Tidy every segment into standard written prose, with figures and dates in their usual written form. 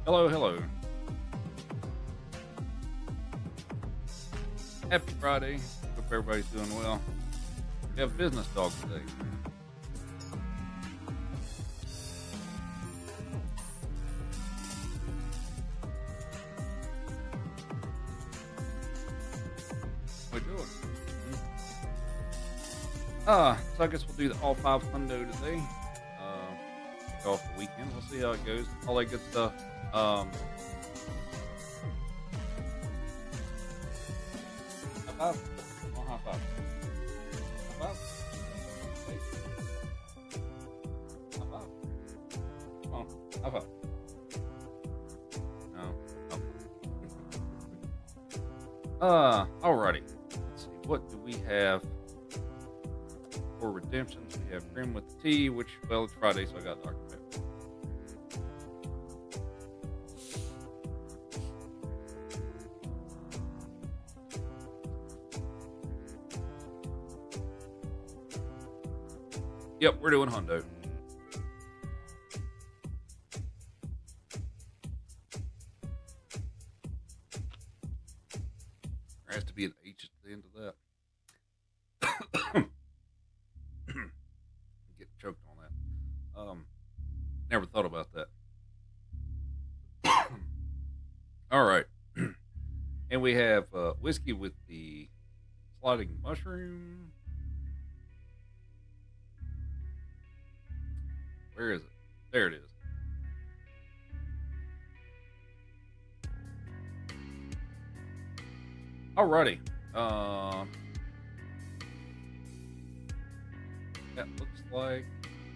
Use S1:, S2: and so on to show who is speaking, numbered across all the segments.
S1: Hello, hello. Happy Friday. Hope everybody's doing well. We have business talk today. What we doing? So I guess we'll do the all five hundo today. Kick off the weekend. We'll see how it goes. All that good stuff. High five. Come on, high five. High five. Hey. High five. Come on, high five. No. Alrighty. Let's see. What do we have for redemptions? We have cream with the tea, which, well, it's Friday, so I got Dr. Pepper. Yep, we're doing hundo. There has to be an H at the end of that. Get choked on that. Never thought about that. All right. And we have whiskey with the sliding mushroom. Where is it? There it is. Alrighty. That looks like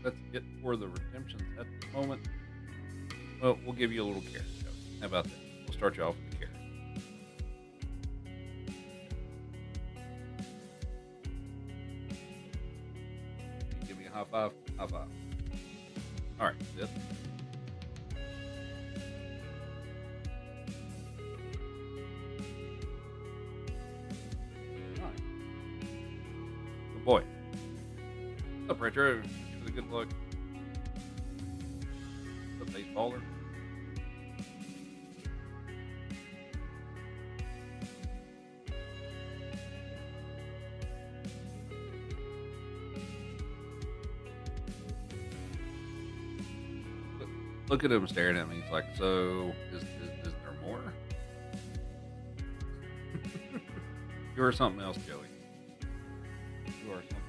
S1: that's it for the redemptions at the moment. Well, we'll give you a little carrot. How about that? We'll start you off with the carrot. Give me a high five. High five. All right, Seth. All right. Good boy. What's up, Retro? Give it a good look. What's up, baseballer? Look at him staring at me. He's like, so is there more? You are something else, Joey. You are something else.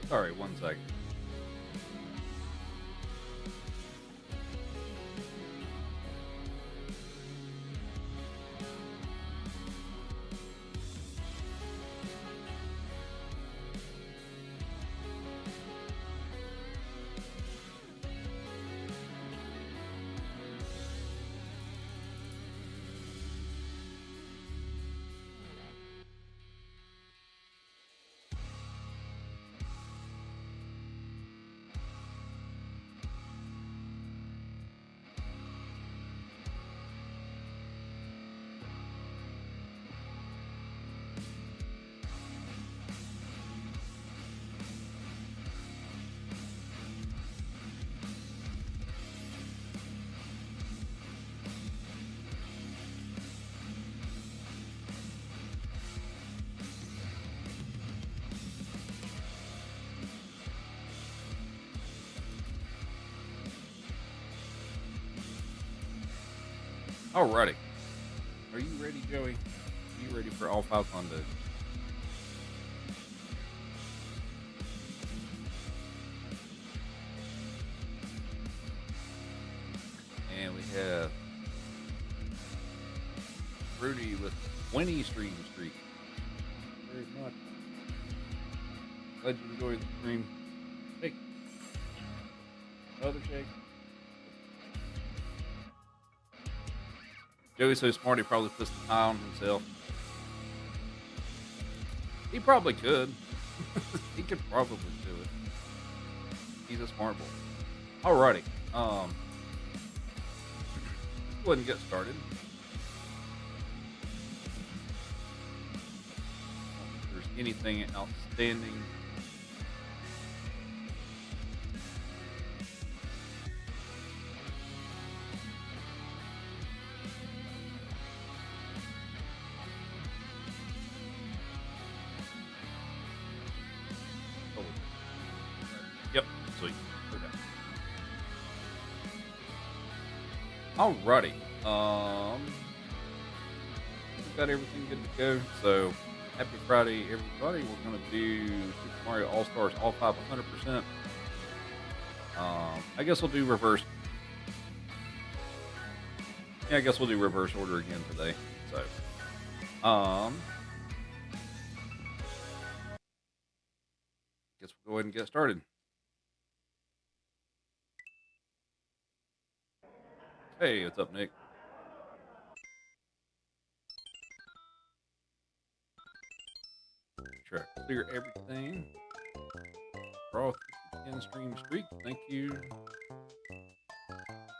S1: Sorry, 1 second. Alrighty. Are you ready, Joey? Are you ready for all five condos? And we have Rudy with 20 stream streak. Very much. Glad you enjoyed the stream. Shake. Other shake. Joey's so smart he probably puts the tie on himself. He probably could. He could probably do it. He's a smart boy. Alrighty. Let's go ahead and get started. If there's anything outstanding. Yep, sweet. Okay. Alrighty. We've got everything good to go. So, happy Friday, everybody. We're going to do Super Mario All Stars All Five 100%. I guess we'll do reverse. Yeah, I guess we'll do reverse order again today. So, guess we'll go ahead and get started. Hey, what's up, Nick? Try to clear everything. Draw 10 stream streak. Thank you.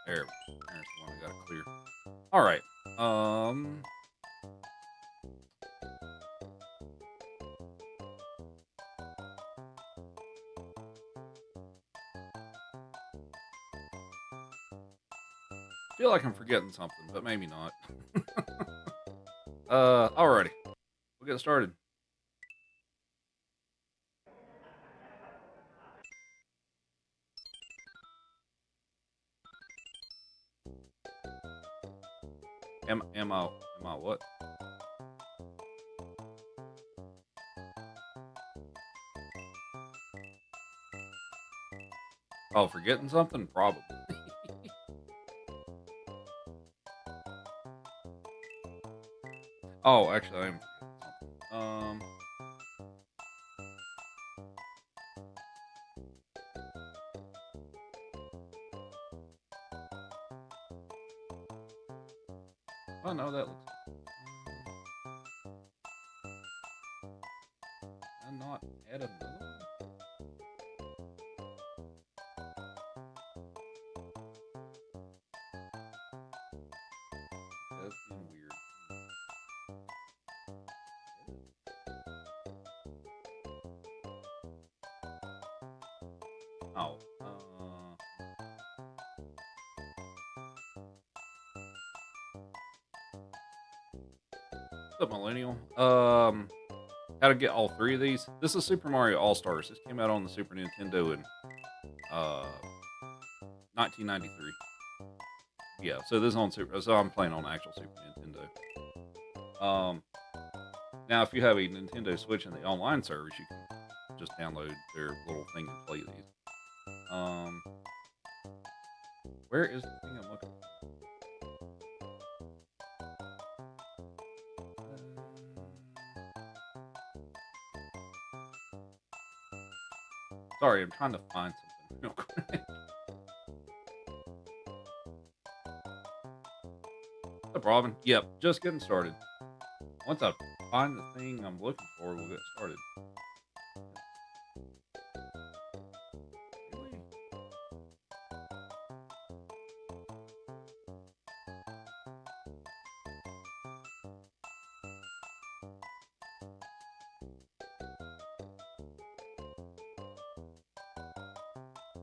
S1: There's the one we got to clear. All right. I feel like I'm forgetting something, but maybe not. Alrighty. We'll get started. Am I what? Oh, forgetting something? Probably. Oh, actually, I am forgetting something. Oh no, that looks. I'm not add another one. That's being weird. Oh. What's up, Millennial? How to get all three of these? This is Super Mario All Stars. This came out on the Super Nintendo in 1993. Yeah, so this is on Super. So I'm playing on actual Super Nintendo. Now if you have a Nintendo Switch in the online service, you can just download their little thing and play these. Where is the thing I'm looking for? Sorry, I'm trying to find something real quick. What's up, Robin? Yep, just getting started. Once I find the thing I'm looking for, we'll get started. Really?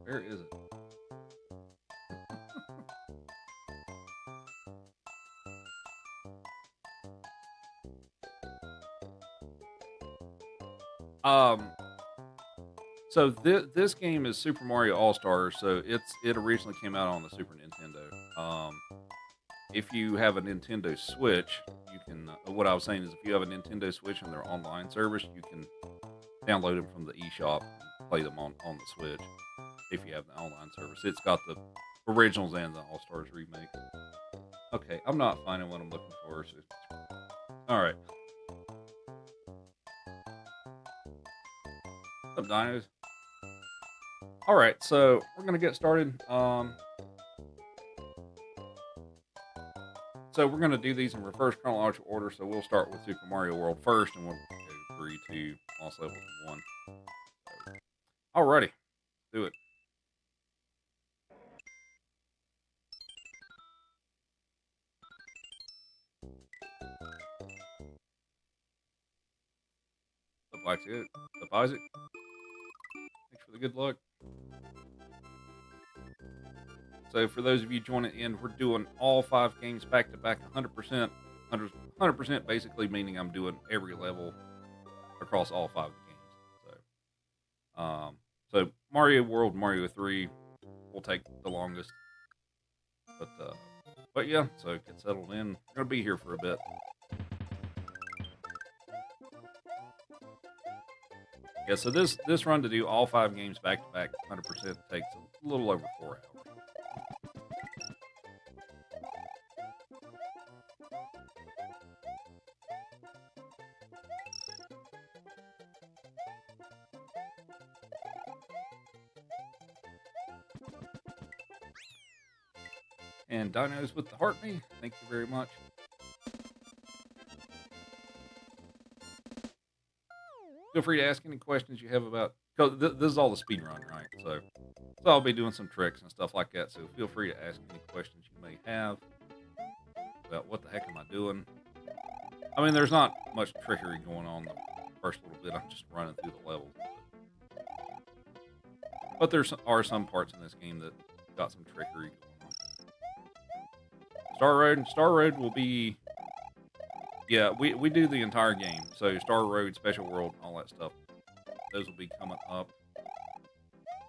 S1: Where is it? So this game is Super Mario All Stars. So it originally came out on the Super Nintendo. if you have a Nintendo Switch, you can. What I was saying is, if you have a Nintendo Switch and their online service, you can download them from the eShop and play them on the Switch. If you have the online service, it's got the originals and the All Stars remake. Okay, I'm not finding what I'm looking for. So. All right. What's up, dinos? All right, so we're gonna get started. So we're gonna do these in reverse chronological order. So we'll start with Super Mario World first, and we'll go 3, 2, lost levels 1. So, alrighty, do it. Up likes it. Up Isaac. Thanks for the good luck. So for those of you joining in, we're doing all 5 games back to back, 100%. 100% basically meaning I'm doing every level across all 5 of the games. So Mario World, Mario 3 will take the longest. But yeah, so get settled in. We're gonna be here for a bit. Yeah, so this run to do all 5 games back to back, 100% takes a little over 4 hours. And Dinos with the heart me, thank you very much. Feel free to ask any questions you have about, because this is all the speed run, right? So I'll be doing some tricks and stuff like that. So feel free to ask any questions you may have about what the heck am I doing. I mean, there's not much trickery going on the first little bit. I'm just running through the levels. But there are some parts in this game that got some trickery going on. Star Road will be, yeah, we do the entire game. So Star Road, Special World, and all that stuff. Those will be coming up.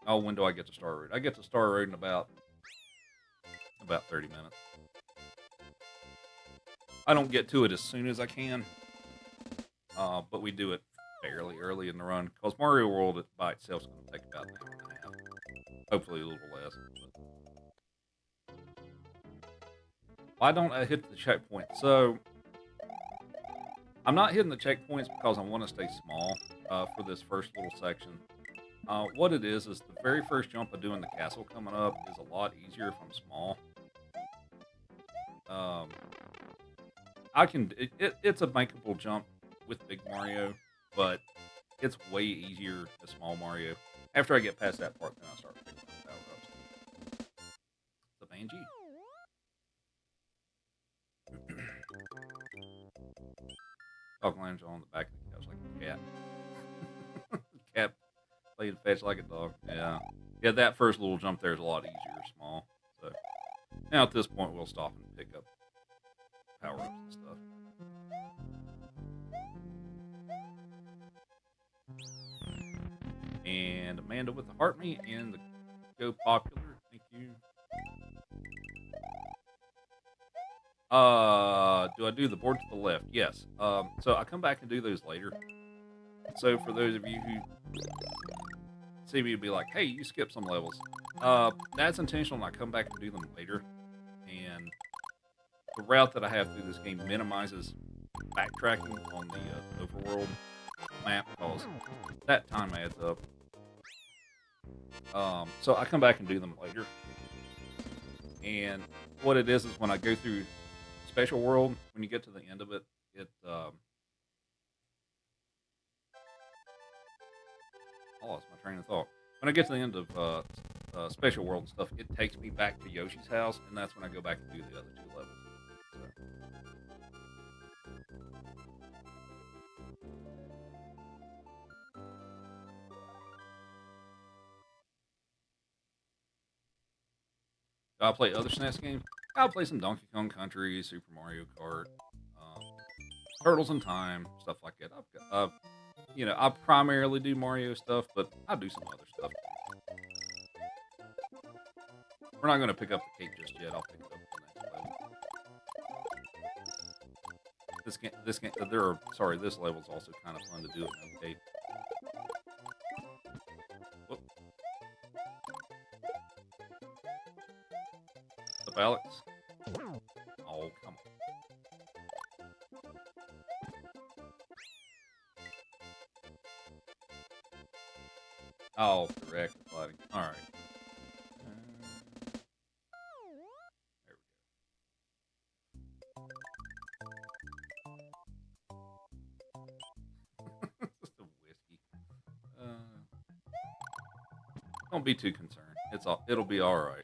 S1: Oh, when do I get to Star Road? I get to Star Road in about 30 minutes. I don't get to it as soon as I can, but we do it fairly early in the run, because Mario World by itself is going to take about an hour and a half. Hopefully a little less. Why don't I hit the checkpoint? So I'm not hitting the checkpoints because I want to stay small for this first little section. What it is the very first jump I do in the castle coming up is a lot easier if I'm small. It's a makeable jump with Big Mario, but it's way easier as Small Mario. After I get past that part, then I start picking up power-ups. The Banshee. Dog lands on the back of the couch like a cat. Cat played fetch like a dog. Yeah. Yeah, that first little jump there is a lot easier small. So now at this point we'll stop and pick up power-ups and stuff. And Amanda with the heart me and the go popular. Thank you. Do I do the board to the left? Yes. So I come back and do those later. So for those of you who see me be like, hey, you skipped some levels. That's intentional, and I come back and do them later. And the route that I have through this game minimizes backtracking on the overworld map, because that time adds up. So I come back and do them later. And what it is when I go through Special World, when you get to the end of it, I lost my train of thought. When I get to the end of Special World and stuff, it takes me back to Yoshi's house, and that's when I go back and do the other 2 levels. So. Do I play other SNES games? I'll play some Donkey Kong Country, Super Mario Kart, Turtles in Time, stuff like that. I primarily do Mario stuff, but I do some other stuff. We're not going to pick up the cake just yet. I'll pick it up at the next level. this level's also kind of fun to do it in okay. Whoop. What's up, Alex? Oh, come on. Oh, correct. Sliding. All right. There we go. Just a whiskey. Don't be too concerned. It'll be all right.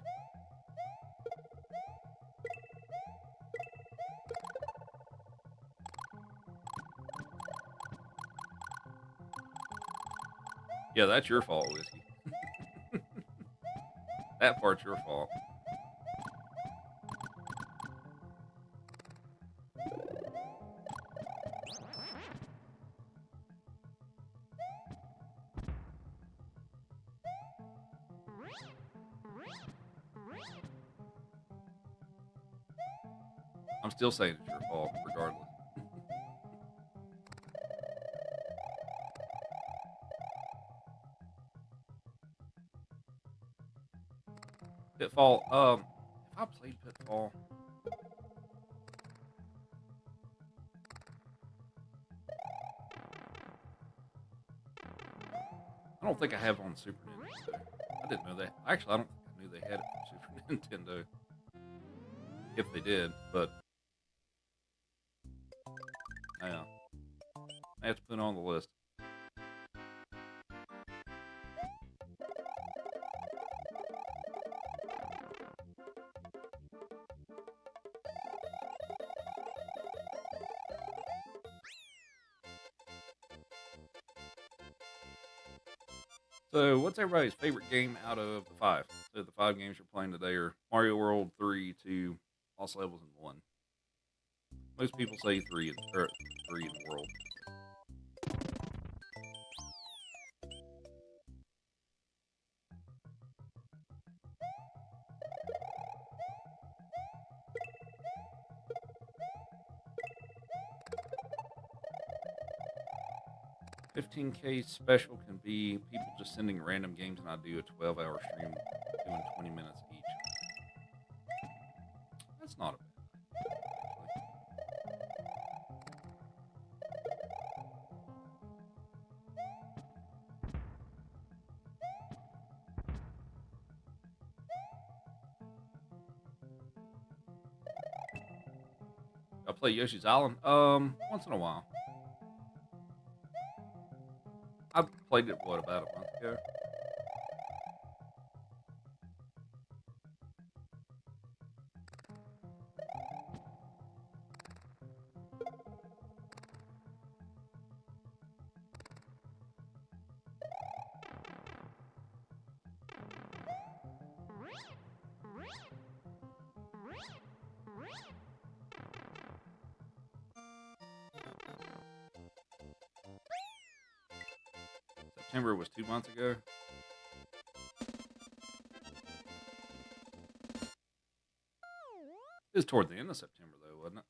S1: Yeah, that's your fault, whiskey. That part's your fault. I'm still saying it's your fault, regardless. Pitfall. If I played Pitfall, I don't think I have on Super Nintendo. I didn't know that. Actually, I don't think I knew they had it for Super Nintendo. If they did, but yeah, I have to put it on the list. So, what's everybody's favorite game out of the 5? So, the 5 games you're playing today are Mario World, 3, 2, Lost Levels, and 1. Most people say 3 in World. $15K special can be people just sending random games, and I do a 12-hour stream doing 20 minutes each. That's not a bad idea, actually. I play Yoshi's Island once in a while. I played it about a month ago. September was 2 months ago. It was toward the end of September, though, wasn't it?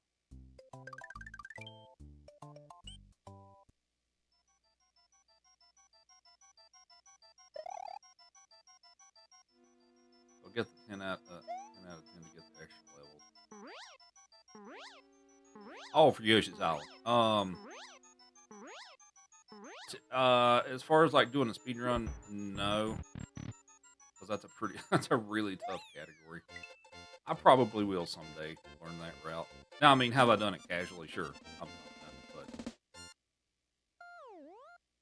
S1: I'll get the 10 out of 10 to get the extra levels. Oh, for Yoshi's Island. As far as like doing a speed run, no, because that's a really tough category. I probably will someday learn that route. Now, I mean, have I done it casually? Sure, I've done that,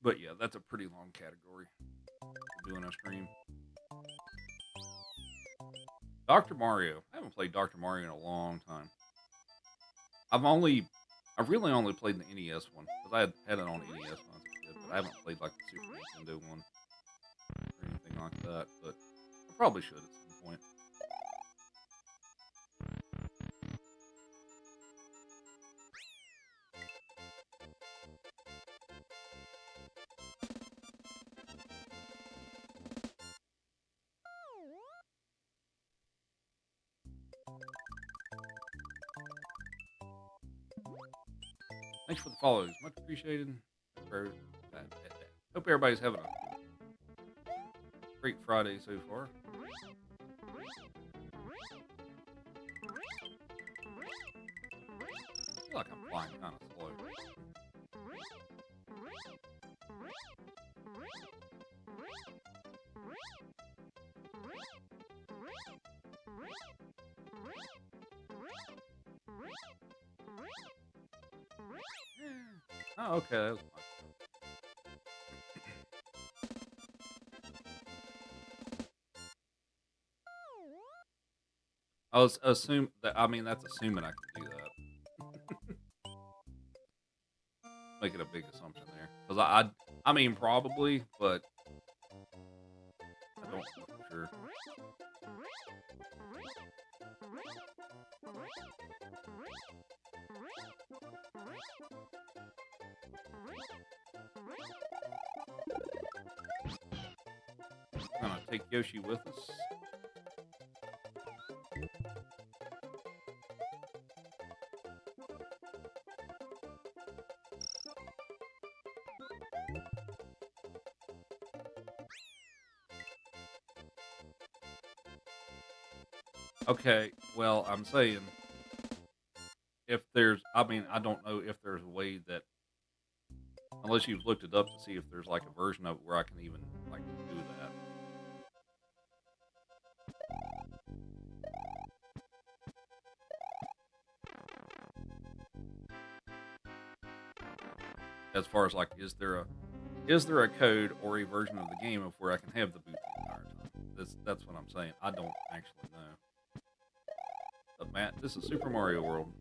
S1: but yeah, that's a pretty long category for doing a stream. Dr. Mario. I haven't played Dr. Mario in a long time. I've really only played the NES one because I had it on NES when I was a kid, but I haven't played like the Super Nintendo one or anything like that. But I probably should at some point. Thanks for the follows. Much appreciated. Hope everybody's having a great Friday so far. I feel like I'm flying kind of slow. Oh, okay, that was fine. I was assume that. I mean, that's assuming I can do that. Making a big assumption there, because I mean, probably, but I don't know for sure. We're gonna take Yoshi with us. Okay, well, I'm saying if there's, I mean, I don't know if there's a way that, unless you've looked it up to see if there's like a version of it where I can even like do that. As far as like, is there a code or a version of the game of where I can have the boot the entire time? That's what I'm saying. I don't actually know. But Matt, this is Super Mario World.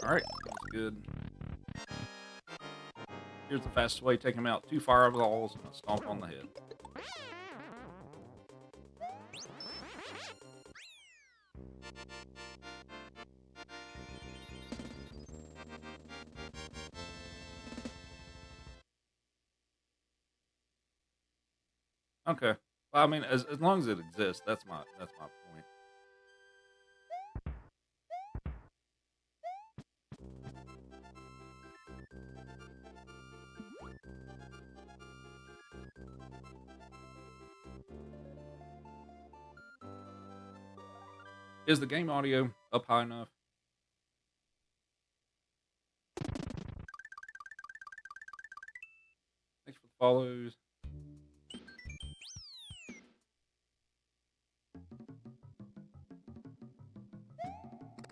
S1: Alright, that's good. Here's the fastest way, take him out. 2 fireballs and a stomp on the head. Okay. Well, I mean, as long as it exists, that's my point. Is the game audio up high enough? Thanks for the follows.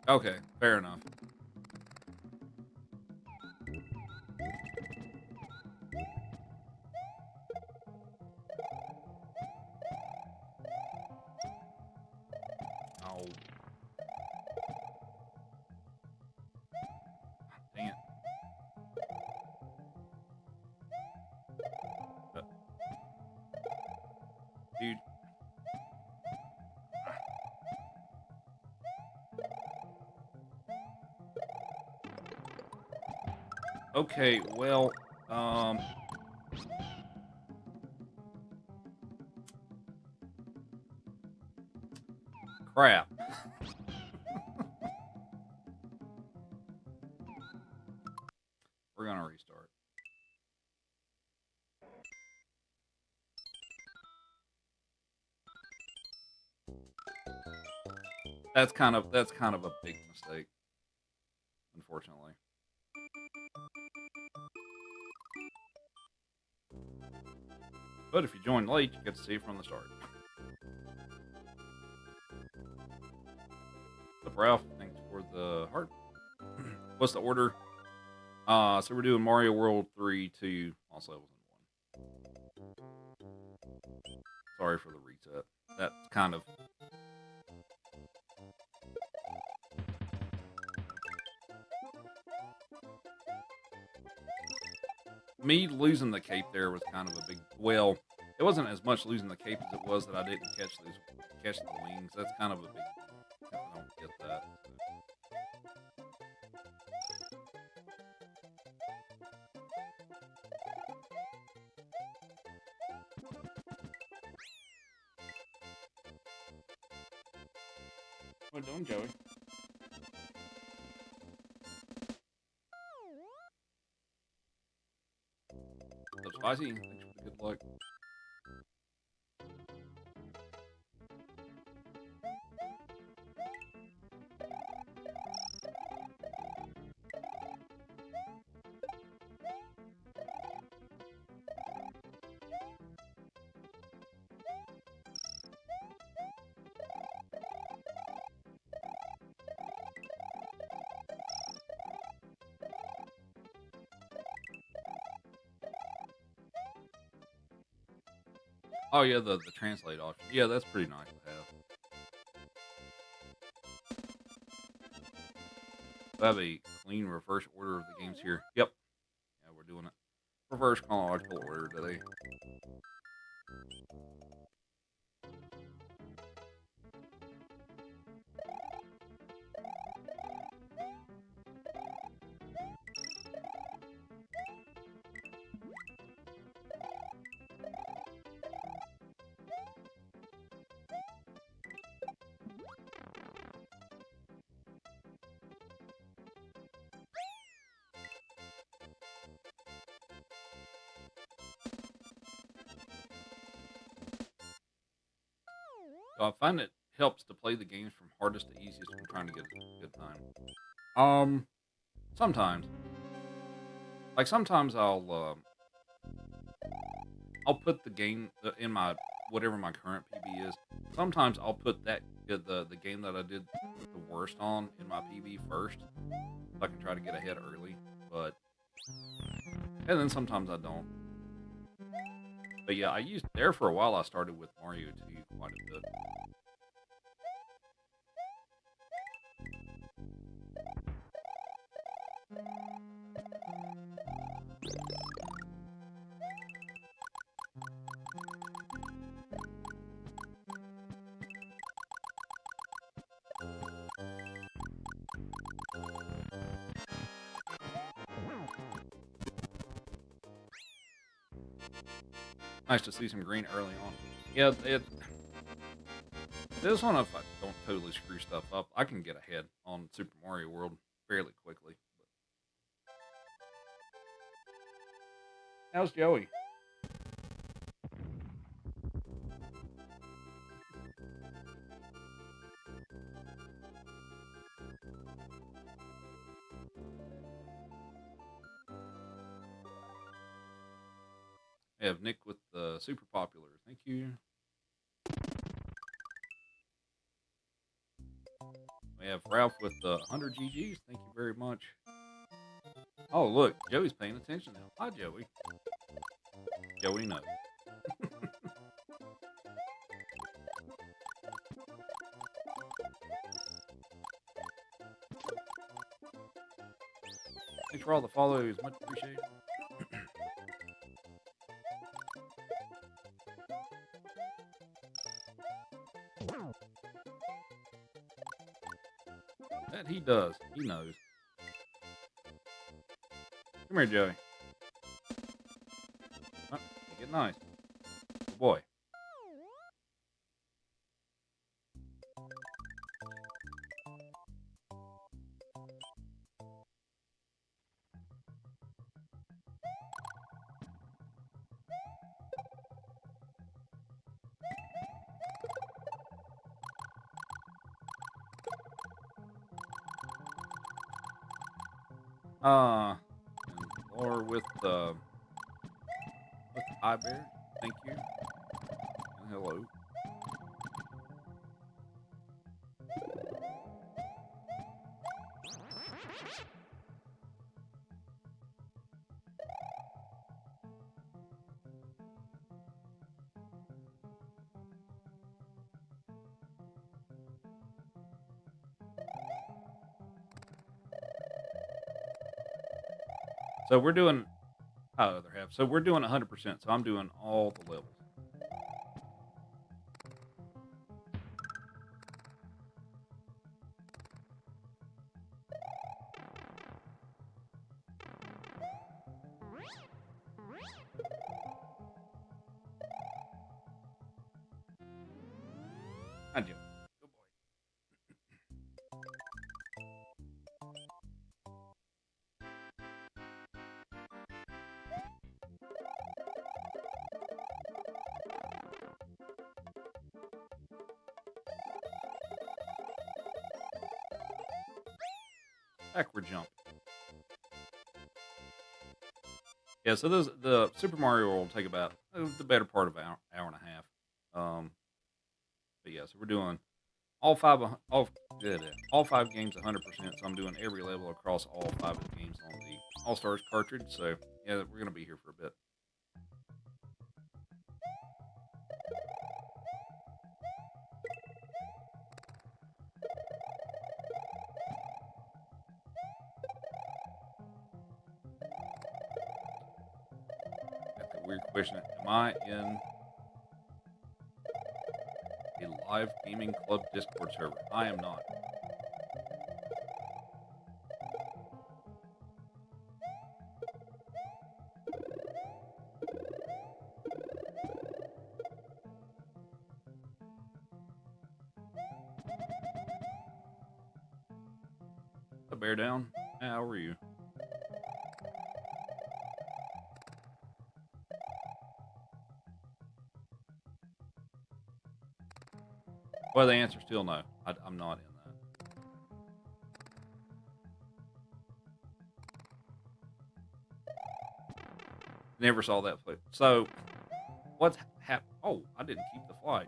S1: Okay, fair enough. Oh. Dang it. Uh, Dude. Okay, well, crap. We're gonna restart. That's kind of a big mistake, unfortunately. But if you join late, you get to see it from the start. What's up, Ralph? Thanks for the heart. What's the order? So we're doing Mario World 3, 2, also levels in 1. Sorry for the reset. That's kind of... Me losing the cape there was kind of a big... Well, it wasn't as much losing the cape as it was that I didn't catch the wings. That's kind of a big... I don't get that. What doing, Joey? So spicy. Thanks for the good luck. Oh yeah, the translate option. Yeah, that's pretty nice to have. We have a clean reverse order of the games here. Yep. Yeah, we're doing it. Reverse chronological order today. So I find it helps to play the games from hardest to easiest when trying to get a good time. Sometimes, like sometimes I'll put the game in my whatever my current PB is. Sometimes I'll put that the game that I did the worst on in my PB first, so I can try to get ahead early. But and then sometimes I don't. But yeah, I used there for a while. I started with Mario 2 quite a bit. Nice to see some green early on. Yeah, this one, if I don't totally screw stuff up, I can get ahead on Super Mario World fairly quickly. How's Joey? I have Nick with the super popular. Thank you. We have Ralph with the 100 GGs. Thank you very much. Oh, look, Joey's paying attention now. Hi, Joey. Joey knows. Thanks for all the follows. Much appreciated. That he does. He knows. Come here, Joey. Oh, get nice. Good boy. And Laura with the eye bear. Thank you. And hello. So we're doing other half. So we're doing 100%. So I'm doing all the levels. Hi, Jim. Good boy. backward jump. Yeah, so the Super Mario World will take about the better part of an hour and a half. But yeah, so we're doing all five of- all five games 100%. So I'm doing every level across all five of the games on the All Stars cartridge. So yeah, we're gonna be here for a bit. Got the weird question: am I in a live gaming club Discord server? I am not. The bear down. How are you? Well, the answer's still no. I'm not in that. Never saw that flip. So, what's happened? Oh, I didn't keep the flight.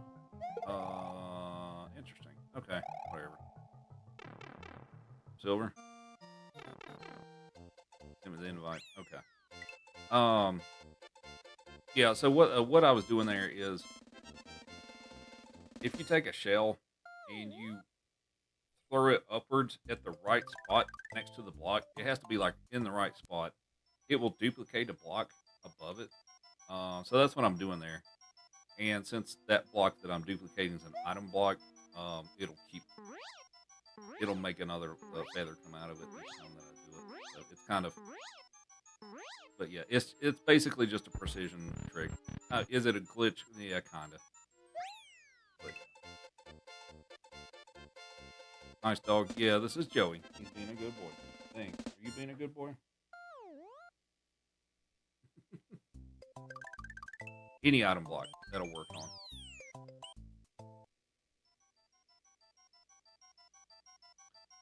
S1: Interesting. Okay, whatever. Silver. Send me the invite. Okay. Yeah. So what I was doing there is, if you take a shell and you throw it upwards at the right spot next to the block, it has to be like in the right spot. It will duplicate a block above it. So that's what I'm doing there. And since that block that I'm duplicating is an item block, it'll make another feather come out of it each time that I do it. So it's kind of, but yeah, it's basically just a precision trick. Is it a glitch? Yeah, kind of. But nice dog. Yeah, this is Joey. He's being a good boy. Thanks. Are you being a good boy? Any item block that'll work on.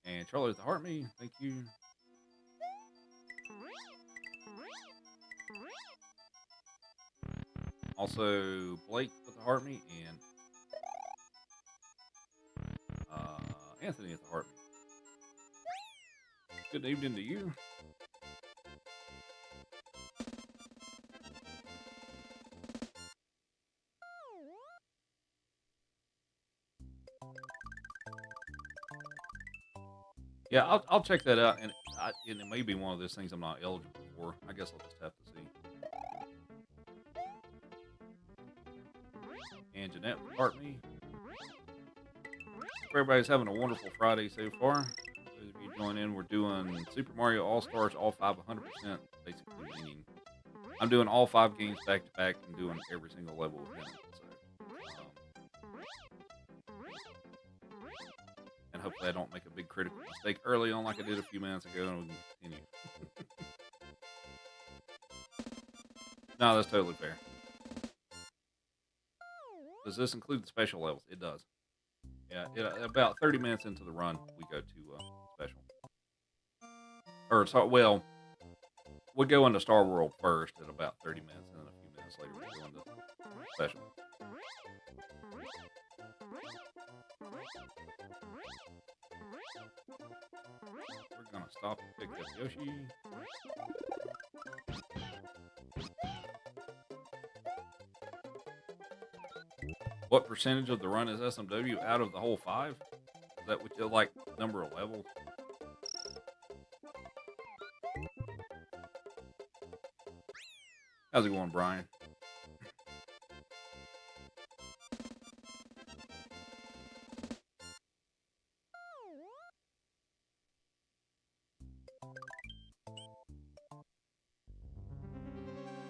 S1: And Charlie's the heart me. Thank you. Also, Blake with the heart me and Anthony at the heart me. Good evening to you. Yeah, I'll check that out, and it may be one of those things I'm not eligible for. I guess I'll just have to see. And Jeanette heart me. Everybody's having a wonderful Friday so far. Those of you join in, we're doing Super Mario All Stars, all five 100%. Basically, meaning I'm doing all five games back to back and doing every single level within it. So, and hopefully, I don't make a big critical mistake early on like I did a few minutes ago, and we can continue. No, that's totally fair. Does this include the special levels? It does. Yeah, about 30 minutes into the run, we go to special. Or, so, well, we go into Star World first at about 30 minutes, and then a few minutes later, we go into special. We're going to stop and pick up Yoshi. What percentage of the run is SMW out of the whole five? Is that what you like? Number of levels? How's it going, Brian?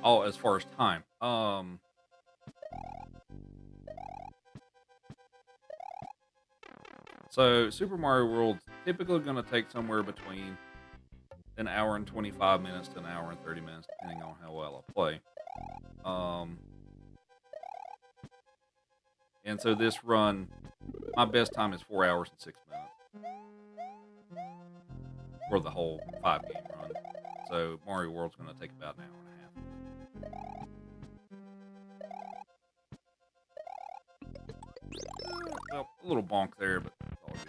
S1: Oh, as far as time, so Super Mario World's typically going to take somewhere between an hour and 25 minutes to an hour and 30 minutes, depending on how well I play. And so this run, my best time is 4 hours and 6 minutes. for the whole 5-game run. So Mario World's going to take about an hour and a half. Well, a little bonk there, but it's all good.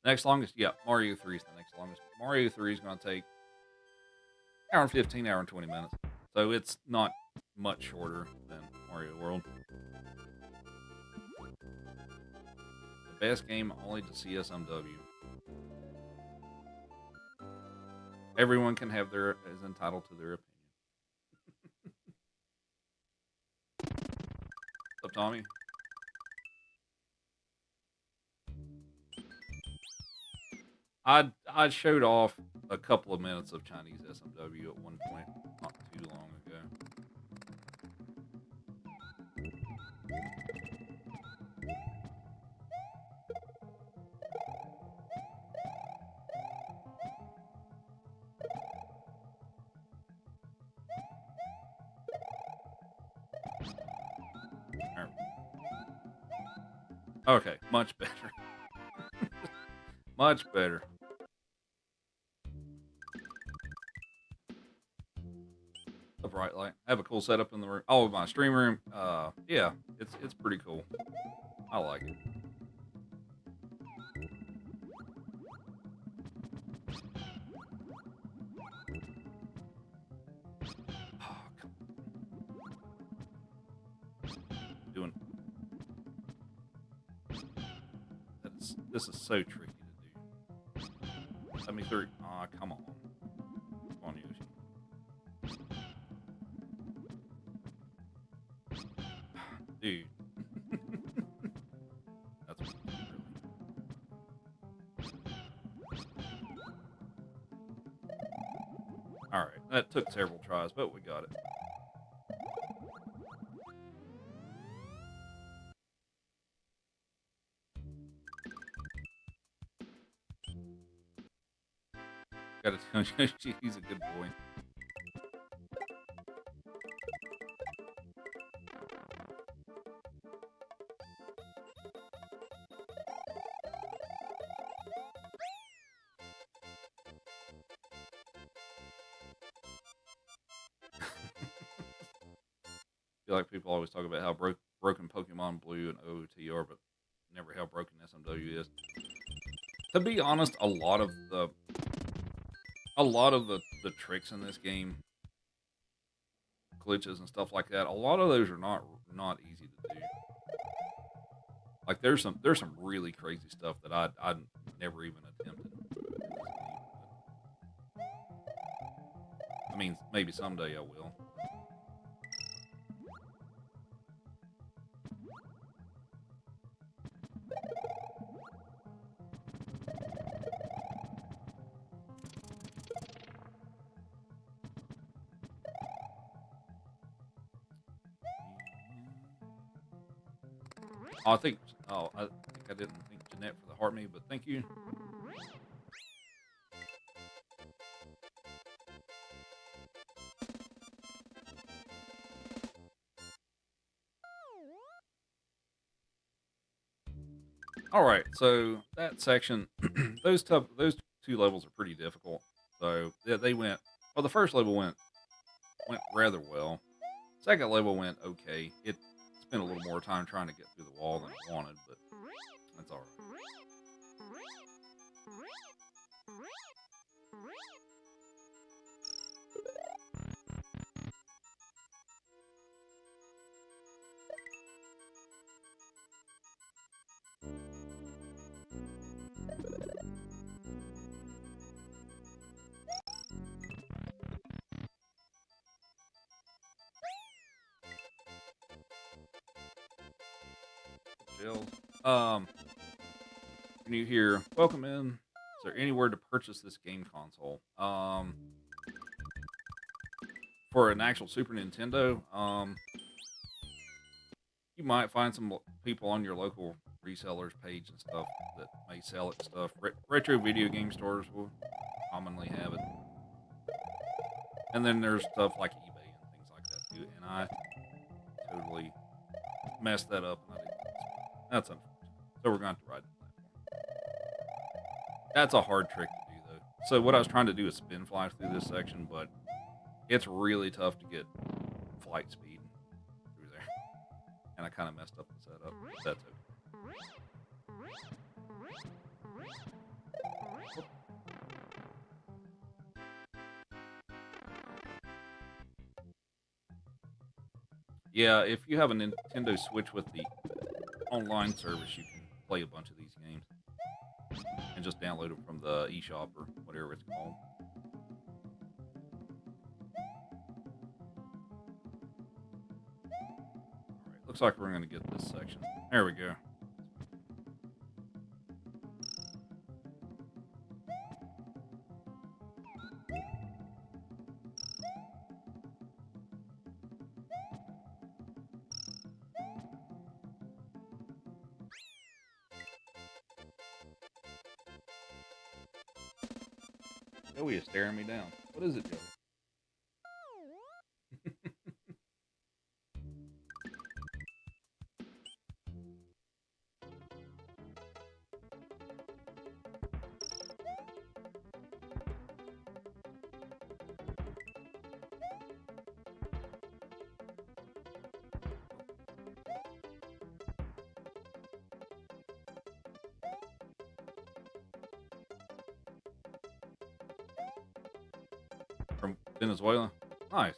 S1: Next longest, yeah, Mario 3 is the next longest. Mario 3 is going to take hour and 15, hour and 20 minutes. So it's not much shorter than Mario World. The best game only to CSMW. Everyone can have is entitled to their opinion. What's up, Tommy? I showed off a couple of minutes of Chinese SMW at one point, not too long ago. Okay, much better. Much better. A bright light. I have a cool setup in the room. Oh, my stream room. Yeah, it's pretty cool. I like it. Oh, come on. Doing. This is so tricky to do. 73. Aw, come on. Come on, Yoshi. Dude. That's what really. Alright, that took several tries, but we got it. Gotta tell Yoshi he's a good boy. I feel like people always talk about how broken Pokemon Blue and OOT are, but never how broken SMW is. To be honest, a lot of the tricks in this game, glitches and stuff like that, a lot of those are not easy to do. Like there's some really crazy stuff that I'd never even attempted in this game. I mean, maybe someday I will. Oh, I think I didn't thank Jeanette for the heart me, but thank you. All right, so that section, those two levels are pretty difficult. So yeah, they went well. The first level went rather well. Second level went okay. It spent a little more time trying to get through the wall than I wanted, but that's all right. Jill. New here. Welcome in. Is there anywhere to purchase this game console? For an actual Super Nintendo, you might find some people on your local resellers page and stuff that may sell it and stuff. Retro video game stores will commonly have it. And then there's stuff like eBay and things like that too. And I totally messed that up. And that's unfortunate. So we're going to ride the platform. That's a hard trick to do though. So what I was trying to do is spin fly through this section, but it's really tough to get flight speed through there. And I kind of messed up the setup. That's okay. Yeah, if you have a Nintendo Switch with the online service, you can play a bunch of these games and just download them from the eShop or whatever it's called. Alright, looks like we're going to get this section. There we go. Joey is staring me down. What is it, Joey? From Venezuela? Nice.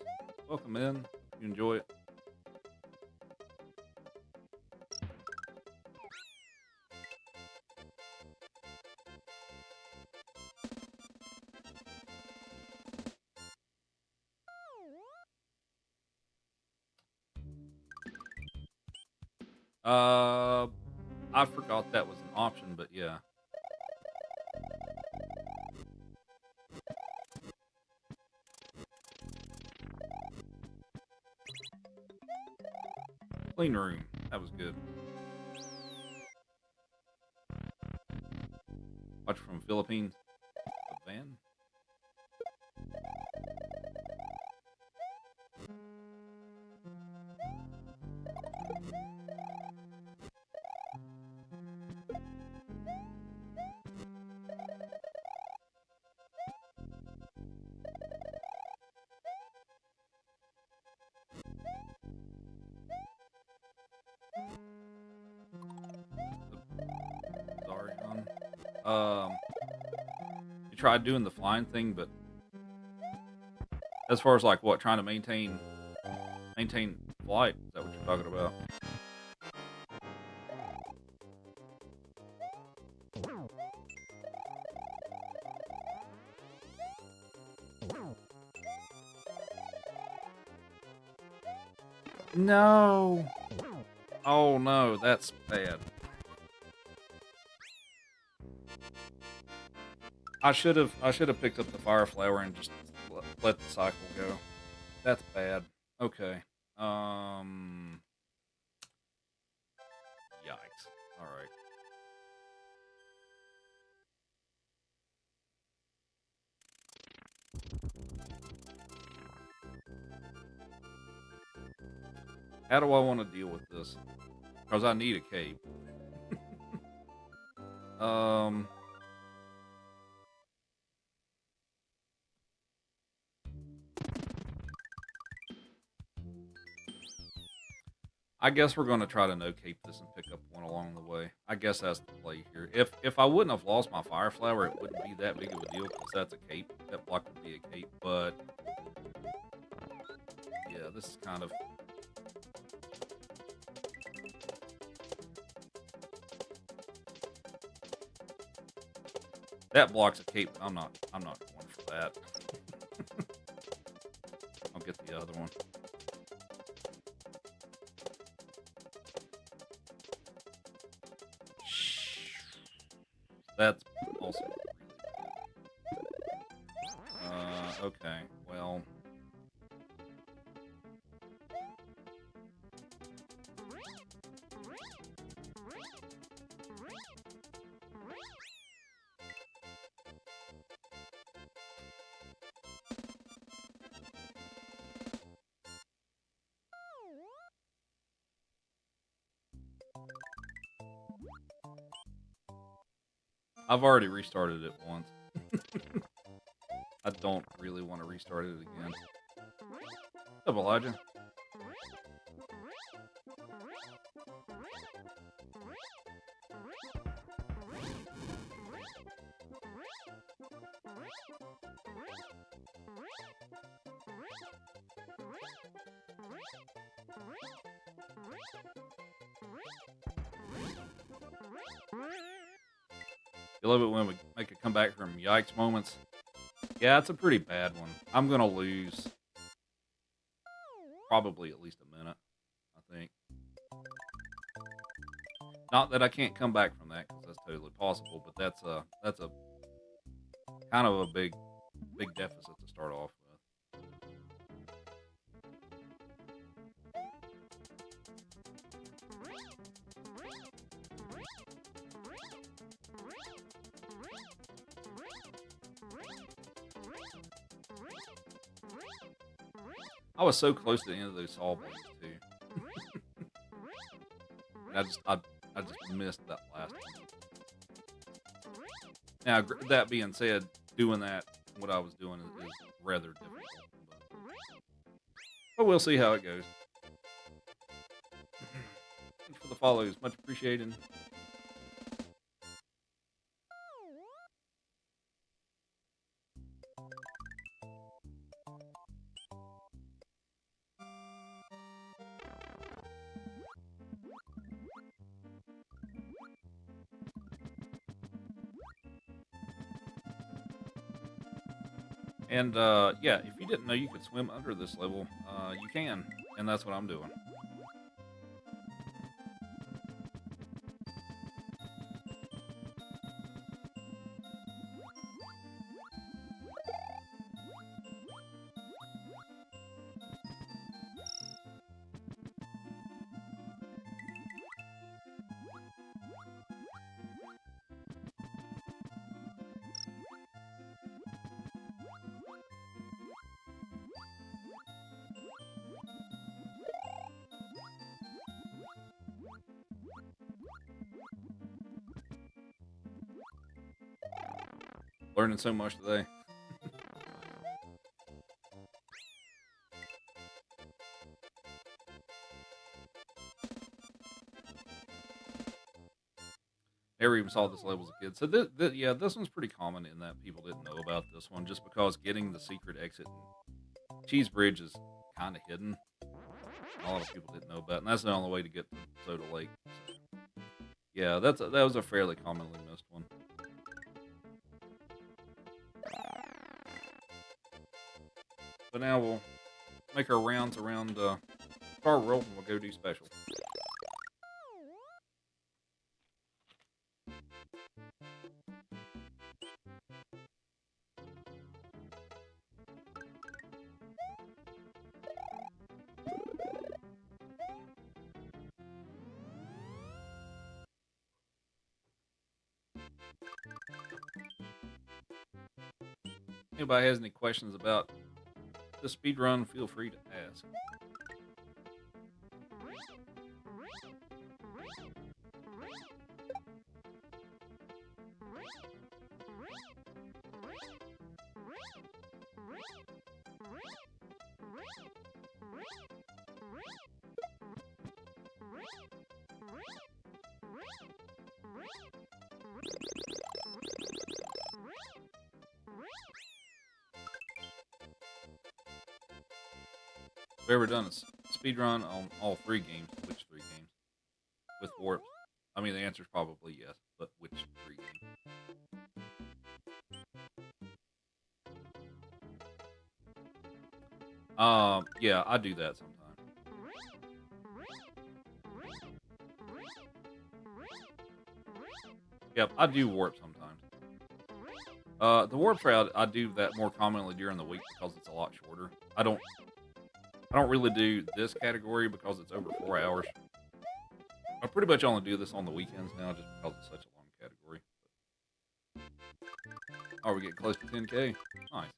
S1: Welcome in. You enjoy it. I forgot that was an option, but yeah. Clean room. That was good. Watch from Philippines. A van. You tried doing the flying thing, but as far as like what, trying to maintain flight, is that what you're talking about? No. Oh no, that's bad. I should have picked up the fire flower and just let the cycle go. That's bad. Okay. Yikes. All right. How do I want to deal with this? Because I need a cape. I guess we're going to try to no-cape this and pick up one along the way. I guess that's the play here. If I wouldn't have lost my fire flower, it wouldn't be that big of a deal because that's a cape. That block would be a cape, but yeah, this is kind of... That block's a cape. I'm not going for that. I'll get the other one. That's also really good. Okay, well. I've already restarted it once. I don't really want to restart it again. What's up, Elijah? You love it when we make a comeback from yikes moments. Yeah, it's a pretty bad one. I'm gonna lose probably at least a minute, I think. Not that I can't come back from that, because that's totally possible, but that's a kind of a big deficit to start off with. I was so close to the end of those saw blades too. And I just missed that last one. Now that being said, doing that what I was doing is rather difficult, but we'll see how it goes. Thanks for the follows, much appreciated. And yeah, if you didn't know you could swim under this level, you can, and that's what I'm doing. Learning so much today. Never even saw this level as a kid. So yeah, this one's pretty common in that people didn't know about this one, just because getting the secret exit in Cheese Bridge is kind of hidden. A lot of people didn't know about it, and that's the only way to get to Soda Lake. So, yeah, that was a fairly commonly missed one. But now we'll make our rounds around Star World, and we'll go do special. Anybody has any questions about the speed run, feel free to ask. Have you ever done a speed run on all three games? Which three games? With warps? I mean, the answer is probably yes, but which three games? Yeah, I do that sometimes. Yep, I do warp sometimes. The warp route, I do that more commonly during the week because it's a lot shorter. I don't really do this category because it's over 4 hours. I pretty much only do this on the weekends now just because it's such a long category. Oh, we're getting close to 10K. Nice.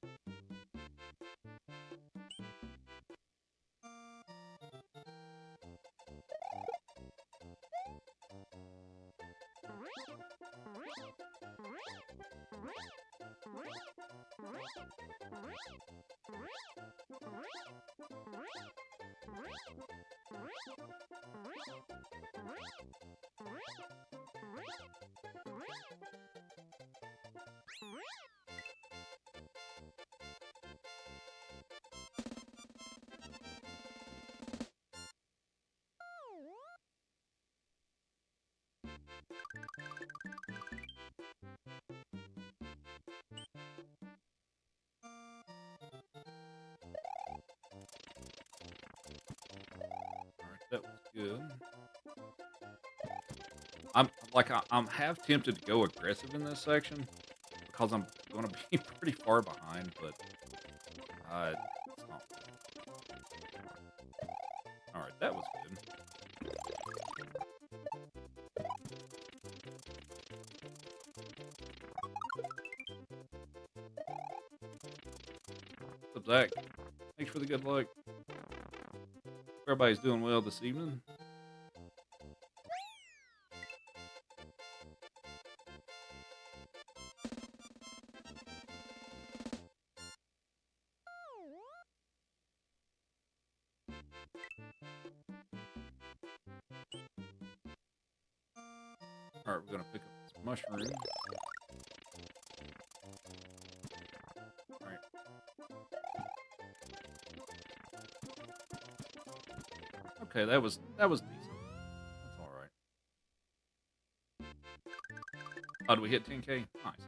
S1: Alright, that was good. I'm half tempted to go aggressive in this section because I'm going to be pretty far behind, but it's not. All right, that was good. What's up, Zach? Thanks for the good luck. Everybody's doing well this evening. All right, we're gonna pick up this mushroom. All right. Okay, that was decent. That's all right. Oh, did we hit 10K? Nice.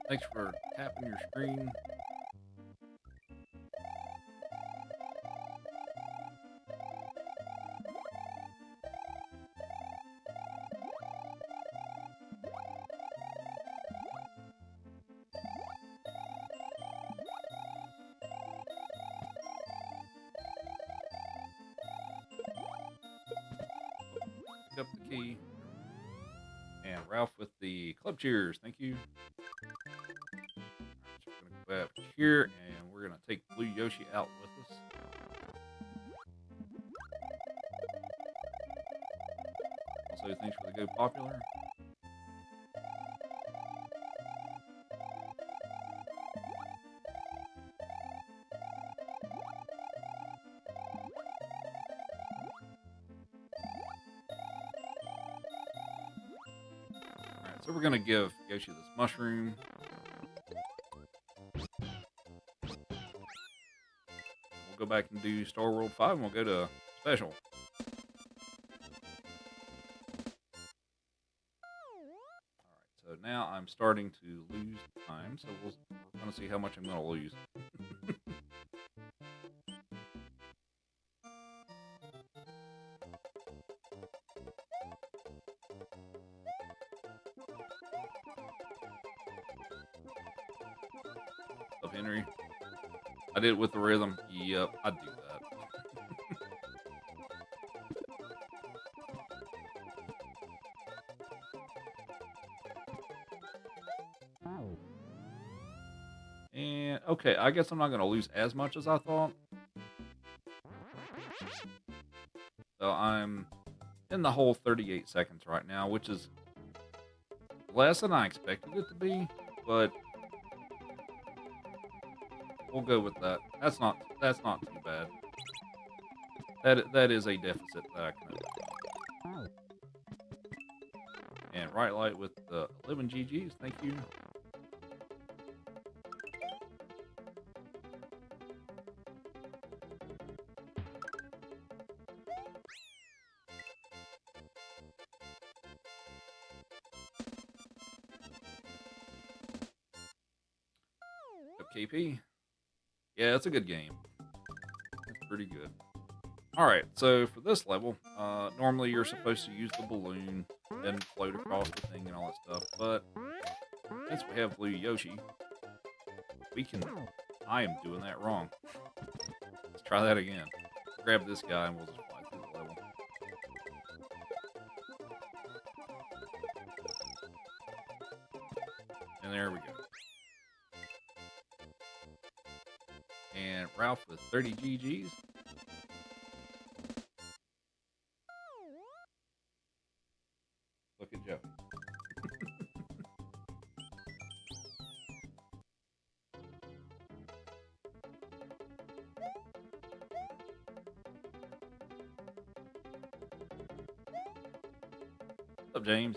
S1: Thanks for tapping your screen. Pick up the key. And Ralph with the club cheers. Thank you. So we're going to go back here, and we're going to take Blue Yoshi out with us. Also, thanks for the Go Popular. Alright, so we're going to give Yoshi this mushroom. We'll go back and do Star World 5, and we'll go to Special. So now I'm starting to lose time, so we're going to see how much I'm going to lose. Up, Henry. I did it with the rhythm. Yep, I'd do that. And, okay, I guess I'm not going to lose as much as I thought. So I'm in the whole 38 seconds right now, which is less than I expected it to be, but we'll go with that. That's not too bad. That is a deficit that I can overcome. And Right Light with the 11 GGs, thank you. KP. Yeah, it's a good game. It's pretty good. Alright, so for this level, normally you're supposed to use the balloon and float across the thing and all that stuff, but since we have Blue Yoshi, we can... I am doing that wrong. Let's try that again. Grab this guy and we'll just fly through the level. And there we go. And Ralph with 30 GGs. What's up, James?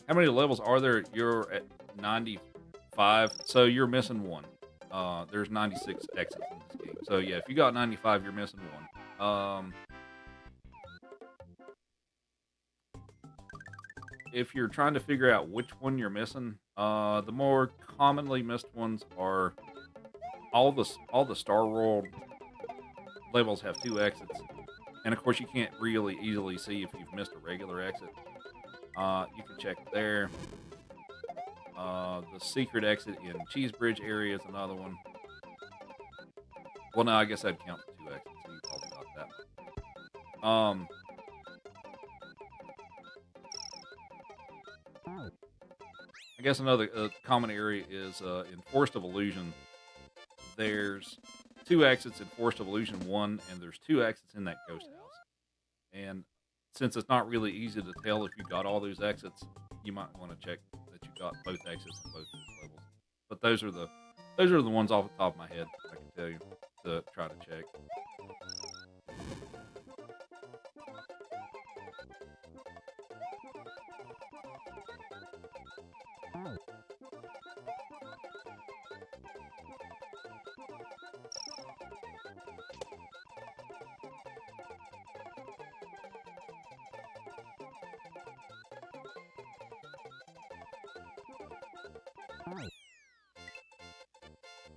S1: How many levels are there? You're at 95, so you're missing one. There's 96 exits in this game. So yeah, if you got 95, you're missing one. If you're trying to figure out which one you're missing, the more commonly missed ones are all the Star World levels have 2 exits, and of course you can't really easily see if you've missed a regular exit. You can check there. The secret exit in Cheesebridge area is another one. Well, no, I guess I'd count for 2 exits, so you probably got that. I guess another common area is in Forest of Illusion. There's 2 exits in Forest of Illusion 1, and there's 2 exits in that ghost house. And since it's not really easy to tell if you got all those exits, you might want to check that you got both exits in both those levels. But those are the ones off the top of my head I can tell you to try to check.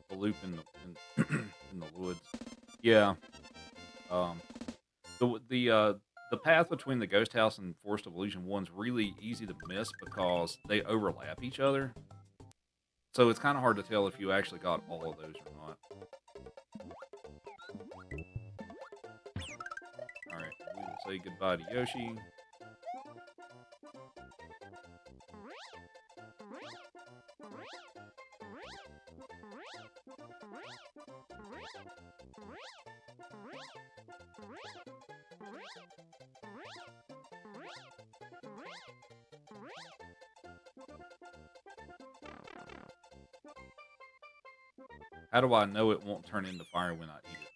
S1: The loop in the woods. Yeah. The path between the ghost house and Forest of Illusion 1's really easy to miss because they overlap each other. So it's kind of hard to tell if you actually got all of those or not. Alright, we will say goodbye to Yoshi. How do I know it won't turn into fire when I eat it?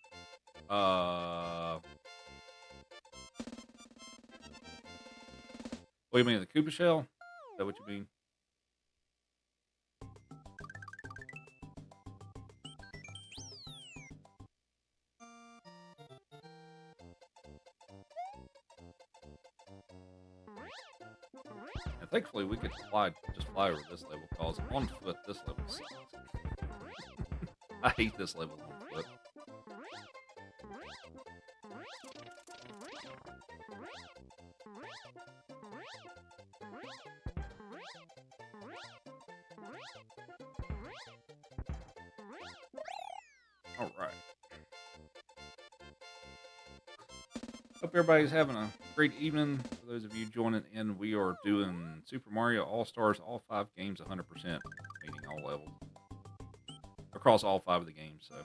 S1: What do you mean, the Koopa shell? Is that what you mean? And thankfully, we could just fly over this level because on foot, this level sucks. I hate this level on foot. All right. Hope everybody's having a great evening. For those of you joining in, we are doing Super Mario All-Stars, all 5 games, 100%, meaning all levels. Across all 5 of the games. So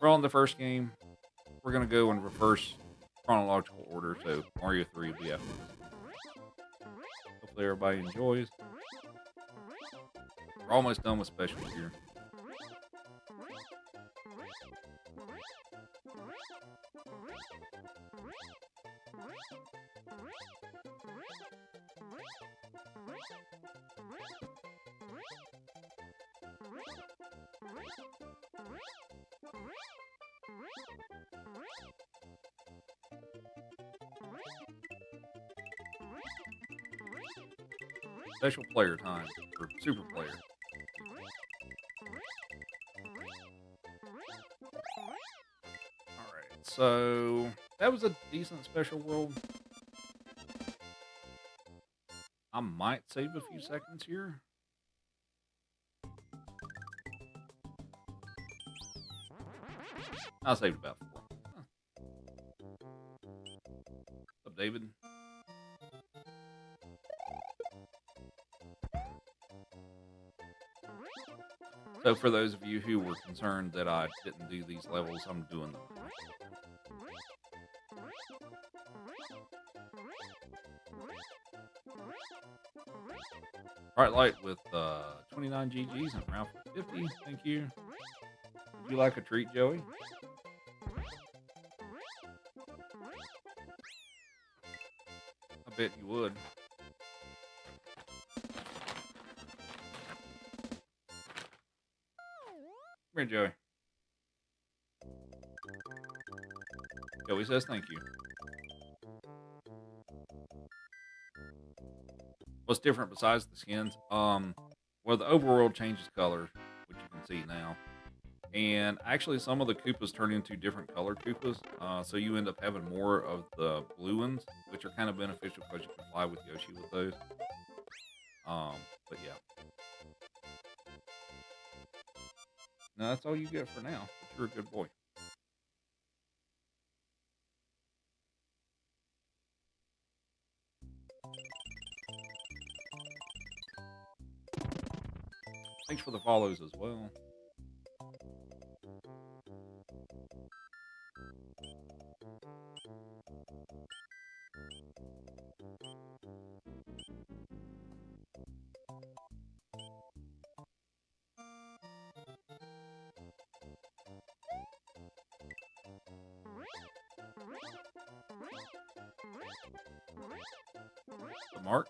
S1: we're on the first game. We're going to go in reverse chronological order, so Mario 3 will be after this. Hopefully everybody enjoys. We're almost done with specials here. Special player time, or super player. Alright, so that was a decent special world. I might save a few seconds here. I saved about 4. What's up, David? So for those of you who were concerned that I didn't do these levels, I'm doing them. Alright, Light with 29 GGs and round 50. Thank you. Would you like a treat, Joey? I bet you would. here, Joey. Joey says thank you. What's different besides the skins? Well, the overworld changes color, which you can see now. And actually, some of the Koopas turn into different color Koopas. So you end up having more of the blue ones, which are kind of beneficial because you can fly with Yoshi with those. But yeah. No, that's all you get for now. But you're a good boy. Thanks for the follows as well. The mark.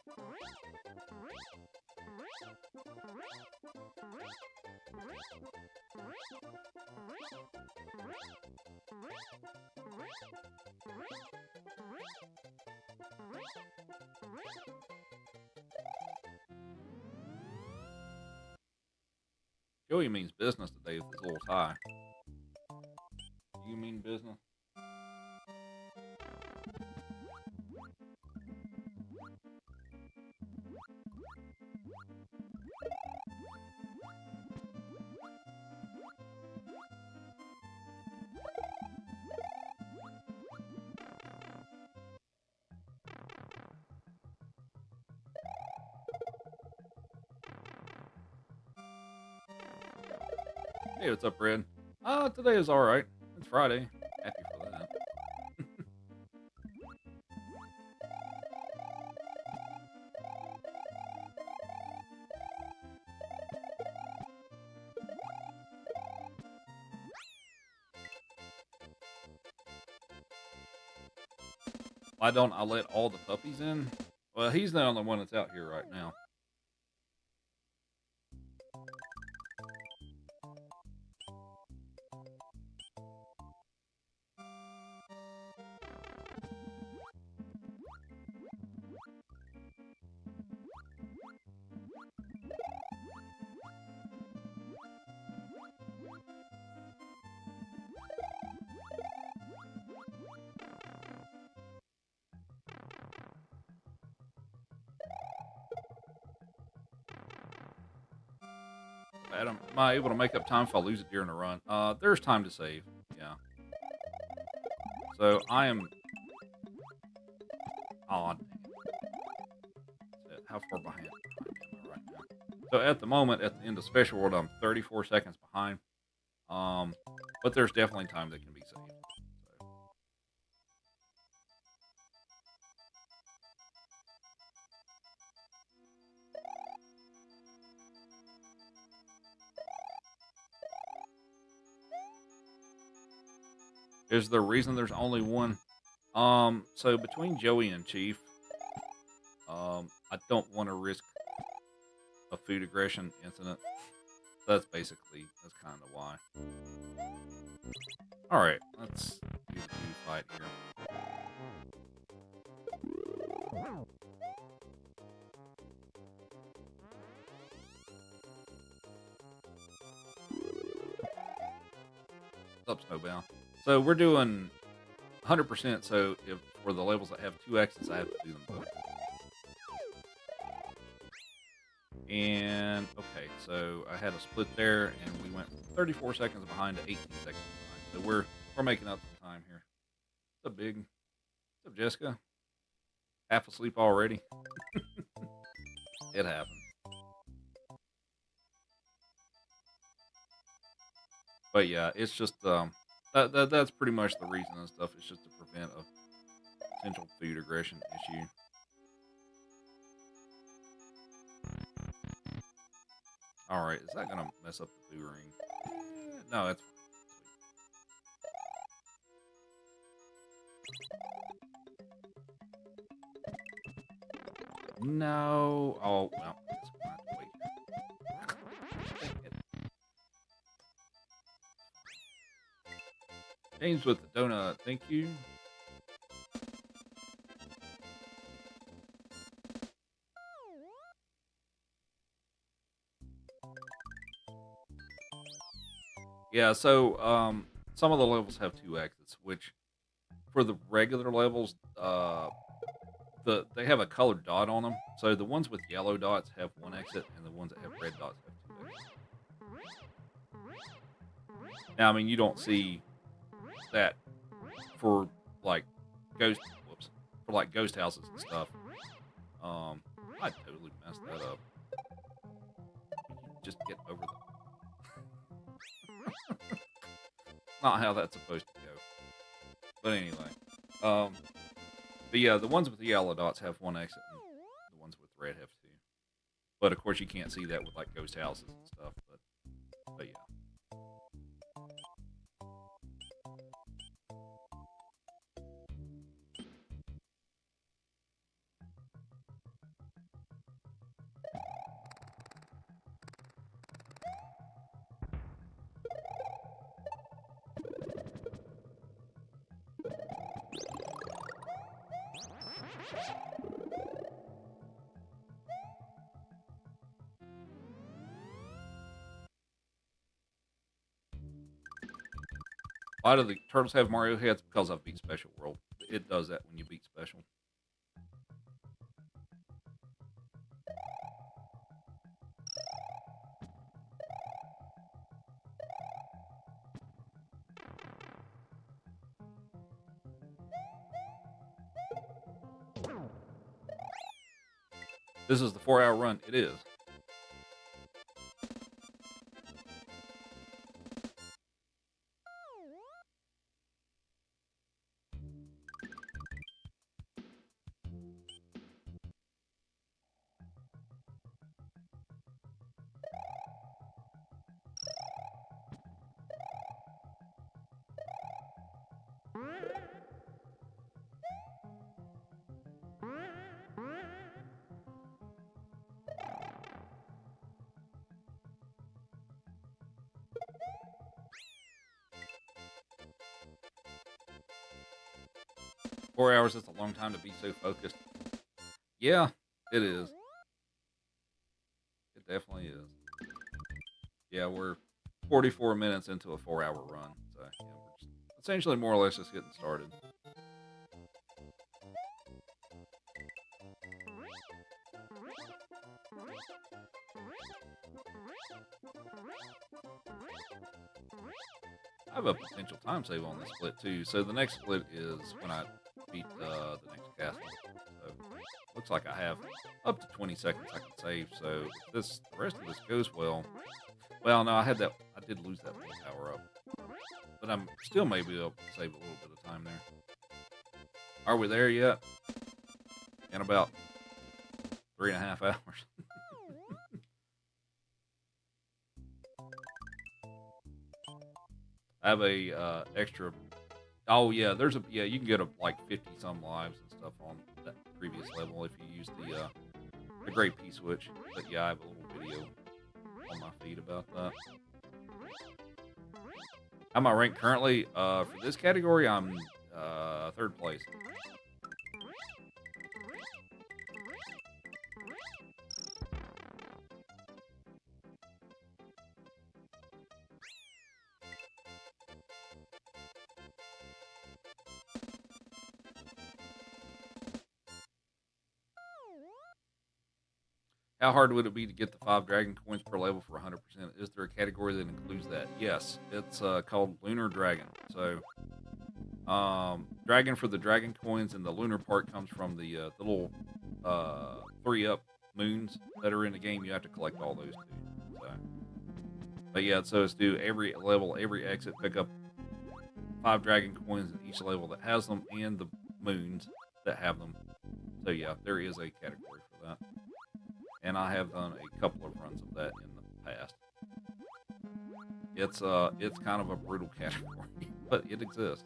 S1: Joey means business today with his little tie. You mean business? Hey, what's up, Red? Today is alright. It's Friday. Happy for that. Why don't I let all the puppies in? Well, he's the only one that's out here right now. Adam, am I able to make up time if I lose it during a run? There's time to save. Yeah. So I am. Oh, how far behind am I right now? So at the moment, at the end of Special World, I'm 34 seconds behind. But there's definitely time that can be saved. So. Is there a reason there's only one? So between Joey and Chief, I don't want to risk a food aggression incident. That's kind of why. All right, let's do the food fight here. What's up, Snowbound? So we're doing 100%. So if for the levels that have 2 X's, I have to do them both. And okay, so I had a split there, and we went from 34 seconds behind to 18 seconds behind. So we're making up some time here. What's up, Big? What's up, Jessica? Half asleep already? It happens. But yeah, it's just that's pretty much the reason and stuff. It's just to prevent a potential food aggression issue. All right, is that gonna mess up the boo ring? No, it's fine. No. Oh well. I guess we'll have to wait. James with the donut. Thank you. Yeah, so some of the levels have two exits, which for the regular levels, they have a colored dot on them. So the ones with yellow dots have one exit, and the ones that have red dots have two exits. Now, I mean, you don't see that for like ghost, whoops, for like ghost houses and stuff. I totally messed that up. Just get over the. Not how that's supposed to go. But anyway, but yeah, the ones with the yellow dots have one exit, and the ones with red have two. But of course, you can't see that with like ghost houses and stuff. But yeah. Why do the turtles have Mario heads? Because I've beat Special World. It does that when you beat Special. This is the 4-hour run. It is. Four hours is a long time to be so focused. Yeah, it is. It definitely is. Yeah, we're 44 minutes into a 4-hour run. So, yeah, we're just essentially more or less just getting started. I have a potential time save on this split too. So the next split is when I beat the next castle. So looks like I have up to 20 seconds I can save. So if the rest of this goes well. Well, no, I did lose that power up, but I'm still maybe able to save a little bit of time there. Are we there yet? In about 3.5 hours. I have a extra. Oh yeah, you can get like 50 some lives and stuff on that previous level if you use the Great P switch. But yeah, I have a little video on my feed about that. How am I ranked currently? For this category, I'm 3rd place. How hard would it be to get the 5 dragon coins per level for 100%? Is there a category that includes that? Yes, it's called Lunar Dragon. So, dragon for the dragon coins, and the lunar part comes from the little 3-up moons that are in the game. You have to collect all those too. So, but yeah, so it's do every level, every exit, pick up 5 dragon coins in each level that has them, and the moons that have them. So yeah, there is a category for that. And I have done a couple of runs of that in the past. It's kind of a brutal category, but it exists.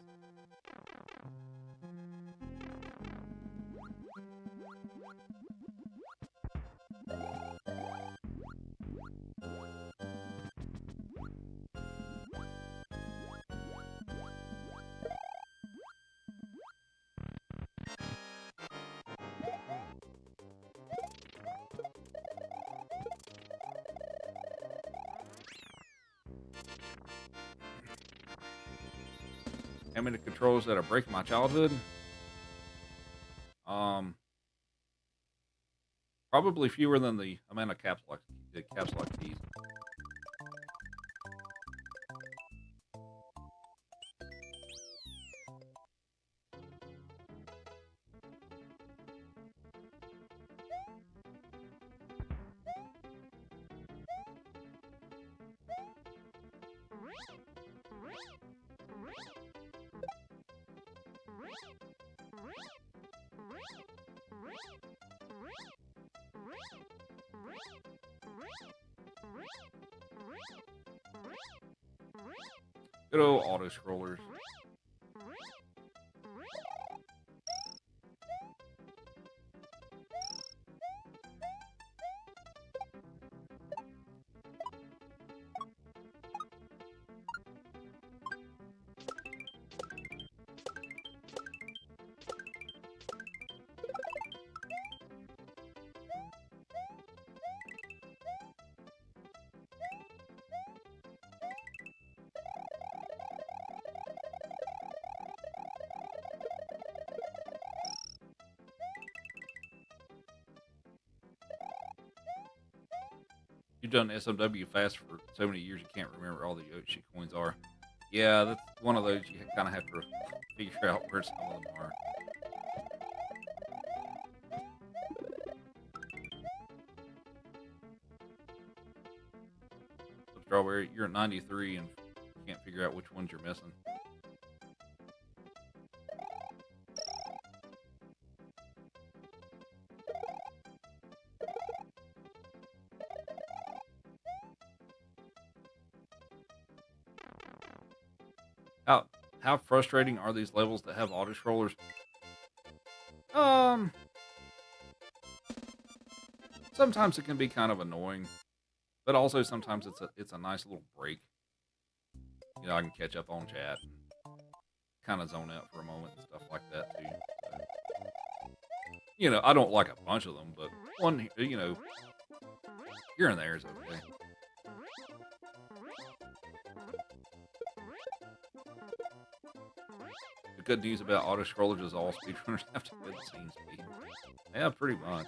S1: How many controls that are breaking my childhood? Um, Probably fewer than the amount of caps lock keys. Good old auto scrollers. You've done SMW fast for so many years you can't remember all the Yoshi coins are. Yeah, that's one of those you kind of have to figure out where some of them are. So Strawberry, you're at 93 and can't figure out which ones you're missing. How frustrating are these levels that have auto scrollers? Um, Sometimes it can be kind of annoying, but also sometimes it's a nice little break. You know, I can catch up on chat and kind of zone out for a moment and stuff like that too. So, you know, I don't like a bunch of them, but one, you know, here and there is okay. The good news about auto scrollers is all speedrunners have to be the same speed. Yeah, pretty much.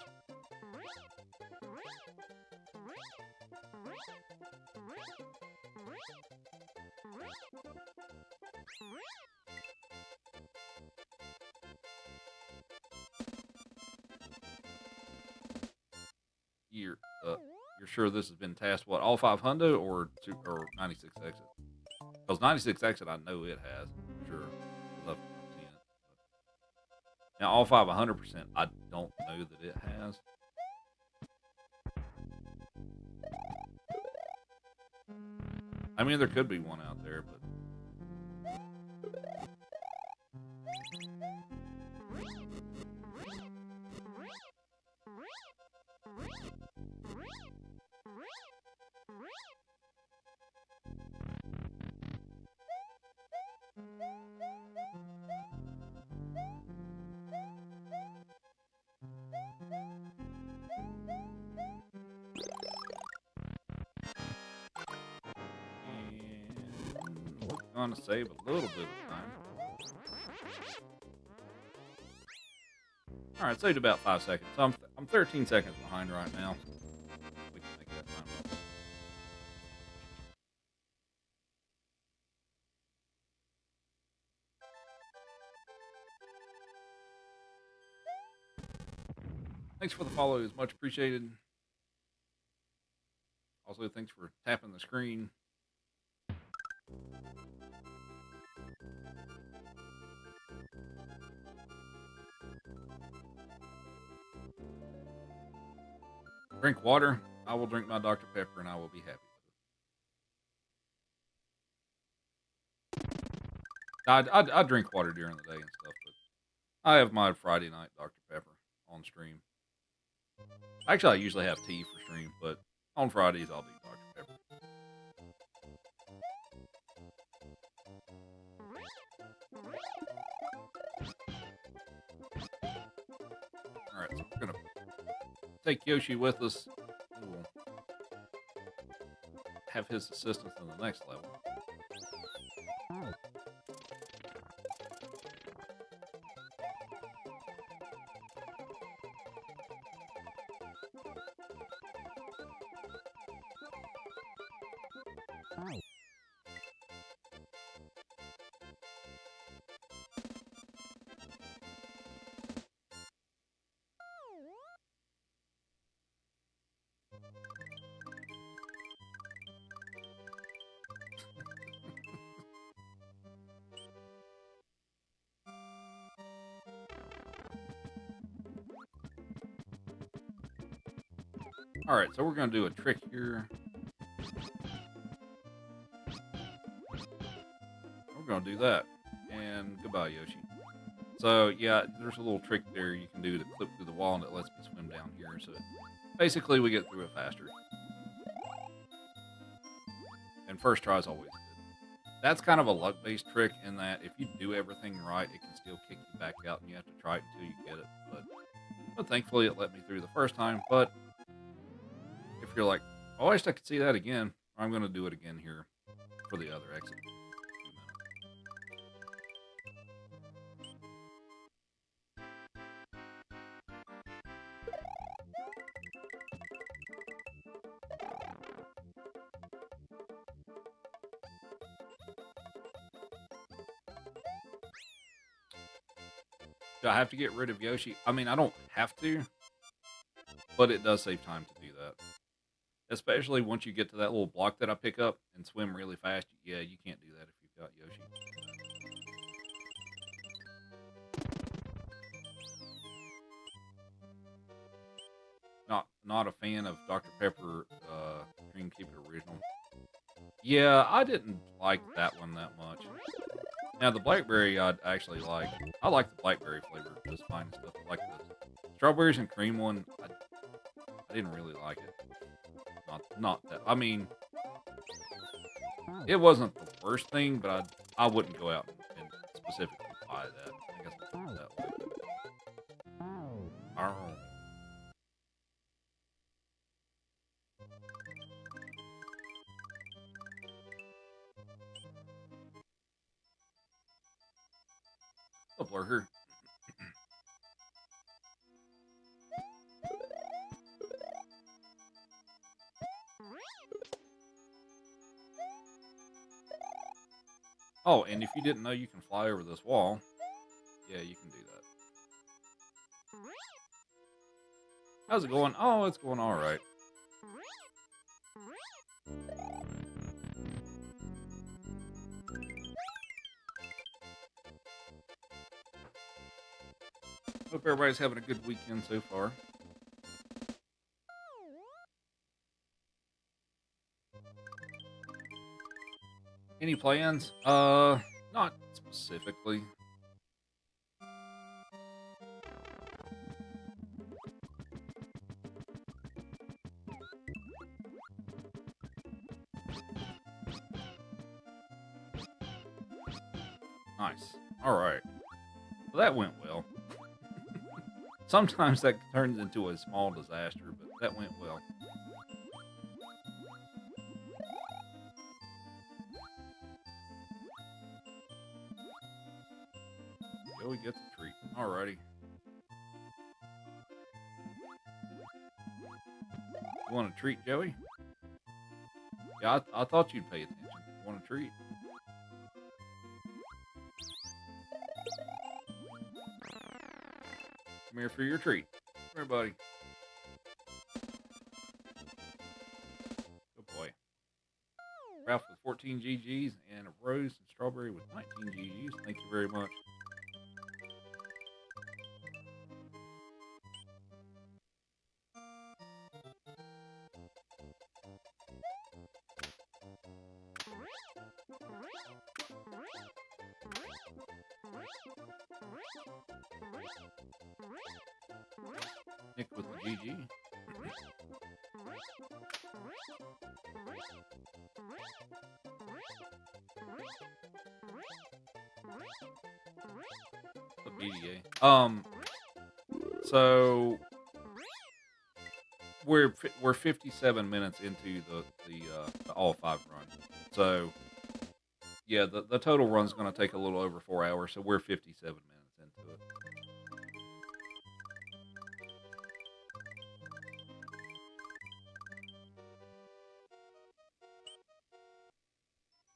S1: You're you're sure this has been tasked what, all 5 hundo or 96 exit? Because 96 exit I know it has, for sure. I'd love to see it. Now all 5 100% I don't know that it has. I mean there could be one out there, but and we're gonna save a little bit of time. All right, saved about 5 seconds. So I'm 13 seconds behind right now. We can make that time up. Thanks for the follow. It's much appreciated. Also, thanks for tapping the screen. Drink water. I will drink my Dr. Pepper and I will be happy with it. I drink water during the day and stuff, but I have my Friday night Dr. Pepper on stream. Actually, I usually have tea for stream, but on Fridays I'll do Dr. Pepper. Alright, so we're gonna take Yoshi with us. We'll have his assistance in the next level. Alright, so we're going to do a trick here. We're going to do that. And goodbye, Yoshi. So, yeah, there's a little trick there you can do to clip through the wall, and it lets me swim down here. So, basically, we get through it faster. And first try is always good. That's kind of a luck-based trick in that if you do everything right, it can still kick you back out, and you have to try it until you get it. But thankfully, it let me through the first time. But if you're like, oh, I wish I could see that again, I'm going to do it again here for the other exit. Do I have to get rid of Yoshi? I mean, I don't have to, but it does save time to do that. Especially once you get to that little block that I pick up and swim really fast. Yeah, you can't do that if you've got Yoshi. Not a fan of Dr. Pepper Dreamkeeper Original. Yeah, I didn't like that one that much. Now, the blackberry I'd actually like. I like the blackberry flavor just fine and stuff. I like the strawberries and cream one. I didn't really like it. Not that. I mean, it wasn't the worst thing, but I wouldn't go out and specifically buy that. I guess I'll put it that way. Oh. A blur. Oh, and if you didn't know you can fly over this wall, yeah, you can do that. How's it going? Oh, it's going all right. Hope everybody's having a good weekend so far. Any plans? Not specifically. Nice. All right. Well, that went well. Sometimes that turns into a small disaster, but that went well. Joey gets a treat. Alrighty. You want a treat, Joey? Yeah, I thought you'd pay attention. You want a treat? Come here for your treat. Come here, buddy. Good boy. Ralph with 14 GGs and a Rose and Strawberry with 19 GGs. Thank you very much. Nick with the GG. The BDA. So we're 57 minutes into the all five run. So yeah, the total run's going to take a little over 4 hours. So we're 57 minutes into it.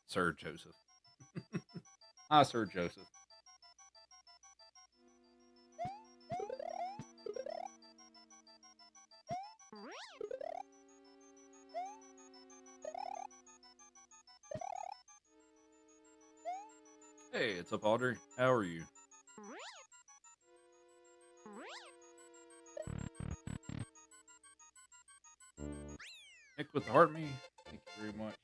S1: Sir Joseph. Hi, Sir Joseph. Hey, it's up, Audrey. How are you? Nick with the heart me. Thank you very much.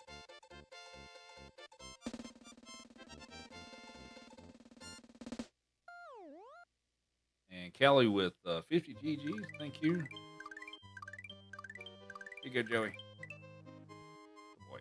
S1: And Kelly with 50 GGs. Thank you. Here you go, Joey. Good boy.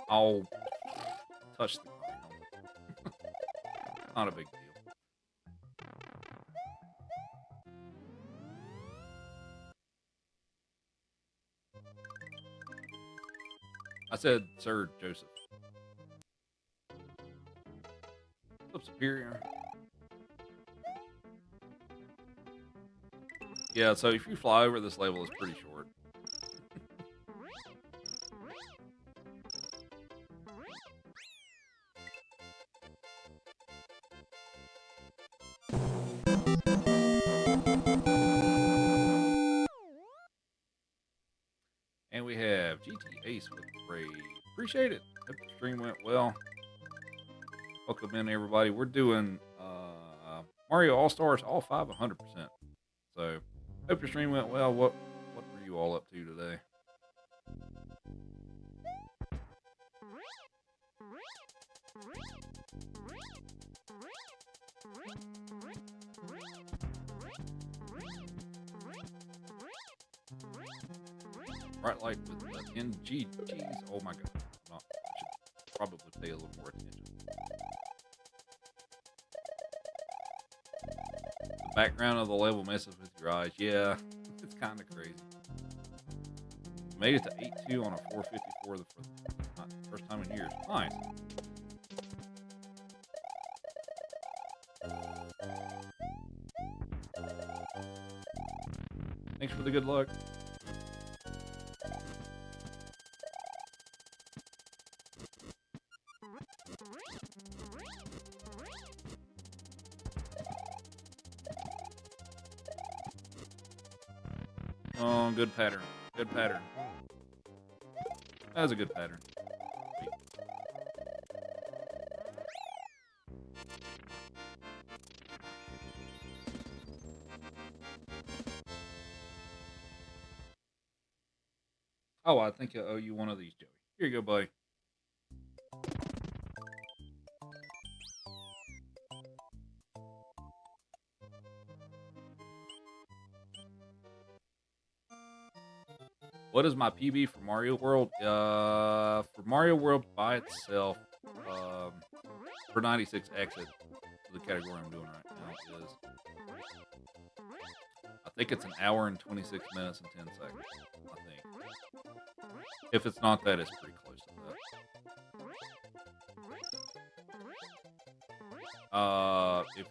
S1: I'll touch the ground. Not a big deal. I said Sir Joseph. Up Superior. Yeah, so if you fly over, this level is pretty short. And we have GT Ace with the raid. Appreciate it. Hope the stream went well. Welcome in, everybody. We're doing Mario All Stars, all five, 100%. So, hope your stream went well. What were you all up to today? Bright light with the 10 GGs. Oh my god. I should probably pay a little more attention. The background of the level messes with your eyes. Yeah, it's kind of crazy. Made it to 8-2 on a 454 the first time in years. Nice. Thanks for the good luck. Oh, good pattern. Good pattern. That was a good pattern. Oh, I think I owe you one of these, Joey. Here you go, buddy. What is my PB for Mario World? For Mario World by itself, for 96 exit, the category I'm doing right now is, I think it's an hour and 26 minutes and 10 seconds. I think. If it's not that, it's pretty close to that. If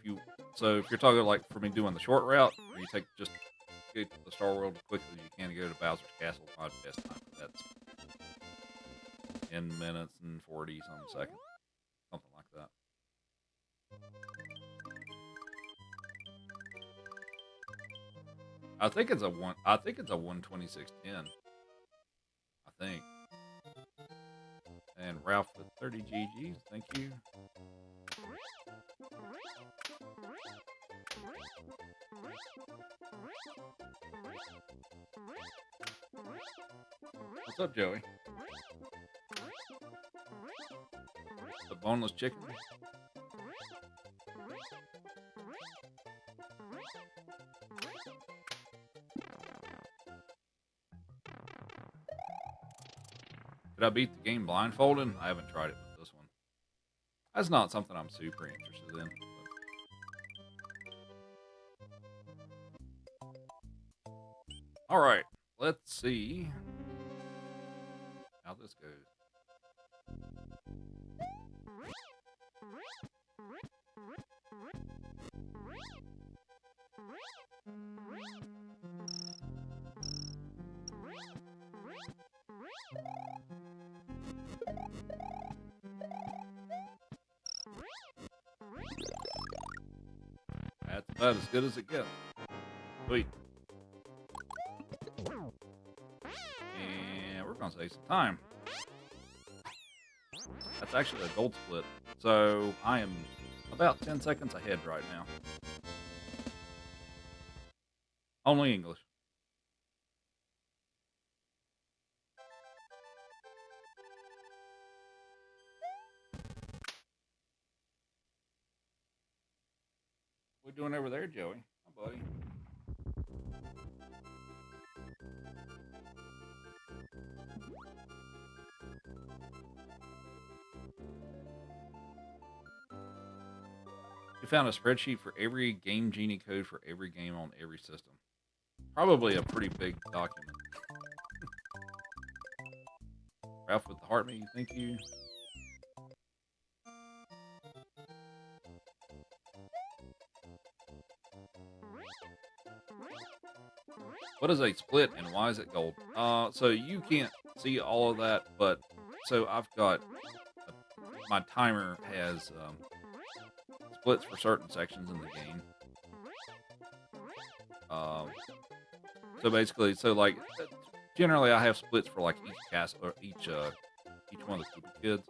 S1: you're talking like for me doing the short route, where you take just get to the Star World as quickly as you can to go to Bowser's Castle, my best time for that's 10 minutes and 40 some seconds, something like that. I think it's a 1:26:10. I think. And Ralph with 30 GGs, thank you. What's up, Joey? The boneless chicken. Did I beat the game blindfolded? I haven't tried it with this one. That's not something I'm super interested in. All right, let's see how this goes. That's about as good as it gets. Sweet. And we're going to save some time. That's actually a gold split. So I am about 10 seconds ahead right now. Only English. What are you doing over there, Joey? Hi, buddy. You found a spreadsheet for every Game Genie code for every game on every system. Probably a pretty big document. Ralph with the heart me, thank you. What is a split and why is it gold? So you can't see all of that, but so I've got my timer has splits for certain sections in the game. So basically, like generally I have splits for like each cast or each one of the Koopa kids.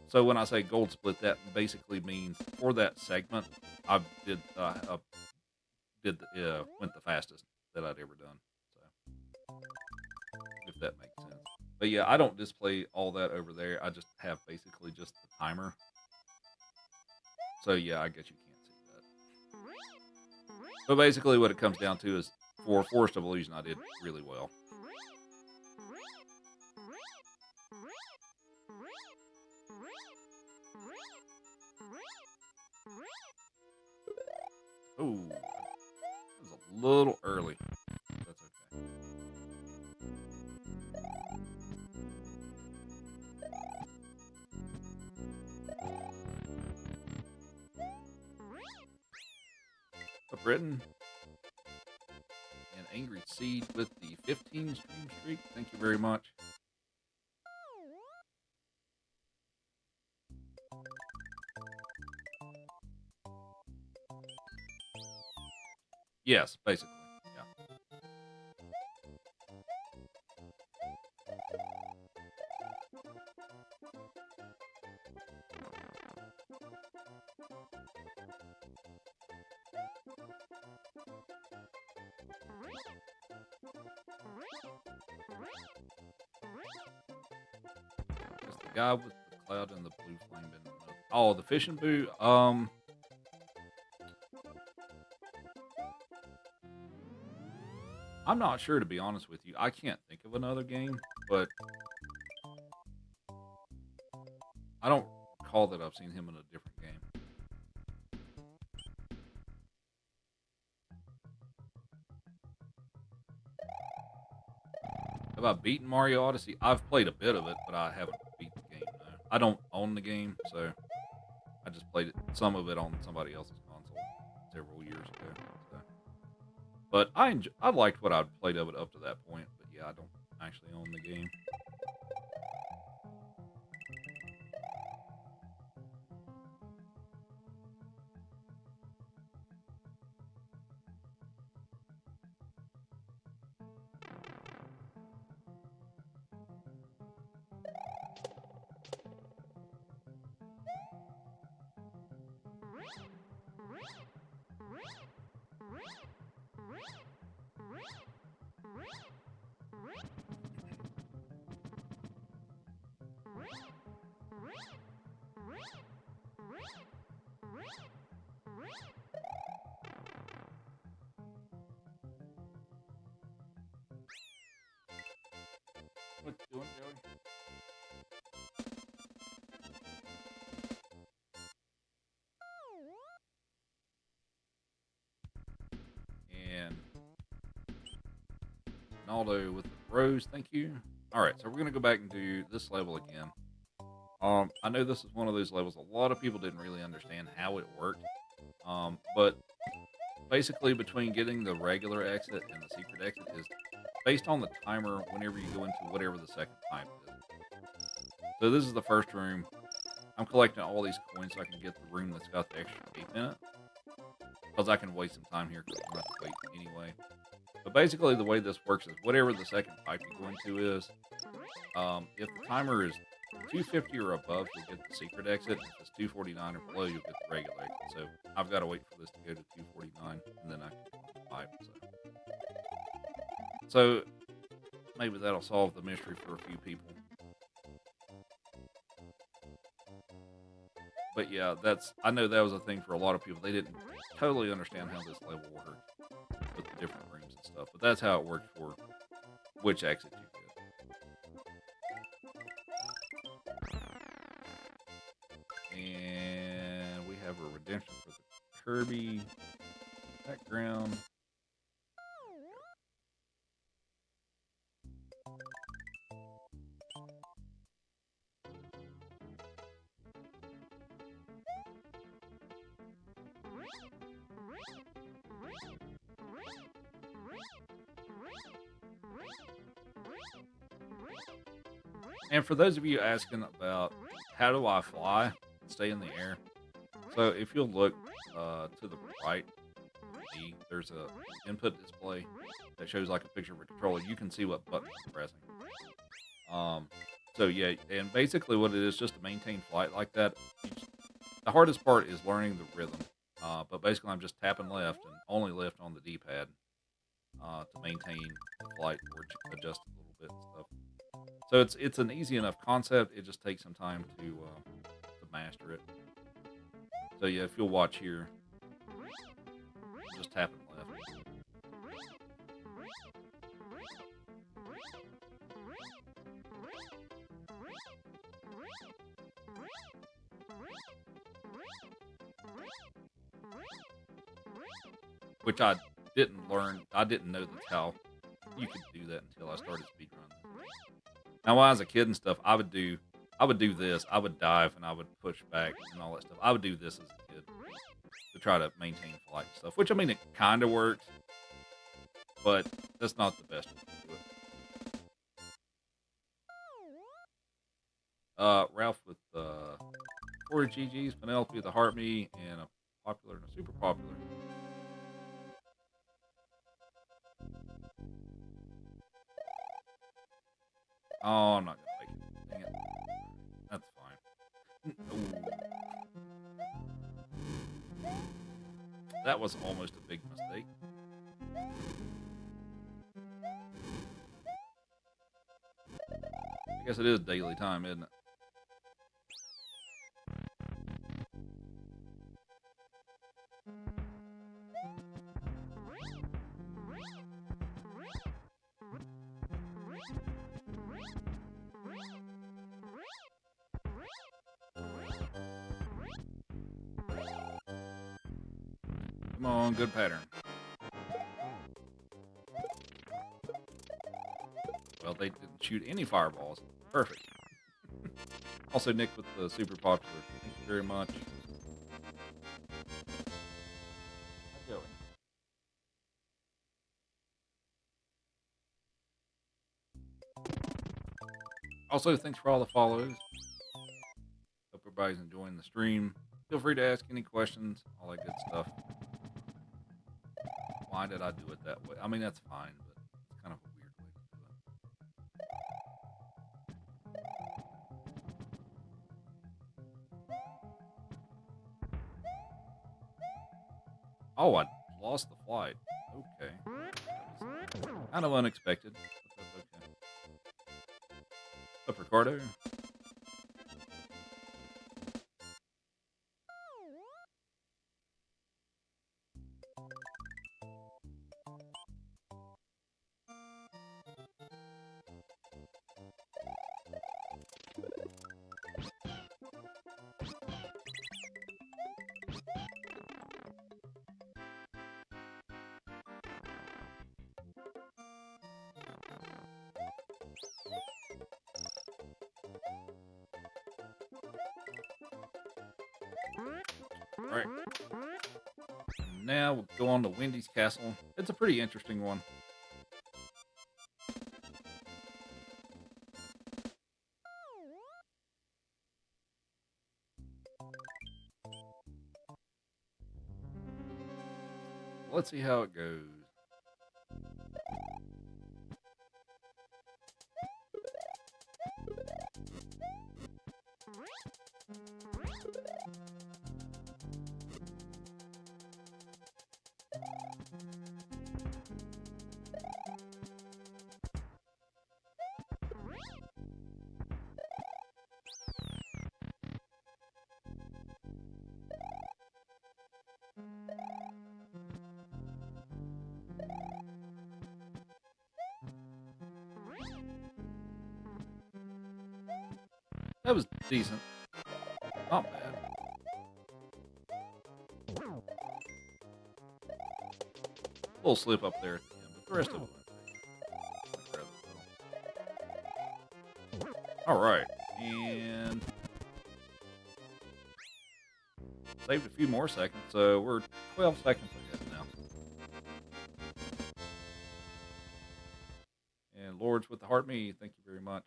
S1: So when I say gold split, that basically means for that segment I went the fastest that I'd ever done. So if that makes sense. But yeah, I don't display all that over there. I just have basically just the timer. So yeah, I guess you can't see that. But basically what it comes down to is for Forest of Illusion, I did really well. Oh, that was a little early. That's okay. Up, Britain. And Angry Seed with the 15 stream streak. Thank you very much. Yes, basically. Yeah. It's the guy with the cloud and the blue flame. Oh, the fishing boo. I'm not sure, to be honest with you. I can't think of another game, but I don't recall that I've seen him in a different game. Have I beaten Mario Odyssey? I've played a bit of it, but I haven't beat the game, no. I don't own the game, so I just played some of it on somebody else's console several years ago. So. But I liked what I'd played of it up to that point, but yeah, I don't actually own the game. Ronaldo with the rose. Thank you. All right, so we're gonna go back and do this level again. I know this is one of those levels a lot of people didn't really understand how it worked. But basically, between getting the regular exit and the secret exit is based on the timer whenever you go into whatever the second pipe is. So this is the first room. I'm collecting all these coins so I can get the room that's got the extra tape in it. Because I can waste some time here because I'm going to have to wait anyway. But basically, the way this works is whatever the second pipe you go into is, if the timer is 250 or above, you'll get the secret exit. If it's 249 or below, you'll get the regular exit. So I've got to wait for this to go to 249, and then I can go on the pipe. So maybe that'll solve the mystery for a few people. But yeah, I know that was a thing for a lot of people. They didn't totally understand how this level worked with the different rooms and stuff. But that's how it worked for which exit you get. And we have a redemption for the Kirby background. And for those of you asking about how do I fly and stay in the air, so if you'll look to the right of me, there's a input display that shows like a picture of a controller. You can see what button I'm pressing. So yeah, and basically what it is, just to maintain flight like that, the hardest part is learning the rhythm. But basically I'm just tapping left and only left on the D-pad to maintain the flight or adjust a little bit and stuff. So it's an easy enough concept. It just takes some time to master it. So yeah, if you'll watch here, just tapping left. Which I didn't learn. I didn't know that's how you could do that until I started speedrunning. Now, when I was a kid and stuff, I would do this. I would dive and I would push back and all that stuff. I would do this as a kid to try to maintain flight and stuff. Which, I mean, it kind of works, but that's not the best way to do it. Ralph with 4 GGs, Penelope with a heart me, and a popular and a super popular. Oh, I'm not gonna make it. Dang it. That's fine. Ooh. That was almost a big mistake. I guess it is daily time, isn't it? Come on, good pattern. Well, they didn't shoot any fireballs. Perfect. Also, Nick with the super popular. Thank you very much. How's it going? Also, thanks for all the follows. Hope everybody's enjoying the stream. Feel free to ask any questions, all that good stuff. Why did I do it that way? I mean, that's fine, but it's kind of a weird way to do it. Oh, I lost the flight. Okay. That was kind of unexpected, but that's okay. What's up, Ricardo? All right. Now we'll go on to Wendy's Castle. It's a pretty interesting one. Let's see how it goes. That was decent. Not bad. A little slip up there at the end, but the rest of it went rather well. All right, and saved a few more seconds, so we're 12 seconds ahead now. And Lords with the Heart Me, thank you very much.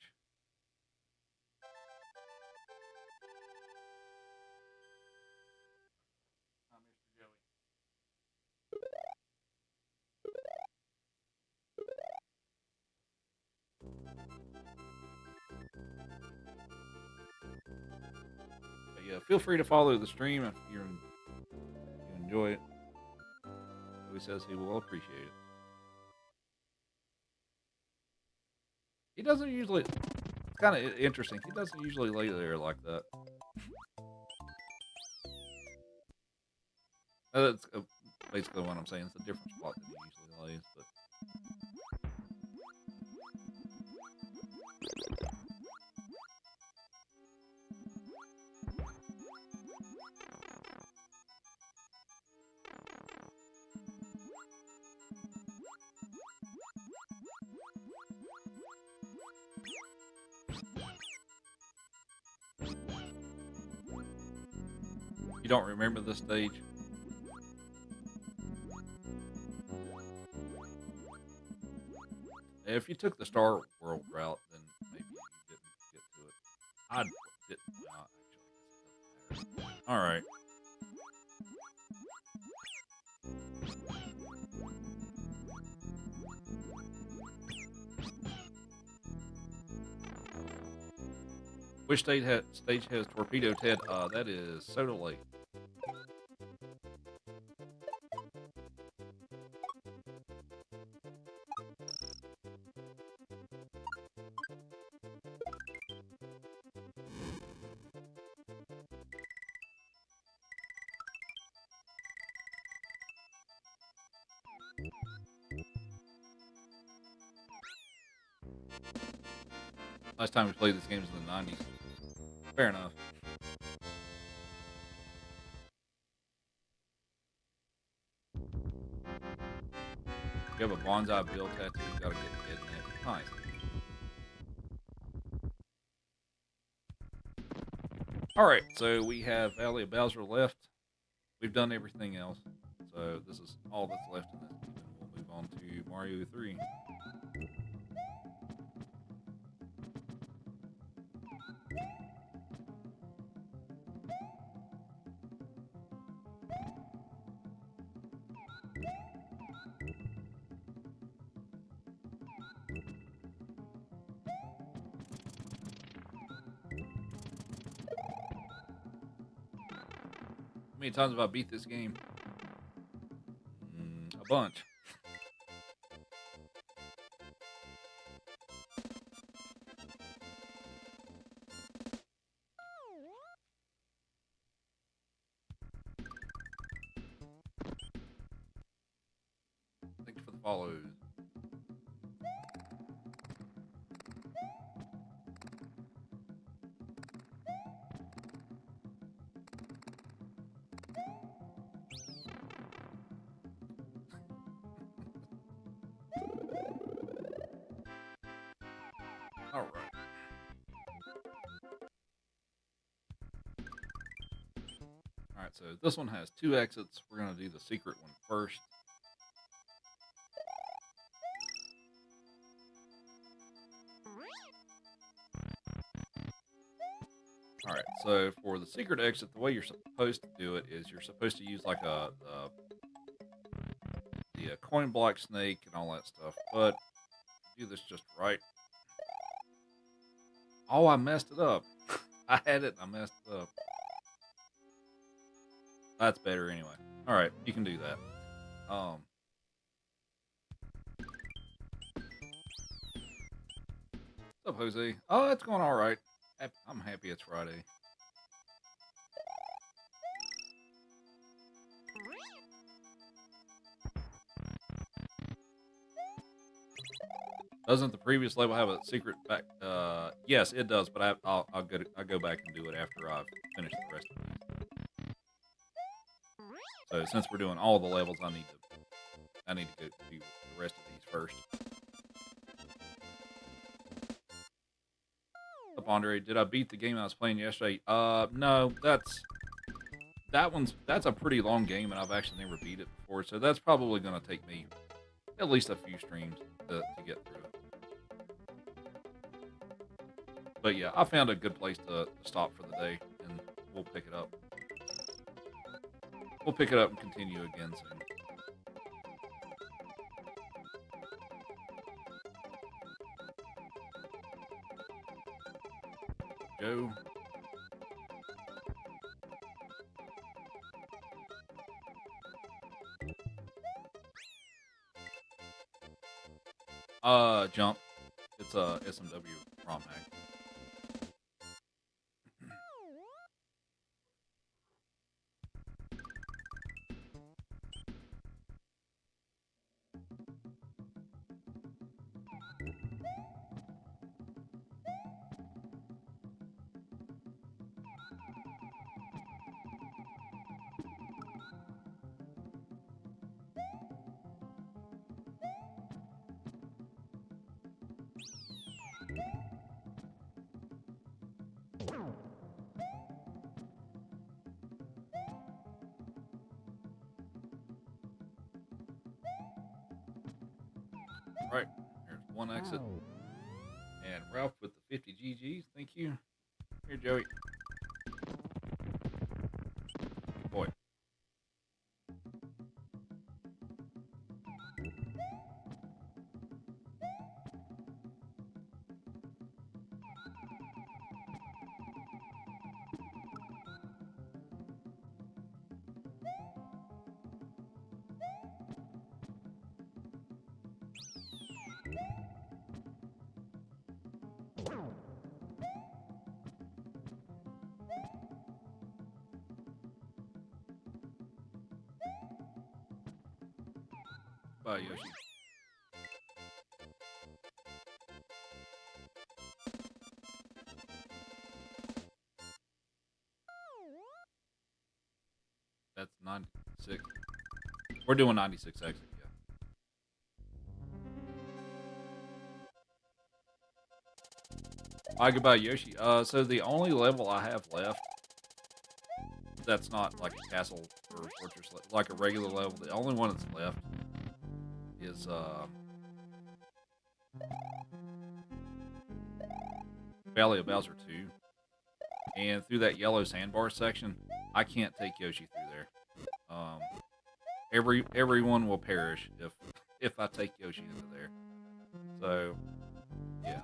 S1: Mr. Joey. But yeah, feel free to follow the stream if you enjoy it. He says he will appreciate it. He doesn't usually. It's kind of interesting. He doesn't usually lay there like that. That's basically what I'm saying. It's a different spot than he usually lays, but. You don't remember this stage? If you took the Star World route, then maybe you didn't get to it. I didn't. Well, actually, it doesn't matter. All right. Which stage has Torpedo Ted? That is Soda Lake. Last time we played this game was in the 90s. Fair enough. You have a bonsai bill tattoo, you gotta get hit in it. Nice. Alright, so we have Valley of Bowser left. We've done everything else. So this is all that's left in this. And we'll move on to Mario 3. How many times have I beat this game? A bunch. Thank you for the follows. All right. Alright, so this one has 2 exits. We're going to do the secret one first. Alright, so for the secret exit, the way you're supposed to do it is you're supposed to use like the coin block snake and all that stuff, but do this just right. Oh, I messed it up. I had it and I messed it up. That's better anyway. Alright, you can do that. What's up, Jose? Oh, it's going alright. I'm happy it's Friday. Doesn't the previous level have a secret back? Yes, it does, but I'll go back and do it after I've finished the rest of these. So since we're doing all the levels, I need to go do the rest of these first. What's up, Andre? Did I beat the game I was playing yesterday? No, that's a pretty long game, and I've actually never beat it before, so that's probably going to take me at least a few streams to get through it. But yeah, I found a good place to stop for the day, and we'll pick it up. We'll pick it up and continue again soon. Go. Jump. It's a SMW ROM hack. Right, there's one exit. And Ralph with the 50 GGs, thank you. Here, Joey. Boy. Bye, Yoshi. That's 96. We're doing 96 exit, yeah. Bye, goodbye, Yoshi. So the only level I have left that's not like a castle or fortress, like a regular level, the only one that's left is Valley of Bowser 2. And through that yellow sandbar section, I can't take Yoshi through there. Everyone will perish if I take Yoshi into there. So, yeah.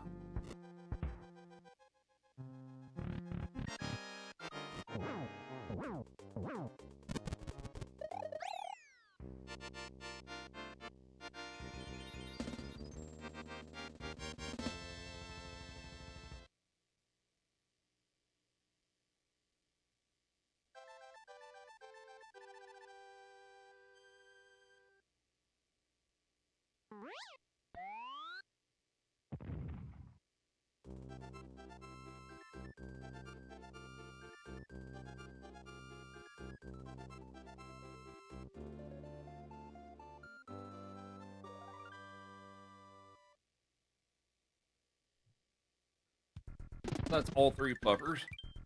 S1: That's all three puppers.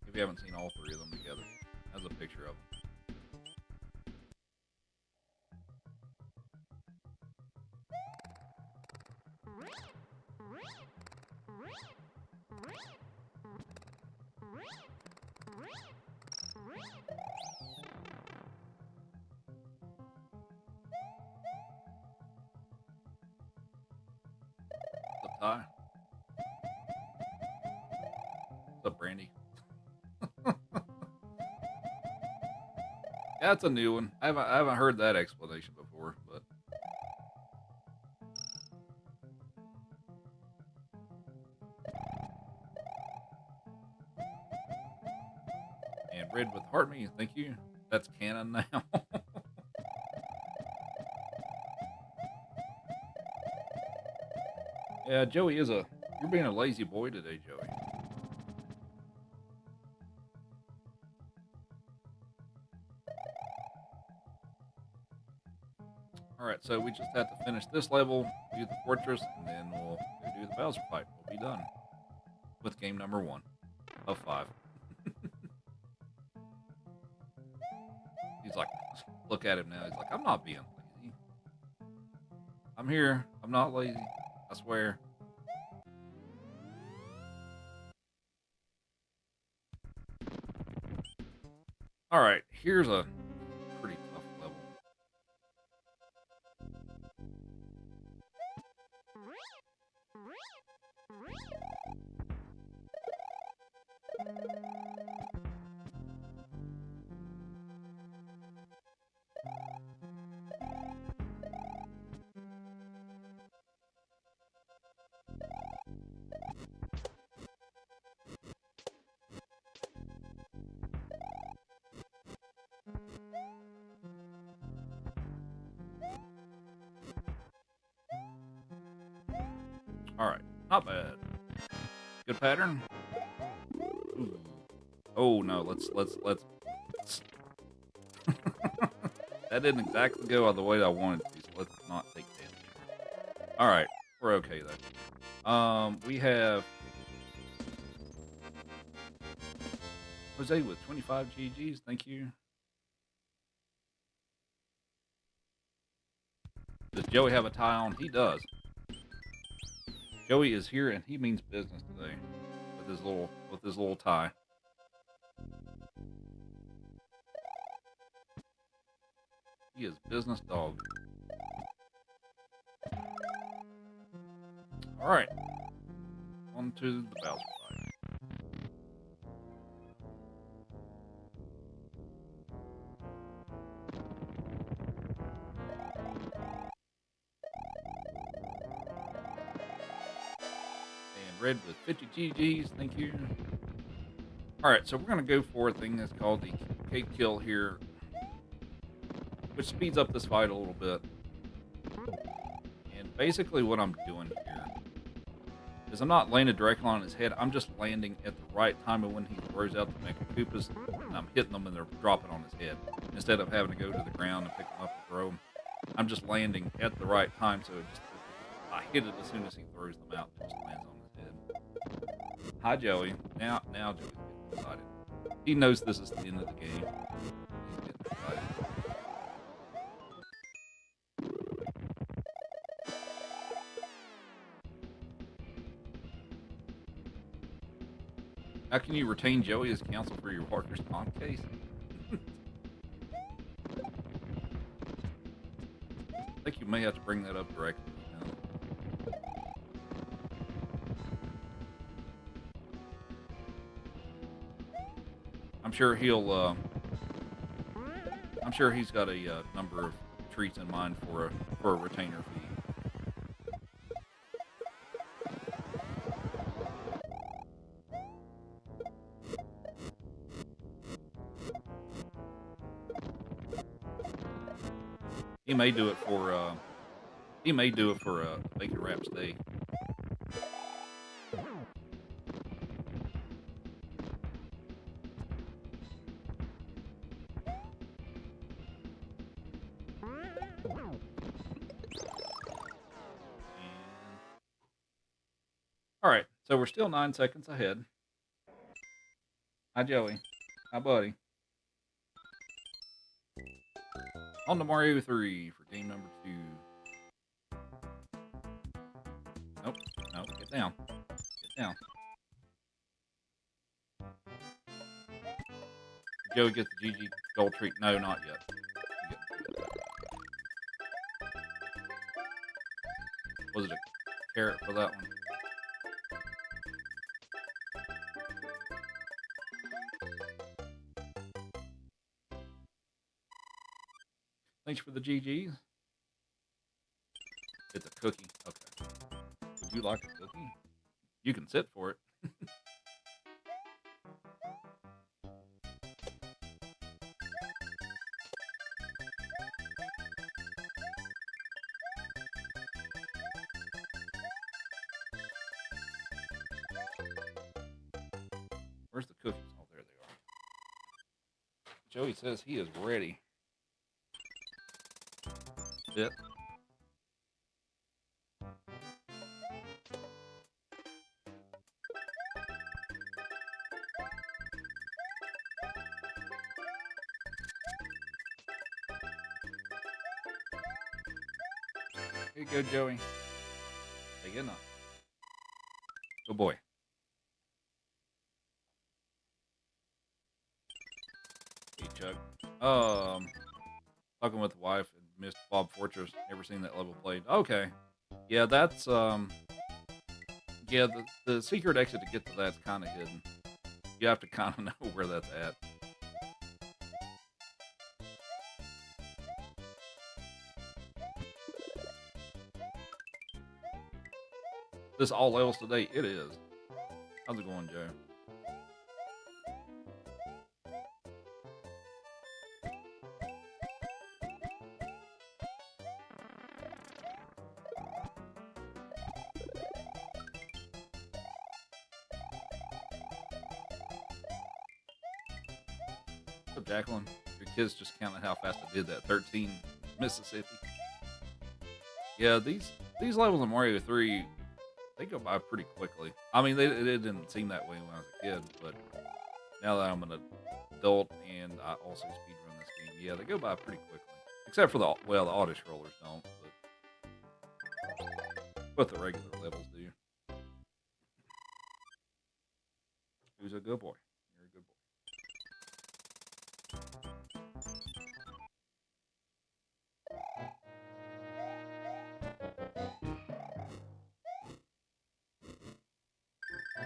S1: If you haven't seen all three of them together, as a picture of them. tie. What's up, Brandy? That's a new one. I haven't heard that explanation before, but and red with heart me, thank you. That's canon now. Yeah, Joey is you're being a lazy boy today, Joey. Alright, so we just have to finish this level, do the fortress, and then we'll go do the Bowser fight. We'll be done with game number 1 of 5. He's like, look at him now. He's like, I'm not being lazy. I'm here. I'm not lazy. I swear. Alright, here's a pretty tough level. Alright, not bad. Good pattern. Ooh. Oh no, let's that didn't exactly go the way I wanted to, so let's not take damage. Alright, we're okay though. We have Jose with 25 GGs, thank you. Does Joey have a tie on? He does. Joey is here and he means business today with his little tie. He is business dog. All right, on to the Bowser fight. Red with 50 GGs, thank you. Alright, so we're going to go for a thing that's called the cake kill here, which speeds up this fight a little bit. And basically what I'm doing here is I'm not landing directly on his head, I'm just landing at the right time of when he throws out the Mecha Koopas, and I'm hitting them and they're dropping on his head. Instead of having to go to the ground and pick them up and throw them, I'm just landing at the right time, so I hit it as soon as he throws them out, and it just lands on his head. Hi, Joey. Now Joey's getting excited. He knows this is the end of the game. He's getting excited. How can you retain Joey as counsel for your workers' comp case? I think you may have to bring that up directly. I'm sure he's got a number of treats in mind for a retainer fee. He may do it for Bacon Wraps Day. Alright, so we're still 9 seconds ahead. Hi, Joey. Hi, buddy. On to Mario 3 for game number 2. Nope, get down. Get down. Joey gets the GG gold treat. No, not yet. Was it a carrot for that one? Thanks for the GGs. It's a cookie. Okay. Would you like a cookie? You can sit for it. Where's the cookies? Oh, there they are. Joey says he is ready. Sit. Here you go, Joey. Say good night. Good boy. Hey, Chuck. Talking with the wife and missed Bob Fortress. Never seen that level played. Okay. Yeah, that's, yeah, the secret exit to get to that's kind of hidden. You have to kind of know where that's at. This all levels today? It is. How's it going, Joe? What's up, Jacqueline? Your kids just counted how fast I did that. 13 Mississippi. Yeah, these levels in Mario 3, they go by pretty quickly. I mean, it didn't seem that way when I was a kid, but now that I'm an adult and I also speedrun this game, yeah, they go by pretty quickly. Except for the auto scrollers don't, but the regular levels do. Who's a good boy? You're a good boy.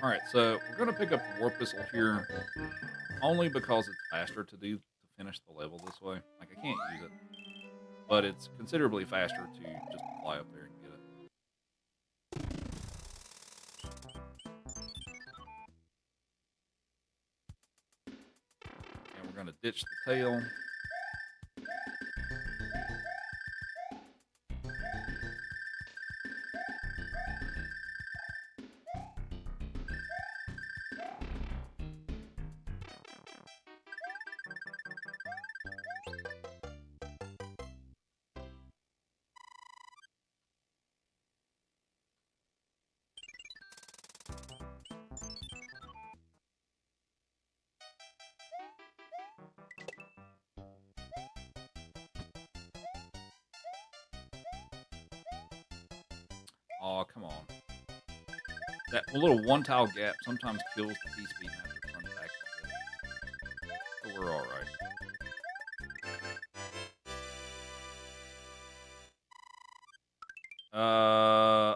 S1: All right, so we're gonna pick up the warp whistle here, only because it's faster to finish the level this way. Like I can't use it, but it's considerably faster to just fly up there and get it. And we're gonna ditch the tail. Oh, come on. That little one tile gap sometimes kills the P-Speed and have to run back and get it. But we're alright.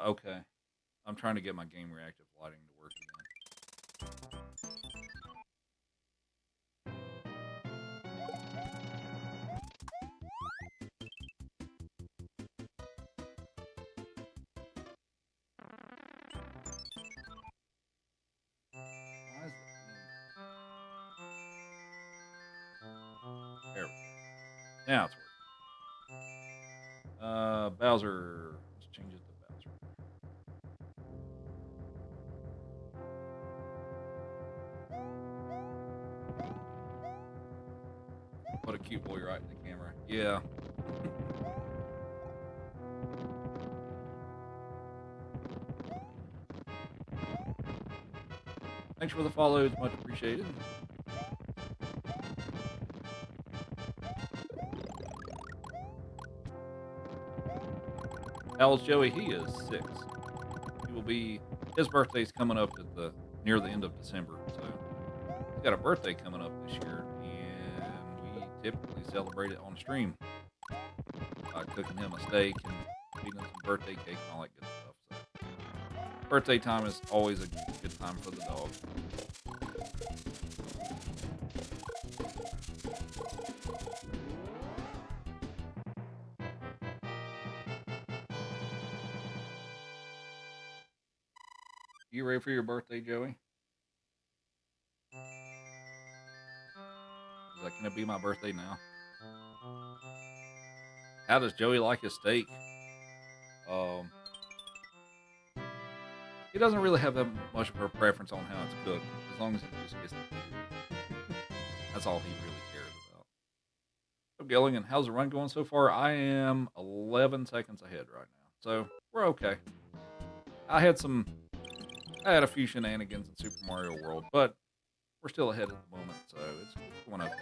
S1: Okay. I'm trying to get my game reactive lighting to work again. Why is it? There we go. Now it's working. Bowser. Let's change it to Bowser. What a cute boy right in the camera. Yeah. Thanks for the follows. Much appreciated. How old's Joey? He is 6. He will be. His birthday's coming up at near the end of December, so he's got a birthday coming up this year, and we typically celebrate it on stream by cooking him a steak and feeding him some birthday cake and all that good stuff. So, birthday time is always a good time for the dog. You ready for your birthday, Joey? Is that gonna be my birthday now? How does Joey like his steak? Um, he doesn't really have that much of a preference on how it's cooked, as long as he just gets the food. That's all he really cares about. So, Gilligan, how's the run going so far? I am 11 seconds ahead right now, so we're okay. I had a few shenanigans in Super Mario World, but we're still ahead at the moment, so it's going okay.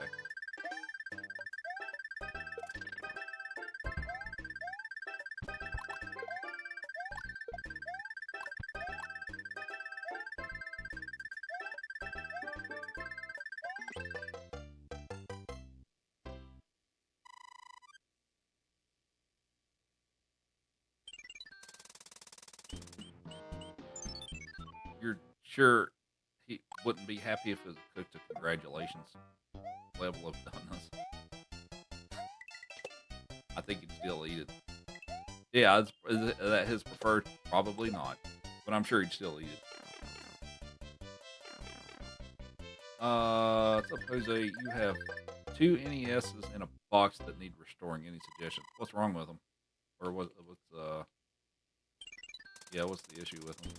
S1: You're sure he wouldn't be happy if it was cooked to congratulations level of doneness? I think he'd still eat it. Yeah, is that his preferred? Probably not, but I'm sure he'd still eat it. Suppose you have two NESs in a box that need restoring. Any suggestions? What's wrong with them? Or what's what's the issue with them?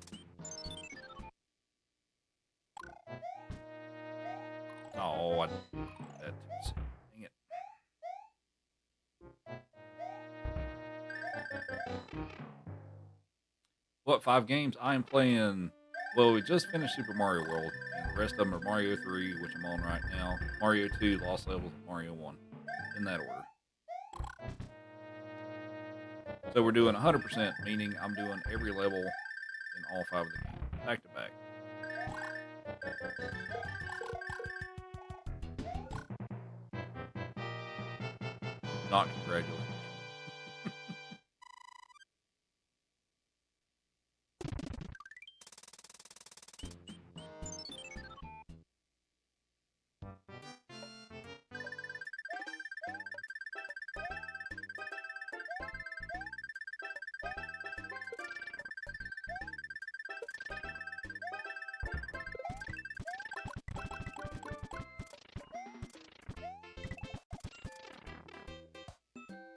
S1: Oh, I did that too soon. Dang it. What 5 games? I am playing. Well, we just finished Super Mario World, and the rest of them are Mario 3, which I'm on right now, Mario 2, Lost Levels, Mario 1, in that order. So we're doing 100%, meaning I'm doing every level in all 5 of the games, back to back. Not congratulations.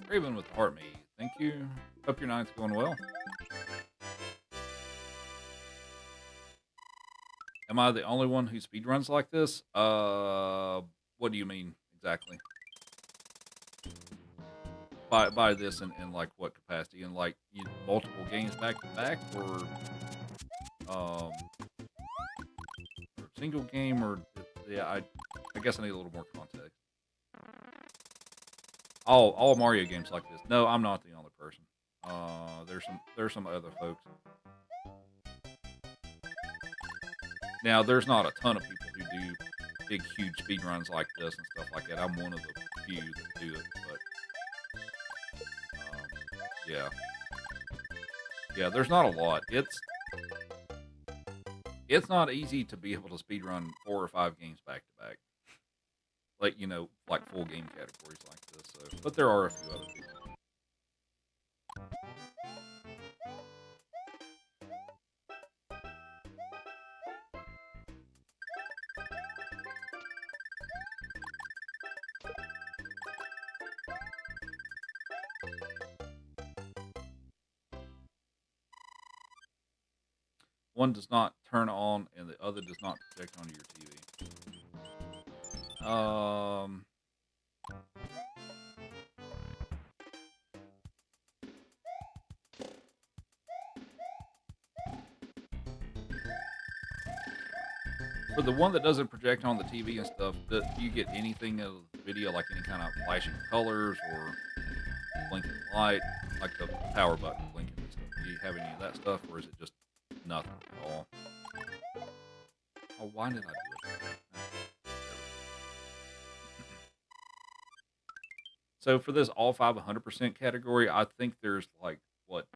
S1: Raven with the heart me. Thank you. Hope your night's going well. Am I the only one who speedruns like this? What do you mean exactly? By this in like what capacity? In like multiple games back to back, or single game, or yeah? I guess I need a little more context. All Mario games like this. No, I'm not the only person. There's some other folks. Now, there's not a ton of people who do big, huge speed runs like this and stuff like that. I'm one of the few that do it, but yeah, there's not a lot. It's not easy to be able to speed run 4 or 5 games back to back, like like full game categories like this. So, but there are a few other people. One does not turn on, and the other does not project onto your TV. For the one that doesn't project on the TV and stuff, do you get anything of the video, like any kind of flashing colors or blinking light, like the power button blinking and stuff? Do you have any of that stuff, or is it just nothing at all? Oh, why did I do it? So for this all 5 100% category, I think there's like, what,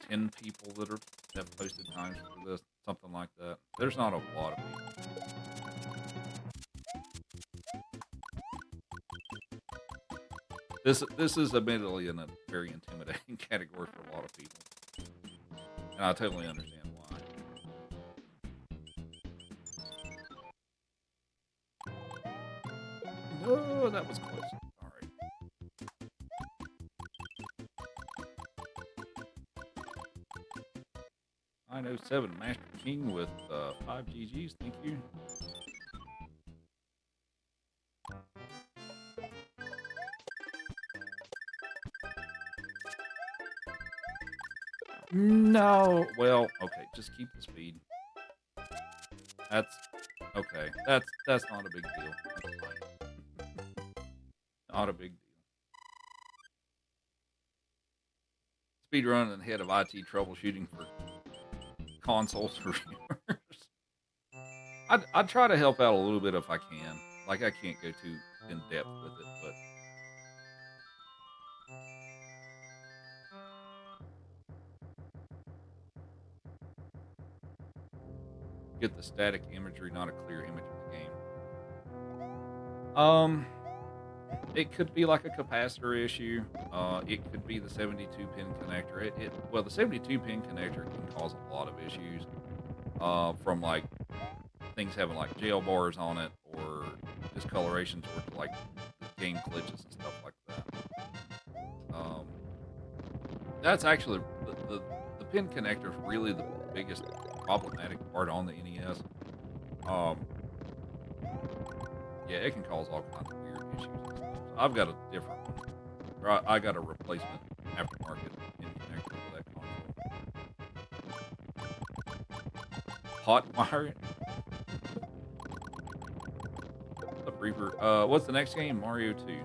S1: 10 people that have posted times for this, something like that. There's not a lot of people. This is admittedly in a very intimidating category for a lot of people, and I totally understand why. Oh, that was close. All right. I know 7 Master King with 5 GGs. Thank you. No. Well, okay. Just keep the speed. That's okay. That's not a big deal. That's fine. Not a big deal. Speed running ahead of IT troubleshooting for consoles reviewers. I'd try to help out a little bit if I can. Like I can't go too in depth with it, but get the static imagery, not a clear image of the game. It could be like a capacitor issue. It could be the 72 pin connector. Well, the 72 pin connector can cause a lot of issues. From like things having like jail bars on it or discoloration towards like game glitches and stuff like that. That's actually the pin connector is really the biggest problematic part on the NES. Yeah, it can cause all kinds of weird issues and stuff. So I've got a different one. Or I got a replacement aftermarket pin connector for that console. Hot wire. What's up, Reaper? What's the next game? Mario 2.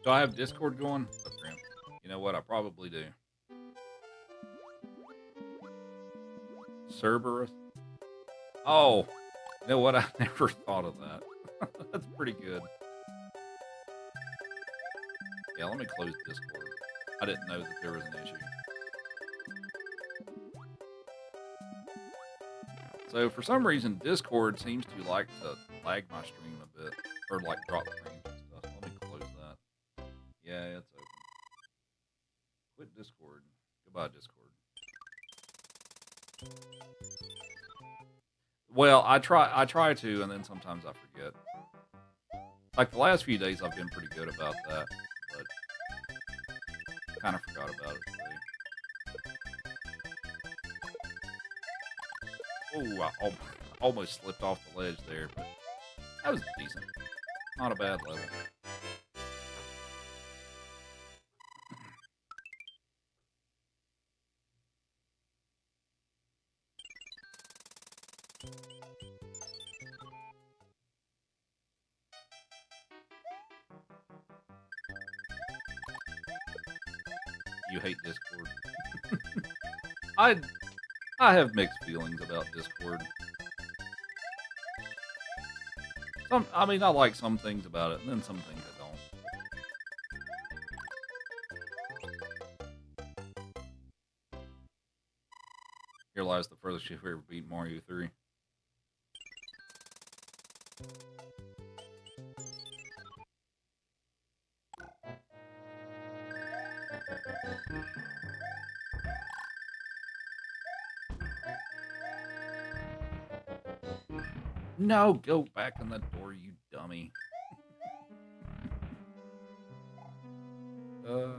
S1: Do I have Discord going? Oh, Grim. You know what? I probably do. Cerberus? Oh, you know what? I never thought of that. That's pretty good. Yeah, let me close Discord. I didn't know that there was an issue. So for some reason, Discord seems to like to lag my stream a bit, or like drop frames and stuff. Let me close that. Yeah, it's open. Quit Discord. Goodbye, Discord. Well, I try to, and then sometimes I forget. Like the last few days, I've been pretty good about that, but kind of forgot about it today. Oh, I almost slipped off the ledge there, but that was decent. Not a bad level. You hate Discord. I I have mixed feelings about Discord. I mean, I like some things about it, and then some things I don't. Here lies the furthest you've ever beat Mario 3. No, go back in the door, you dummy. Alright.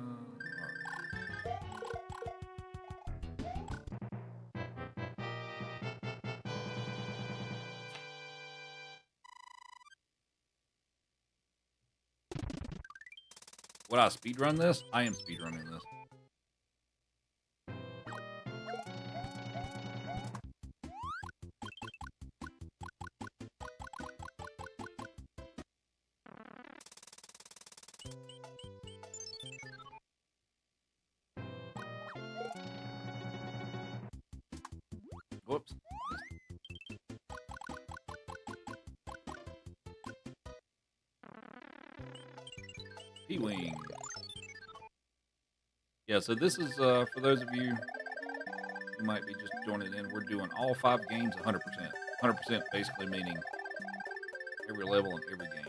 S1: would I speedrun this? I am speedrunning this. Whoops. P-Wing. Yeah, so this is, for those of you who might be just joining in, we're doing all 5 games 100%. 100% basically meaning every level in every game.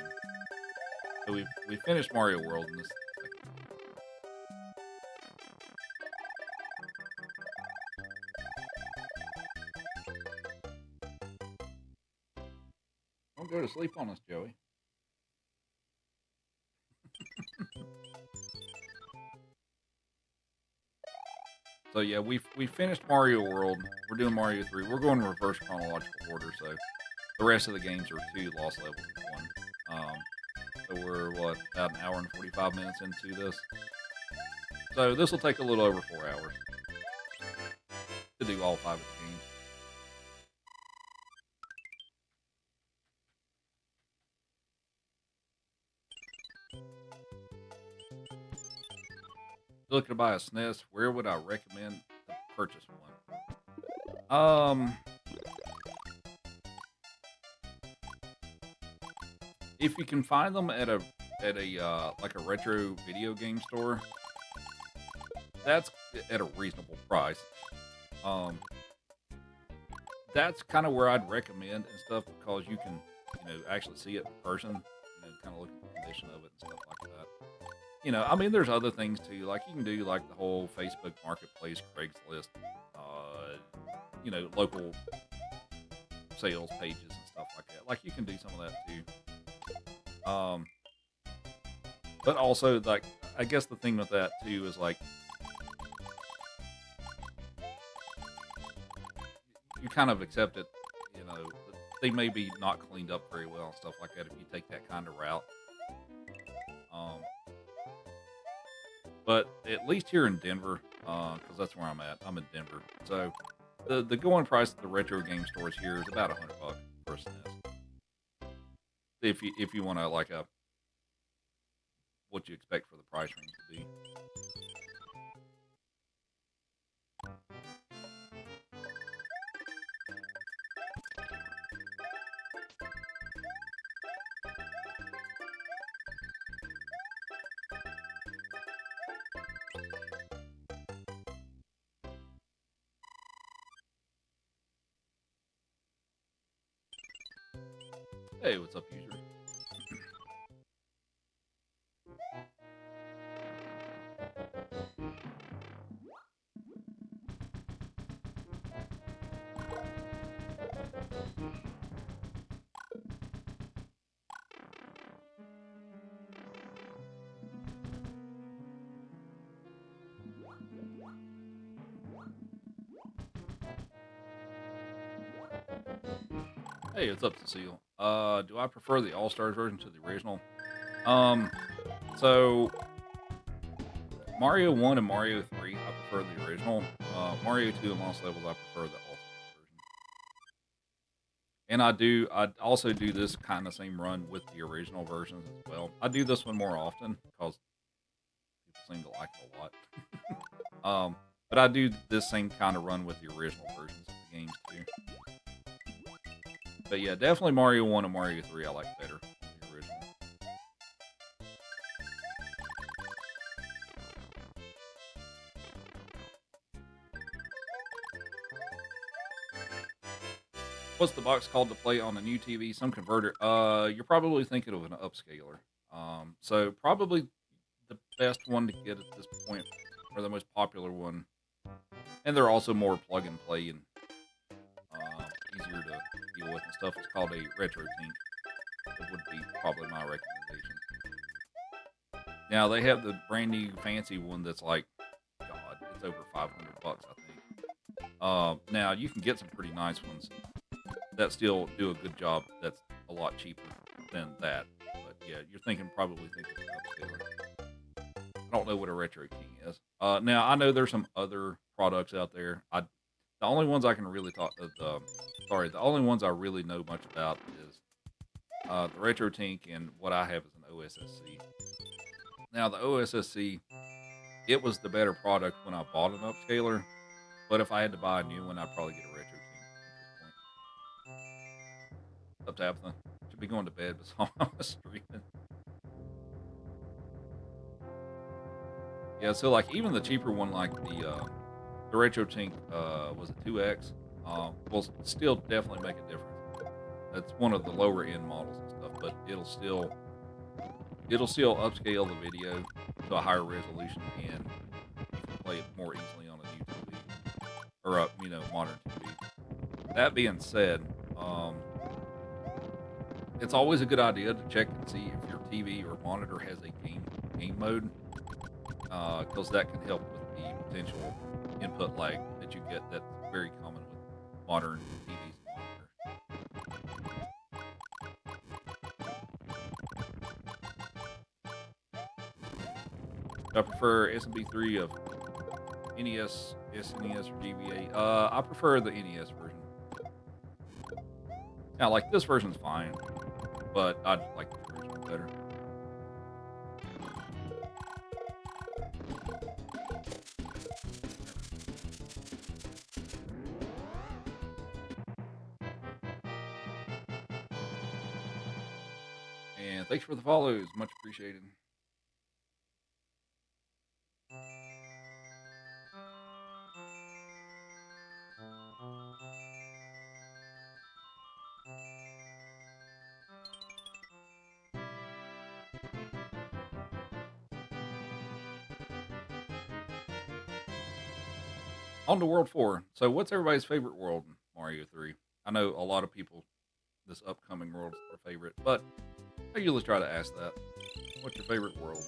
S1: So we finished Mario World in this second. Don't go to sleep on us, Joey. So yeah, we finished Mario World. We're doing Mario 3. We're going in reverse chronological order, so the rest of the games are 2 lost levels in 1. So we're, what, about an hour and 45 minutes into this. So this will take a little over 4 hours to do all 5 of the games. Looking to buy a SNES, where would I recommend to purchase one? If you can find them at a like a retro video game store, that's at a reasonable price. That's kind of where I'd recommend and stuff, because you can, actually see it in person, kind of look at the condition of it and stuff like that. I mean, there's other things too. Like you can do like the whole Facebook Marketplace, Craigslist, local sales pages and stuff like that. Like you can do some of that too. But also, like, I guess the thing with that too is like you kind of accept it. They may be not cleaned up very well and stuff like that if you take that kind of route. But at least here in Denver, because that's where I'm at. I'm in Denver, so the going price at the retro game stores here is about $100 for a SNES. If you want to like what you expect for the price range to be. Hey, what's up, user? Hey, what's up, Cecile? Do I prefer the All-Stars version to the original? So Mario 1 and Mario 3, I prefer the original. Mario 2 and Lost Levels, I prefer the All-Stars version. And I also do this kind of same run with the original versions as well. I do this one more often because people seem to like it a lot. But I do this same kind of run with the original versions of the games too. But yeah, definitely Mario 1 and Mario 3 I like better than the original. What's the box called to play on a new TV? Some converter. You're probably thinking of an upscaler. So probably the best one to get at this point, or the most popular one. And they're also more plug and play and easier to deal with and stuff. It's called a retro tank. It would be probably my recommendation. Now they have the brand new fancy one that's like, God, it's over $500, I think. Now you can get some pretty nice ones that still do a good job. That's a lot cheaper than that. But yeah, you're probably thinking of an upscaler. don't know what a Retro King is. Now I know there's some other products out there. The only ones I can really talk. The only ones I really know much about is the Retro Tink and what I have is an OSSC. Now the OSSC, it was the better product when I bought an upscaler, but if I had to buy a new one, I'd probably get a Retro Tink at this point. Up Tabitha. Should be going to bed, but so I'm streaming. Yeah, so like even the cheaper one, like the Retro Tink, was it 2X? Will still definitely make a difference. That's one of the lower end models and stuff, but it'll still upscale the video to a higher resolution, and you can play it more easily on a new TV or a modern TV. That being said, it's always a good idea to check and see if your TV or monitor has a game mode, because that can help with the potential input lag that you get. That's very common with modern TVs and monitors. I prefer SMB3 of NES, SNES, or GBA. I prefer the NES version. Now, like this version's fine, but I'd like the original better. And thanks for the follows, much appreciated. On to World 4. So, what's everybody's favorite world in Mario 3? I know a lot of people, this upcoming world is their favorite, but I usually try to ask that. What's your favorite world?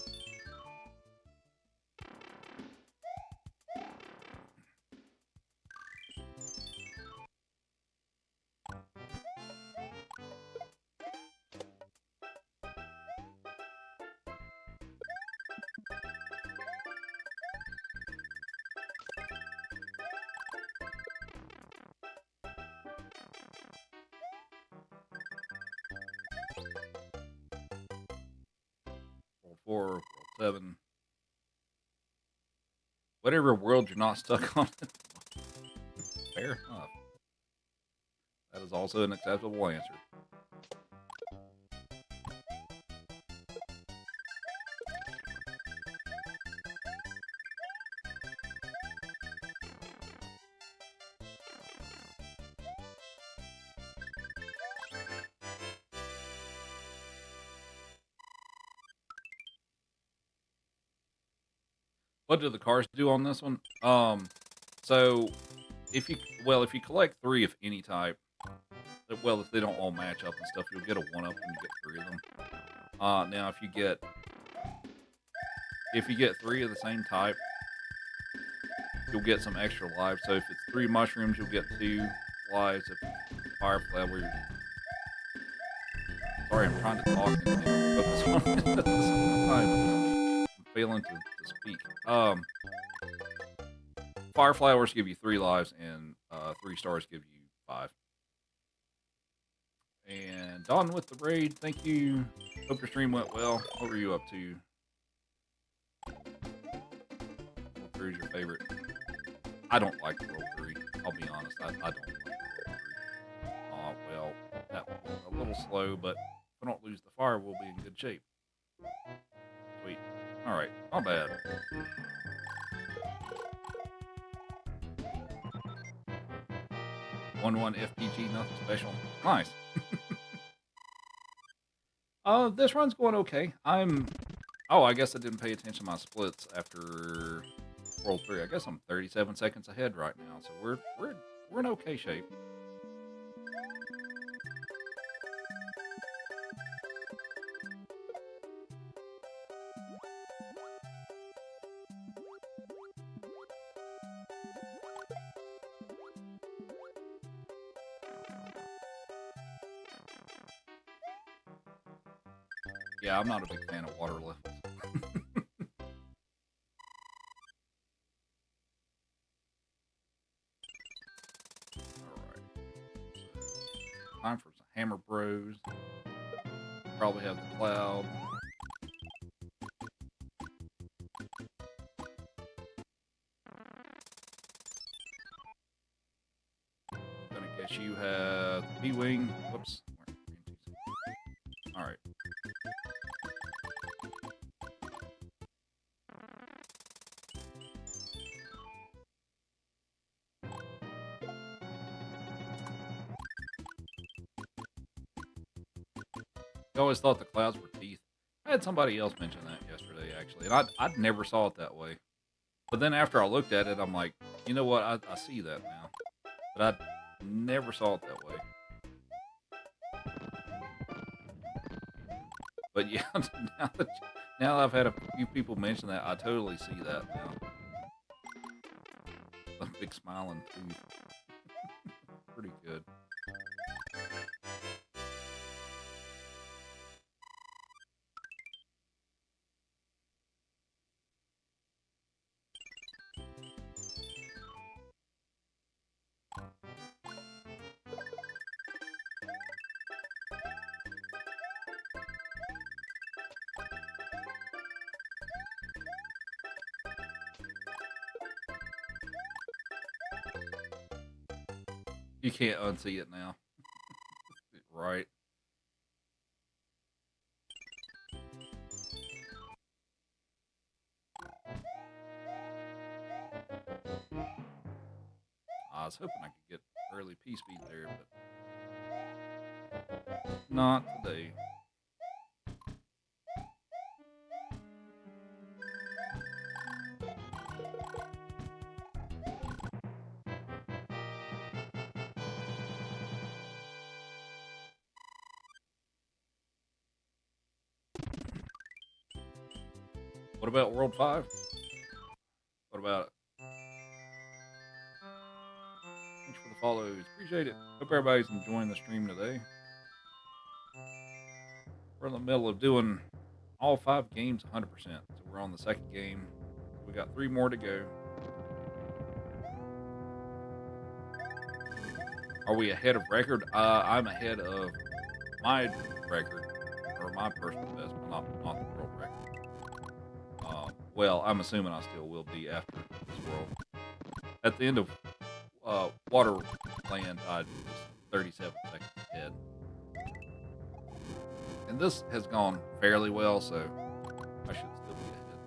S1: World 4, World 7. Whatever world you're not stuck on. Fair enough. That is also an acceptable answer. What do the cars do on this one? So if you collect 3 of any type, if they don't all match up and stuff, you'll get a 1-up when you get 3 of them. Now if you get 3 of the same type, you'll get some extra lives. So if it's 3 mushrooms, you'll get 2 lives. If it's fire flower, sorry, I'm trying to talk and focus on it at the same time. I'm failing to speak. Fire flowers give you 3 lives, and 3 stars give you 5. And Don with the raid, thank you. Hope your stream went well. What were you up to? World 3 is your favorite. I don't like World 3. I'll be honest. I don't like World 3. Well, that was a little slow, but if we don't lose the fire, we'll be in good shape. Sweet. Alright, not bad. One FPG, nothing special. Nice. This run's going okay. Oh, I guess I didn't pay attention to my splits after World 3. I guess I'm 37 seconds ahead right now, so we're in okay shape. Yeah, I'm not a big fan of water levels. Hammer Bros. Probably have the Cloud. I'm gonna guess you have B-Wing. Whoops. Alright. I always thought the clouds were teeth. I had somebody else mention that yesterday, actually, and I never saw it that way. But then after I looked at it, I'm like, you know what? I see that now. But I never saw it that way. But yeah, now that I've had a few people mention that, I totally see that now. A big smiling tooth. Pretty good. You can't unsee it now. Right. I was hoping I could get early P-Speed there, but not today. What about World 5? What about it? Thanks for the follows. Appreciate it. Hope everybody's enjoying the stream today. We're in the middle of doing all 5 games 100%. So we're on the second game. We got 3 more to go. Are we ahead of record? I'm ahead of my record, or my personal best, but not the world record. Well, I'm assuming I still will be after this world. At the end of Waterland, I was 37 seconds ahead. And this has gone fairly well, so I should still be ahead.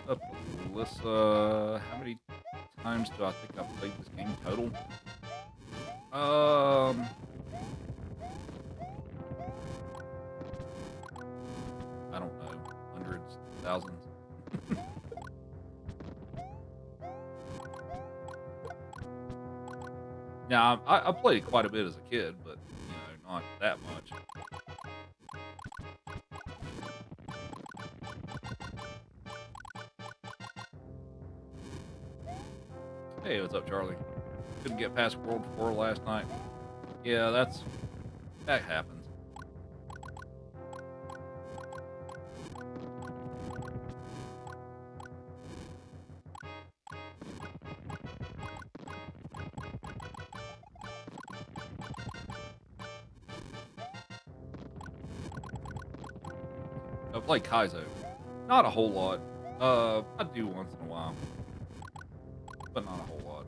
S1: Up, Alyssa, how many times do I think I've played this game total? I don't know, hundreds, thousands. Now, I played quite a bit as a kid, but, you know, not that much. Hey, what's up, Charlie? Couldn't get past World 4 last night. Yeah, that happens. I play Kaizo. Not a whole lot. I do once in a while. But not a whole lot.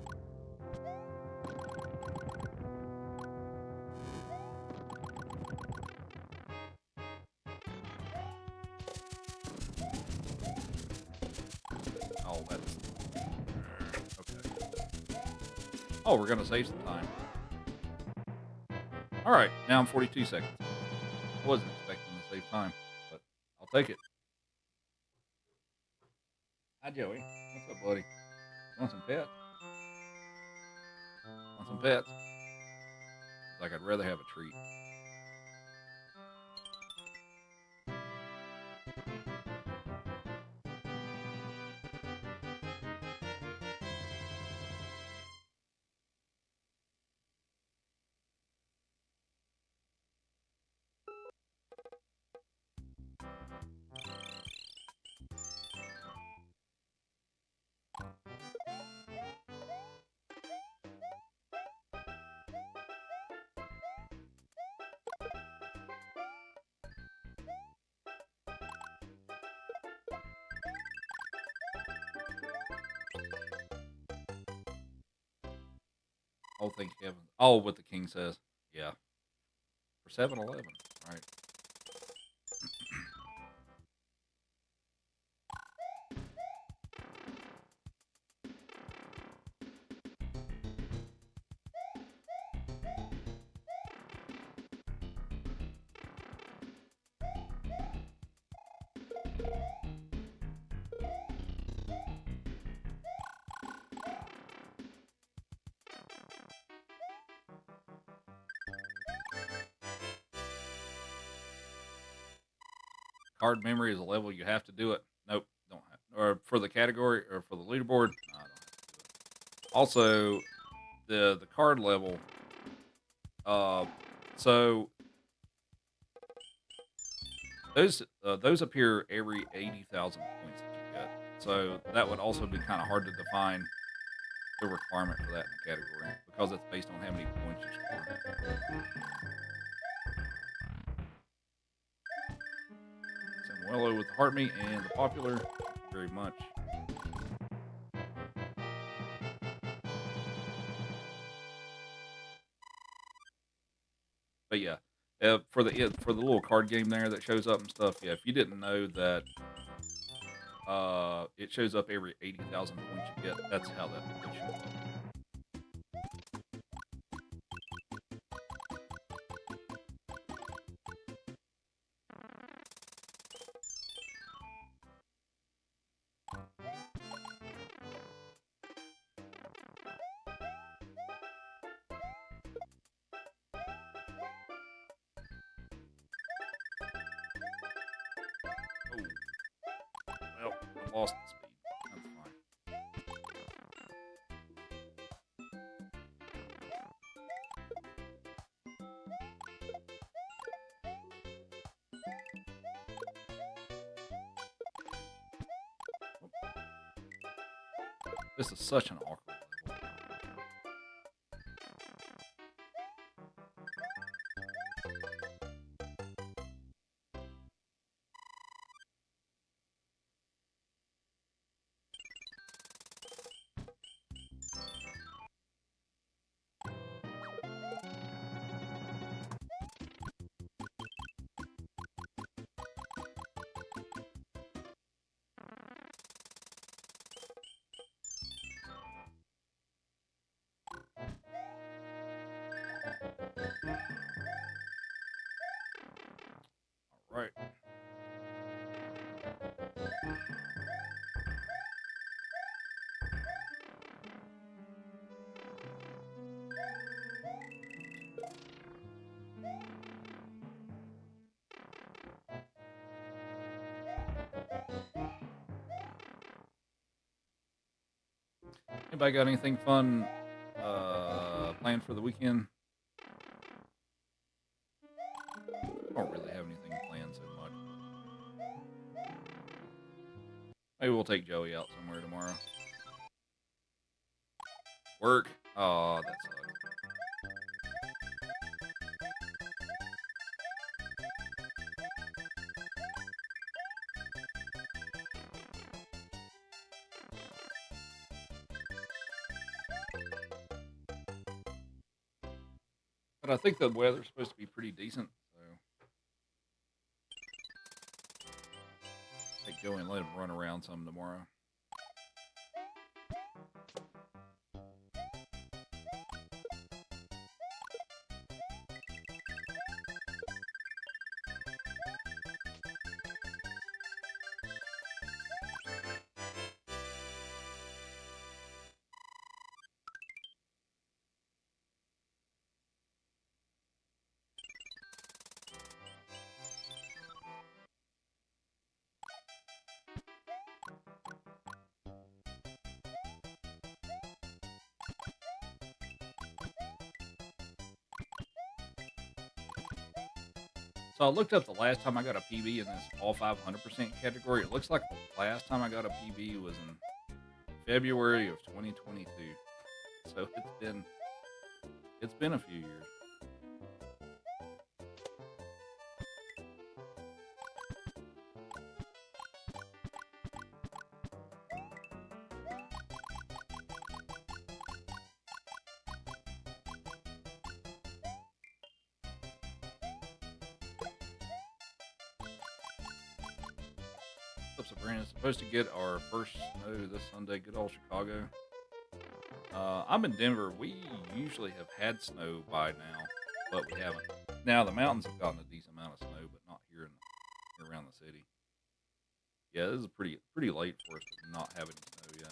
S1: Oh, that's... Okay. Oh, we're gonna save some time. Alright, now I'm 42 seconds. I wasn't expecting to save time, but I'll take it. Hi, Joey. What's up, buddy? You want some pets? Want some pets? It's like I'd rather have a treat. Oh, thank you, Kevin. Oh, what the king says. Yeah. For 7-Eleven. Right. Card memory is a level you have to do it. Nope, don't have. Or for the category or for the leaderboard, no, I don't have to do it. Also, the card level. Uh, so those appear every 80,000 points that you get. So that would also be kind of hard to define the requirement for that in the category because it's based on how many points you score. Samuelo with the heart meat and the popular. Thank you very much. But yeah, for the little card game there that shows up and stuff. Yeah, if you didn't know that it shows up every 80,000 points you get, that's how that shows up. Oh, well, I lost the speed. That's fine. This is such an awkward level. All right. Anybody got anything fun planned for the weekend? I don't really have anything planned so much. Maybe we'll take Joey out somewhere tomorrow. Work? Oh, that sucks. But I think the weather's supposed to be pretty decent, so take Joey and let him run around some tomorrow. So I looked up the last time I got a PB in this all 500% category. It looks like the last time I got a PB was in February of 2022. So it's been a few years. What's up, Sabrina? Supposed to get our first snow this Sunday. Good old Chicago. I'm in Denver. We usually have had snow by now, but we haven't. Now the mountains have gotten a decent amount of snow, but not here around the city. Yeah, this is pretty late for us to not have any snow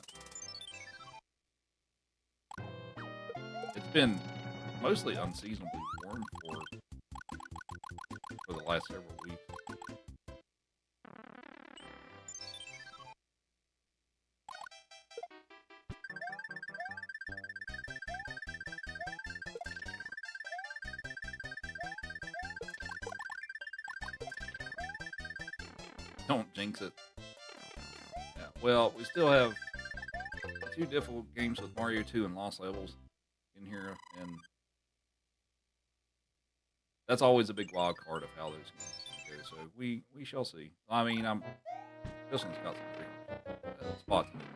S1: yet. It's been mostly unseasonably warm for the last several weeks. Don't jinx it. Yeah, well, we still have two difficult games with Mario 2 and Lost Levels in here, and that's always a big wild card of how those games go. So we shall see. I mean, this one's got some pretty spots in it.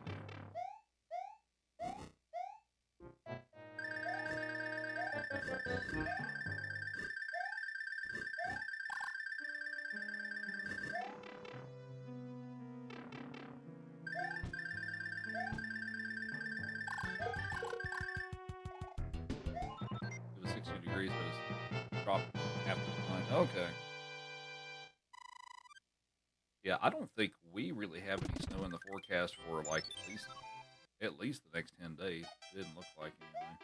S1: It was 60 degrees, but it's dropped half the time. Okay. Yeah, I don't think we really have any snow in the forecast for like at least the next 10 days. It didn't look like anyway.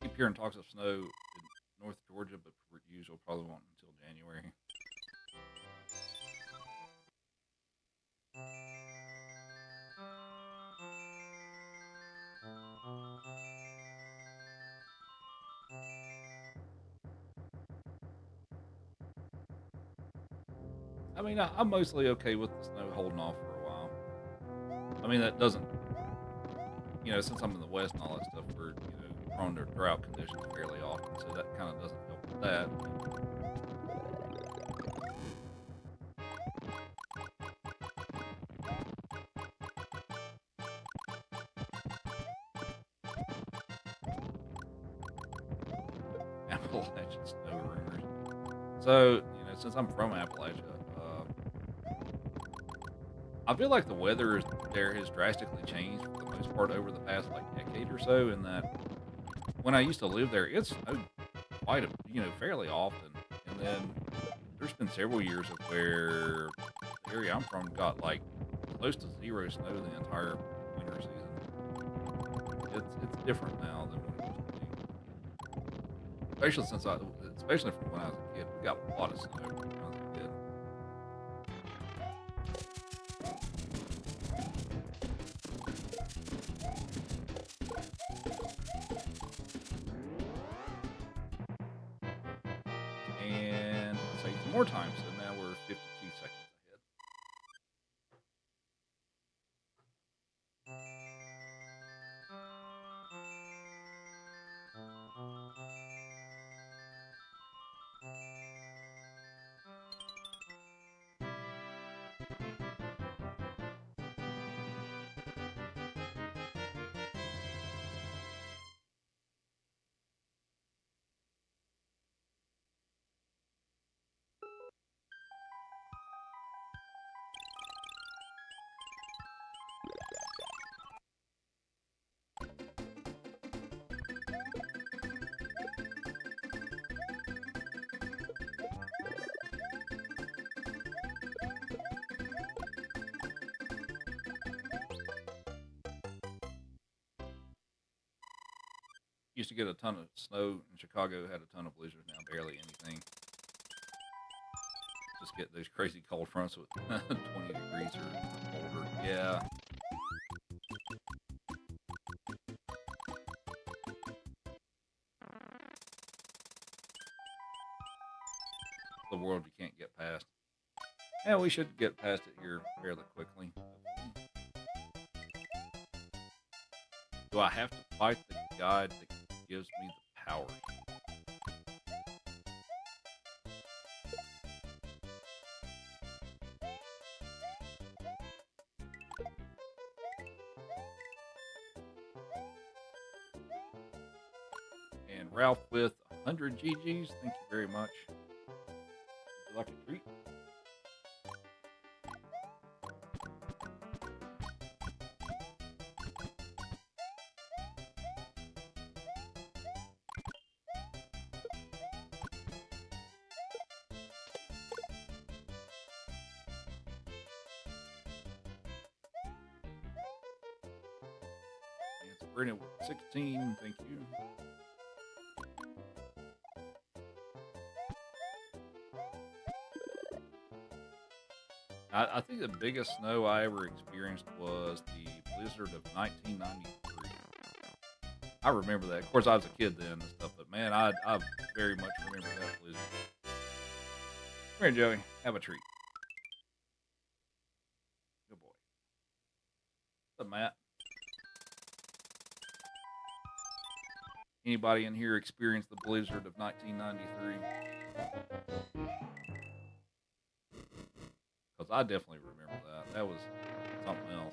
S1: Keep hearing talks of snow in North Georgia, but for usual probably won't until January. I mean, I'm mostly okay with the snow holding off for a while. I mean, that doesn't, since I'm in the West and all that stuff, we're, prone to drought conditions fairly often, so that kind of doesn't help with that. Appalachian snow rumors. So, since I'm from Appalachia, I feel like the weather there has drastically changed for the most part over the past like decade or so. In that, when I used to live there, it snowed fairly often, and then there's been several years of where the area I'm from got like close to zero snow the entire winter season. It's different now than what it used to be. Especially from when I was a kid, we got a lot of snow when I was a kid. And let's say some more time, so now we're 52 seconds ahead. Used to get a ton of snow in Chicago, had a ton of blizzards, now barely anything. Just get those crazy cold fronts with 20 degrees or colder. Yeah. The world you can't get past. Yeah, we should get past it here fairly quickly. Do I have to fight the guide that gives me the powers? And Ralph with 100 GGs. Thank you very much. Would you like a treat? And Sabrina with 16. Thank you. I think the biggest snow I ever experienced was the blizzard of 1993. I remember that. Of course, I was a kid then and stuff, but man, I very much remember that blizzard. Come here, Joey. Have a treat. Good boy. What's up, Matt? Anybody in here experienced the blizzard of 1993? Because I definitely remember that. That was something else.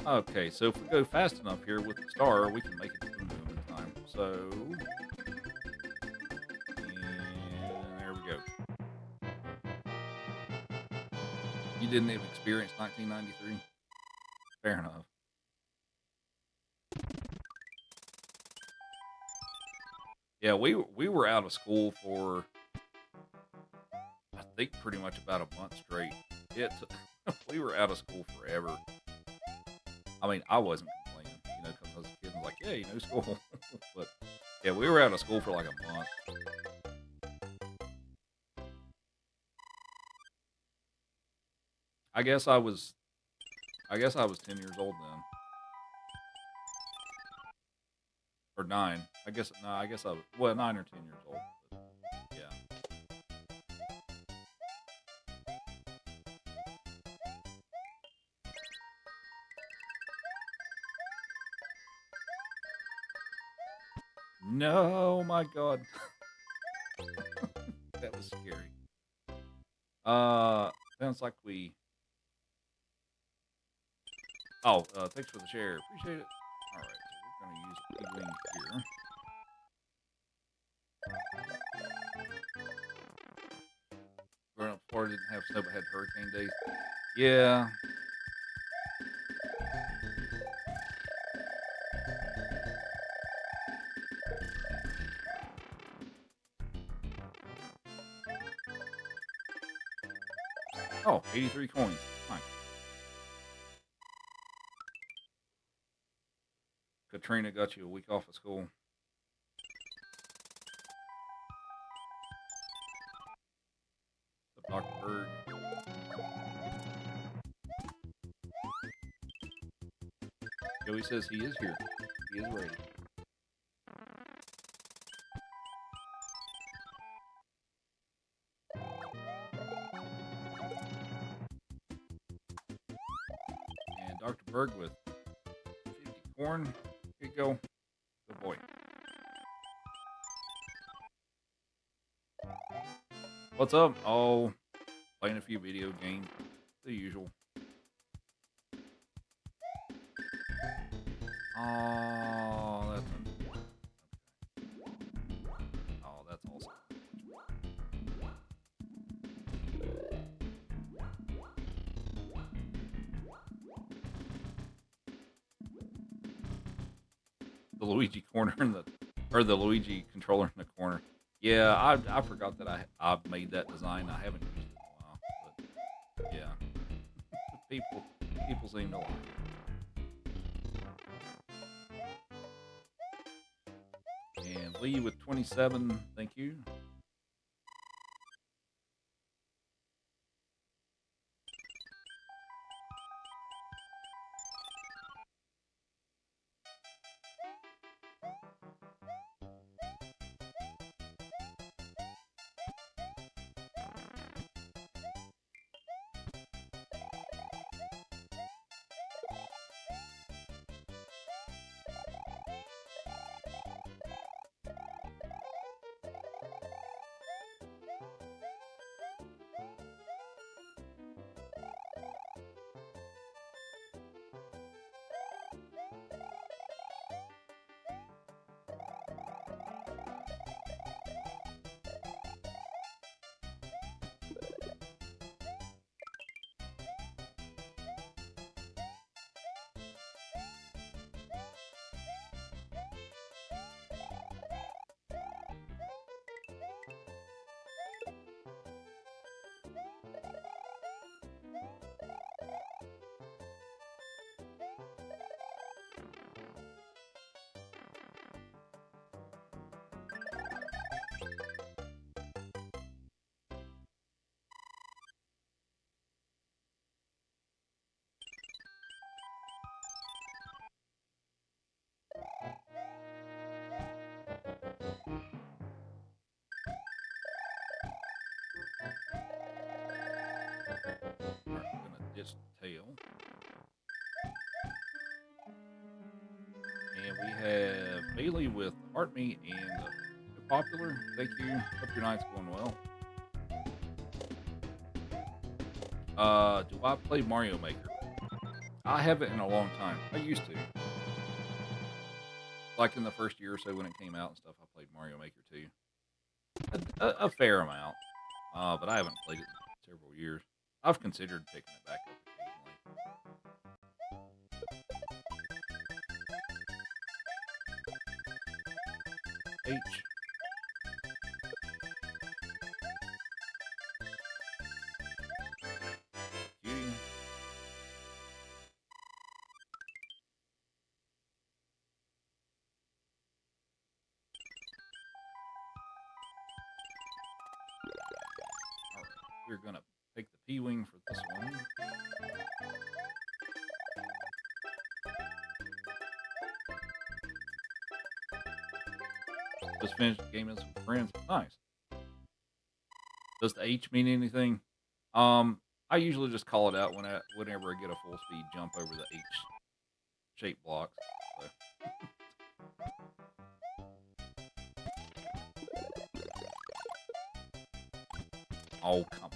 S1: Okay, so if we go fast enough here with the star, we can make it to the moon in time. So, and there we go. You didn't even experience 1993? Fair enough. Yeah, we were out of school for, I think, pretty much about a month straight. We were out of school forever. I mean, I wasn't complaining, because I was a kid and like, yeah, school. But yeah, we were out of school for like a month. I guess I was 10 years old then. Or 9. I guess I was 9 or 10 years old. But yeah. No, my God. That was scary. Sounds like we. Oh, thanks for the share. Appreciate it. All right, so we're going to use a pig wing here. Growing up, Florida didn't have snow but had hurricane days. Yeah. Oh, 83 coins. Fine. Katrina got you a week off of school. Dr. Bird. Joey says he is here. He is ready. And Dr. Berg with 50 corn. Here you go. Good boy. What's up? Oh, playing a few video games. The usual. Oh, that's unfortunate. Okay. Oh, that's awesome. The Luigi corner in the Luigi controller in the corner. Yeah, I forgot that I made that design. I haven't used it in a while, but yeah, people people seem to like it. And Lee with 27, thank you. All right, I'm gonna ditch the tail, and we have Bailey with Heart Meat and Popular. Thank you. Hope your night's going well. Do I play Mario Maker? I haven't in a long time. I used to. Like in the first year or so when it came out and stuff, I played Mario Maker 2. A fair amount. But I haven't played it in several years. I've considered picking it back up occasionally. H. Q. Alright, we're gonna pick the P-Wing for this one. Just finished the game with some friends. Nice. Does the H mean anything? I usually just call it out whenever I get a full speed jump over the H shaped blocks. So. Oh, come on.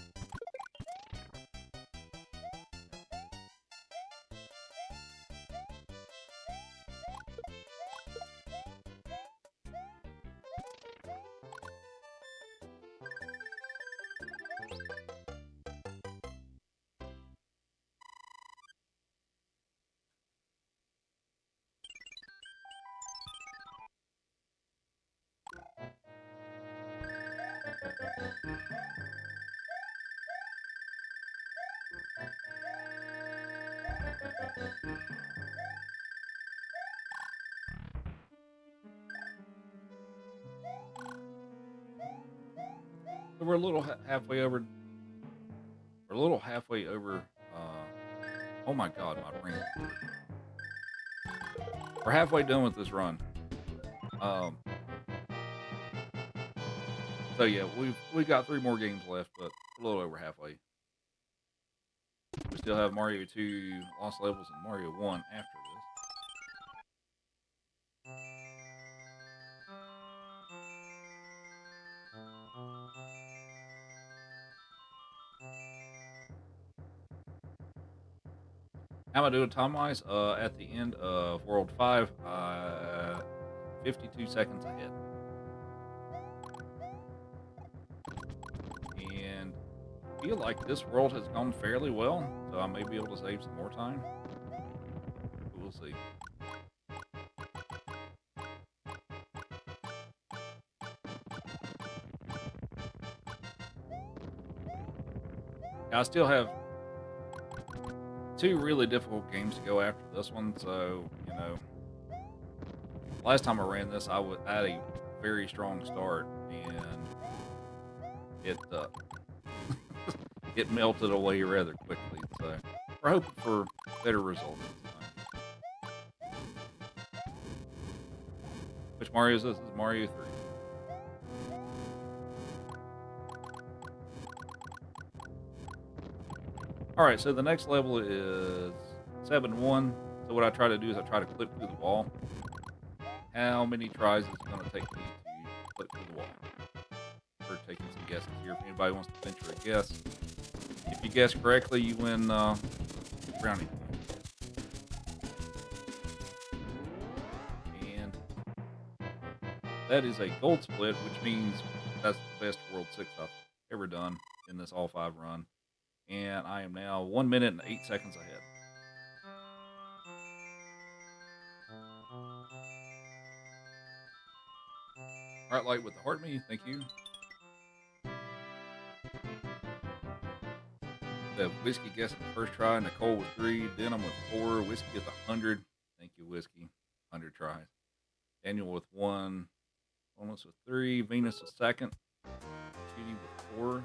S1: So we're a little halfway over. We're a little halfway over. Oh my God, my brain. We're halfway done with this run. Um, so yeah, we've got 3 more games left, but a little over halfway. We still have Mario 2 Lost Levels and Mario 1 after this. How am I doing time wise? At the end of World 5, 52 seconds ahead. And I feel like this world has gone fairly well, so I may be able to save some more time. But we'll see. I still have 2 really difficult games to go after this one, so, you know, last time I ran this, I had a very strong start, and it it melted away rather quickly. So we're hoping for better results this time. Which Mario is this? This is Mario 3. All right, so the next level is 7-1. So what I try to do is I try to clip through the wall. How many tries is it going to take me to clip through the wall? We're taking some guesses here. If anybody wants to venture a guess, if you guess correctly, you win brownie. And that is a gold split, which means that's the best World 6 I've ever done in this All 5 run. And I am now 1 minute and 8 seconds ahead. All right, Light with the heart me, thank you. The Whiskey guessed the first try, Nicole with 3, Denim with 4, Whiskey with 100. Thank you, Whiskey. 100 tries. Daniel with 1, Almost with 3, Venus with 2nd, Judy with 4.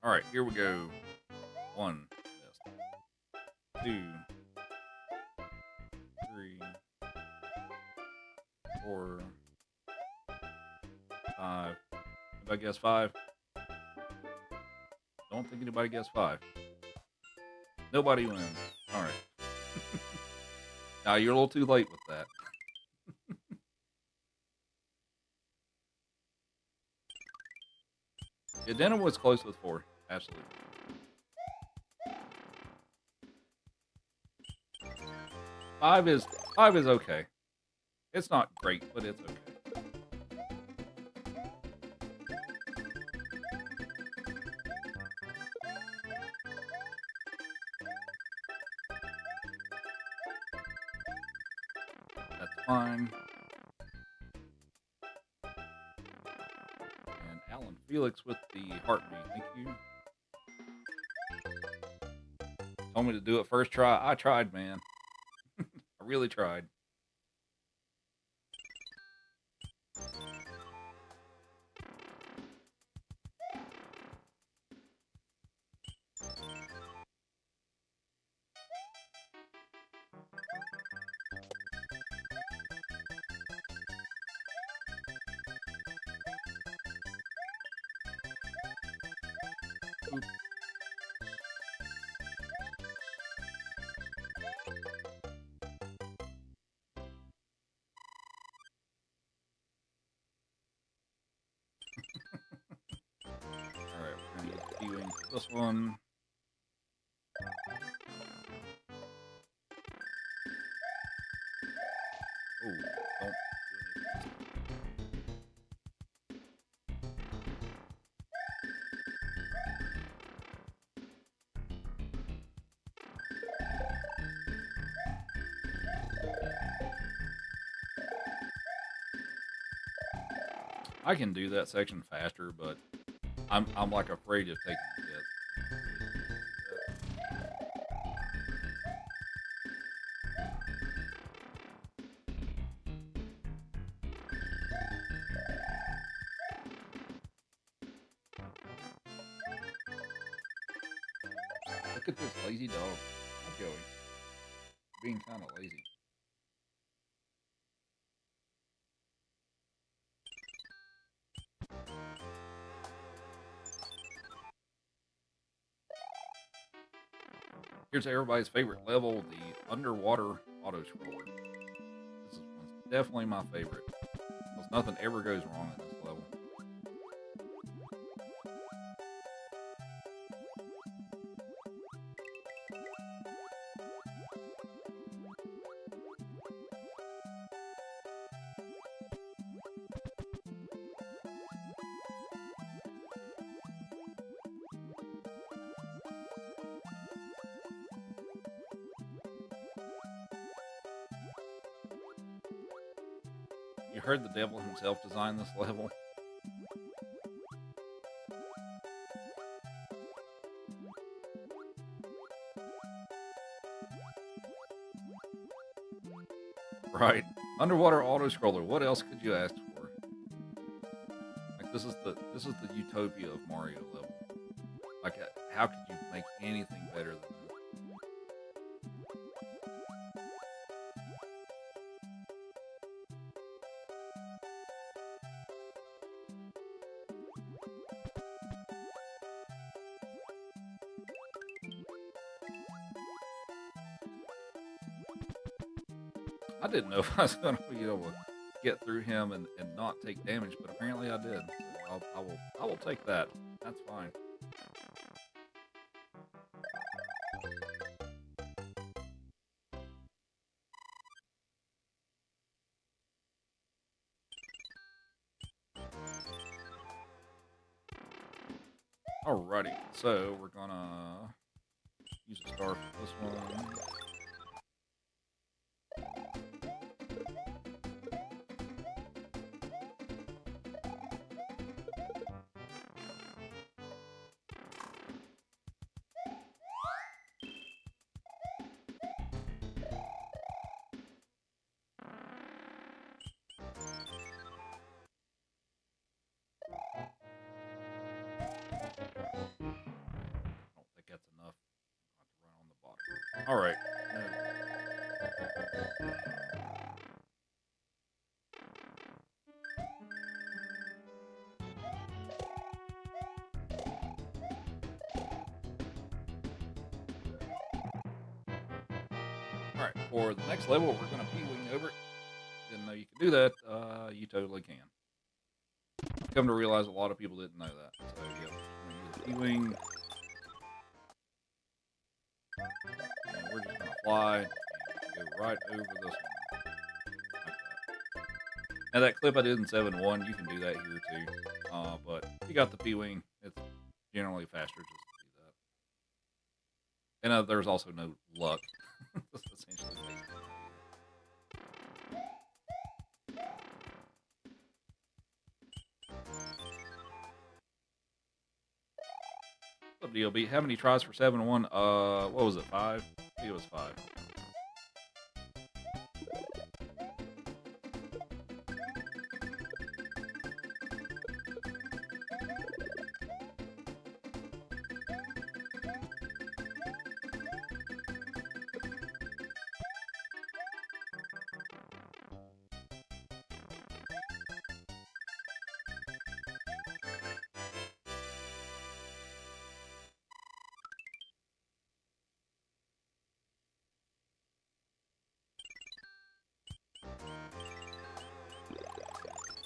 S1: All right, here we go. 1, 2, 3, 4, 5. Anybody guess 5? Don't think anybody guessed 5. Nobody wins. All right. Now you're a little too late with that. Yeah, Denim was close with 4. Absolutely. 5 is okay. It's not great, but it's okay. That's fine. And Alan Felix with the heart me. Thank you. Told me to do it first try. I tried, man. I really tried. Oop. Alright, we're gonna get viewing this one. Oh, don't do anything. I can do that section faster, but I'm like afraid of taking a hit. Look at this lazy dog. Hi, Joey. Being kind of lazy. Here's everybody's favorite level, the underwater auto scroller. This one's definitely my favorite. Because nothing ever goes wrong in this level. You heard the devil himself design this level. Right. Underwater auto scroller. What else could you ask for? Like this is the utopia of Mario level. Like how could you make anything better than this? I didn't know if I was going to be able to get through him and not take damage, but apparently I did. So I will take that. That's fine. Alrighty, so we're gonna use a star for this one. I don't think that's enough. I'll have to run on the bottom. Alright. Alright, for the next level, we're going to P-wing over it. Didn't know you could do that. You totally can. I've come to realize a lot of people didn't know that. So, yeah, we're going to use P-wing. And we're just going to fly and go right over this one. Like that. Now, that clip I did in 7.1, you can do that here too. But if you got the P-wing, it's generally faster just to do that. And there's also no luck. That's essentially amazing. What's up, DLB? How many tries for 7-1? What was it, 5? I think it was 5.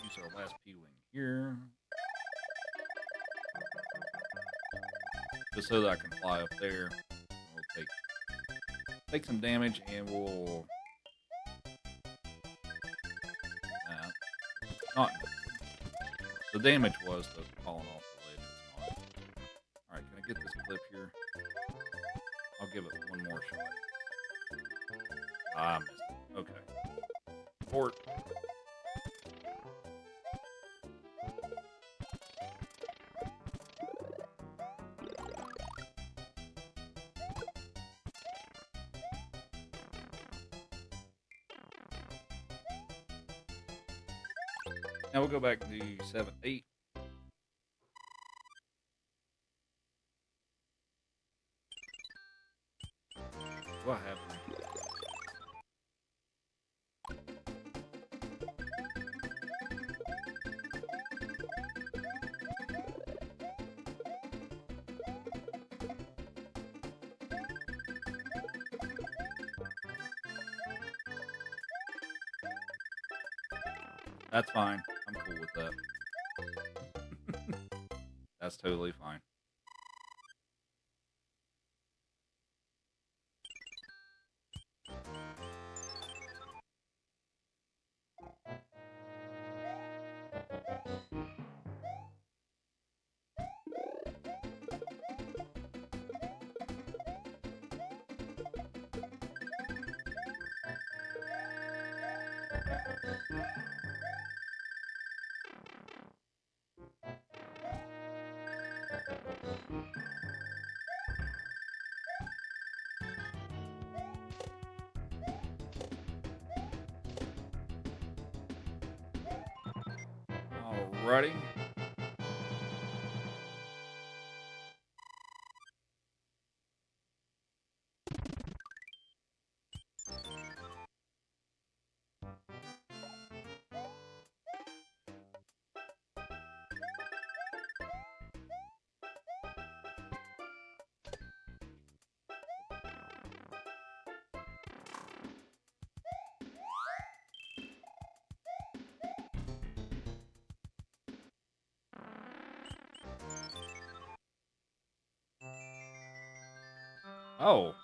S1: Use our last P-wing here. Just so that I can fly up there. We'll take some damage and we'll... not... The damage was the falling off the ledge. Was not. Alright, can I get this clip here? I'll give it one more shot. I missed it. Okay. Port. Now we'll go back to 7-8. What happened? That's fine. I'm cool with that. That's totally fine. Alrighty. Oh,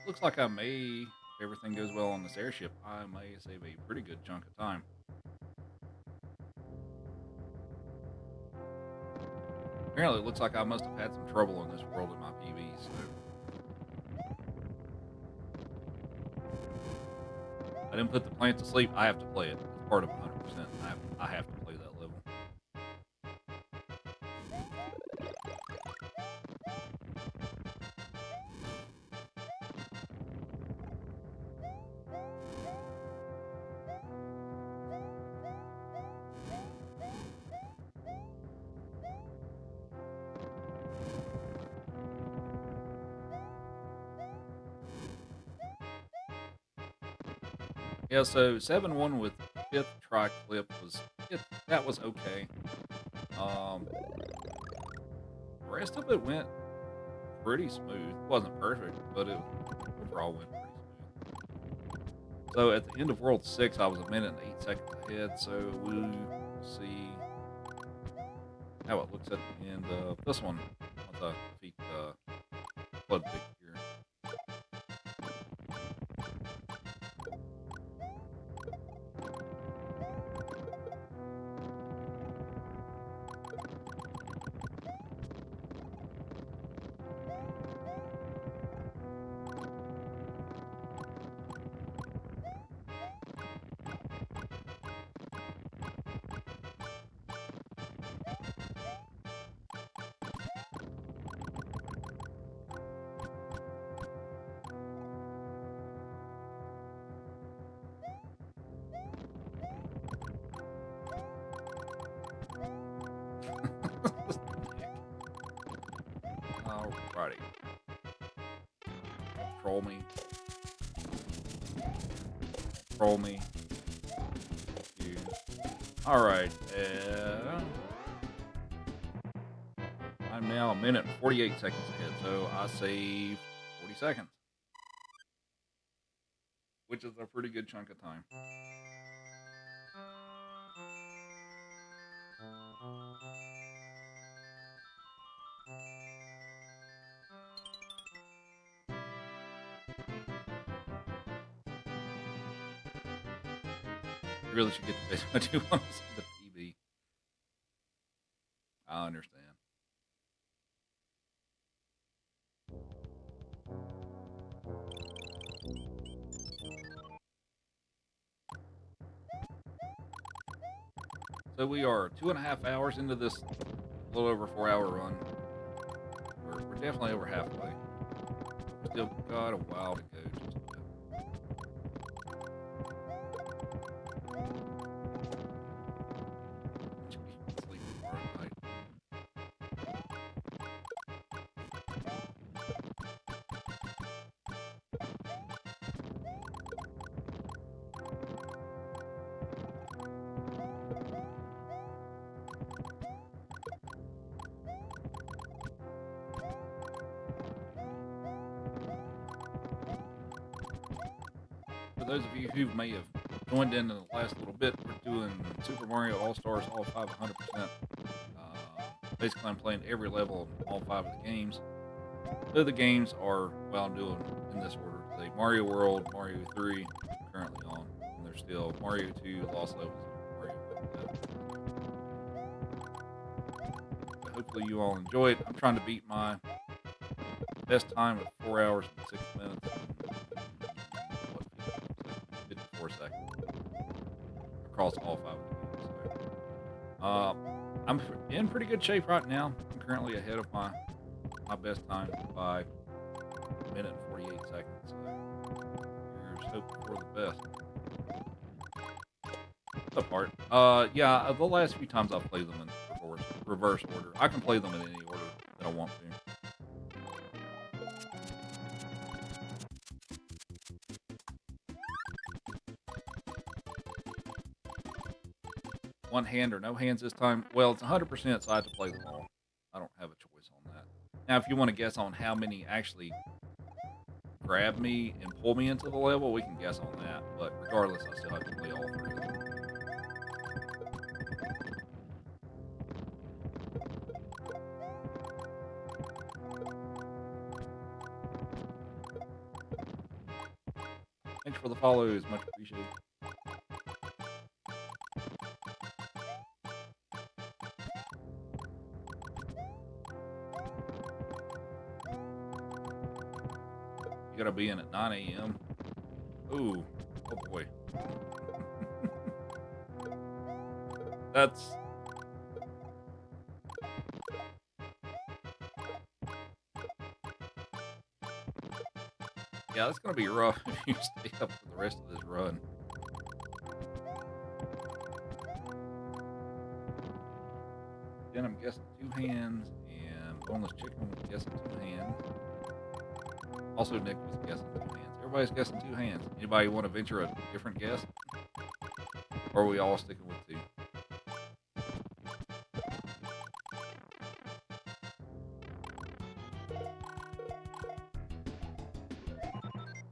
S1: looks like I may, if everything goes well on this airship, I may save a pretty good chunk of time. Apparently, it looks like I must have had some trouble in this world in my PV, so I didn't put the plant to sleep. I have to play it. It's part of 100%. I have to play that level. Yeah, so 7-1 with 5th try clip that was okay. The rest of it went pretty smooth. It wasn't perfect, but it overall went pretty smooth. So at the end of World 6, I was a minute and 8 seconds ahead, so we'll see how it looks at the end of this one once I defeat Flood Big here. Alrighty. Troll me. Troll me. You. Alright. I'm now a minute and 48 seconds ahead, so I saved 40 seconds. Which is a pretty good chunk of time. You really should get the base. I do want to see the PB. I understand. So we are 2.5 hours into this little over 4-hour run. We're definitely over halfway. We still got a while to go. Just a bit. Sleep tomorrow night. For those of you who may have joined in the last little bit, we're doing Super Mario All-Stars All 5 100%. Basically, I'm playing every level of all 5 of the games. So the games are, well, I'm doing in this order today. Mario World, Mario 3, currently on. And there's still Mario 2, Lost Levels, and Mario Left. So hopefully you all enjoy it. I'm trying to beat my best time of 4 hours and 6 minutes. 54 seconds across all 5 of the games. So, I'm in pretty good shape right now. I'm currently ahead of my best time by a minute and 48 seconds. So here's hoping for the best. Tough part. Yeah, the last few times I've played them in reverse order. I can play them in any order that I want to. One hand or no hands this time? Well, it's 100%, so I have to play them all. I don't have a choice on that. Now, if you want to guess on how many actually grab me and pull me into the level, we can guess on that. But regardless, I still have to play all three of them. Thanks for the follows. Much appreciated. You gotta be in at 9 a.m. Ooh. Oh boy. That's... Yeah, that's gonna be rough if you stay up for the rest of this run. Then I'm guessing 2 hands, and Boneless Chicken was guessing 2 hands. Also, Nick was guessing 2 hands. Everybody's guessing 2 hands. Anybody want to venture a different guess? Or are we all sticking with 2?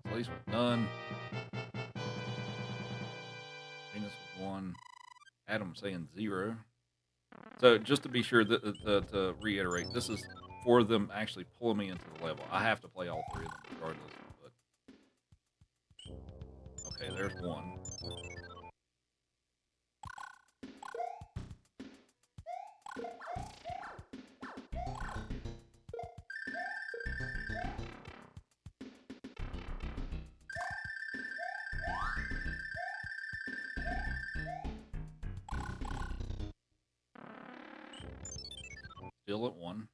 S1: At least with none. Venus with 1. Adam saying 0. So just to be sure, to reiterate, this is for them actually pulling me into the level. I have to play all 3 of them regardless. But okay, there's 1. Still at 1.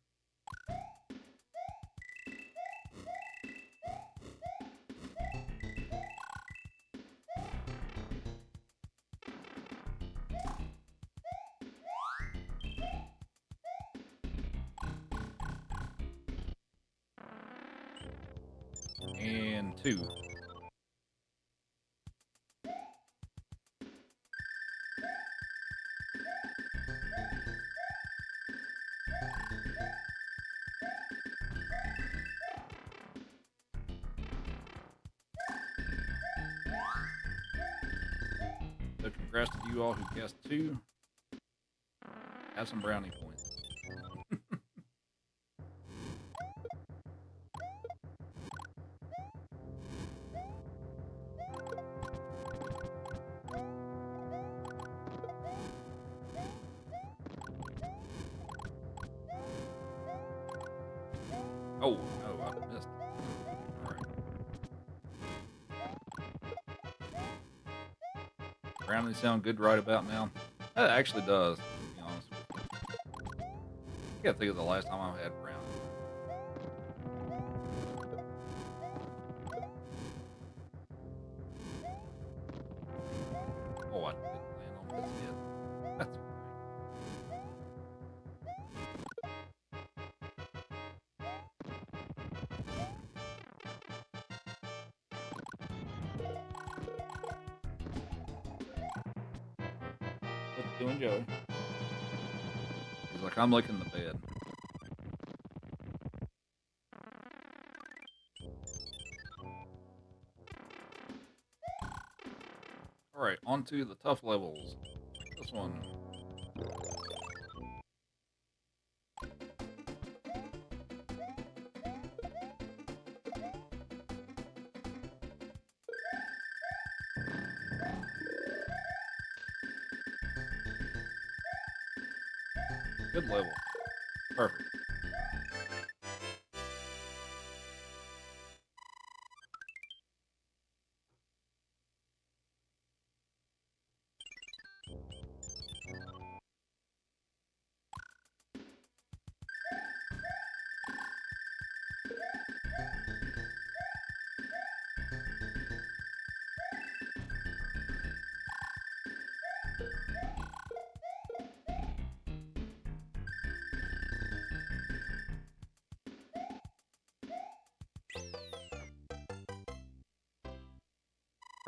S1: And 2. So congrats to you all who guessed 2. Have some brownie points. Oh, no, I missed. All right. Brownies sound good right about now. That actually does, to be honest with you. I can't think of the last time I had brownies. Oh, I didn't land on this yet. That's all right. What you doing, Joey? He's like, I'm licking the bed. All right, on to the tough levels. This one. Good level. Perfect.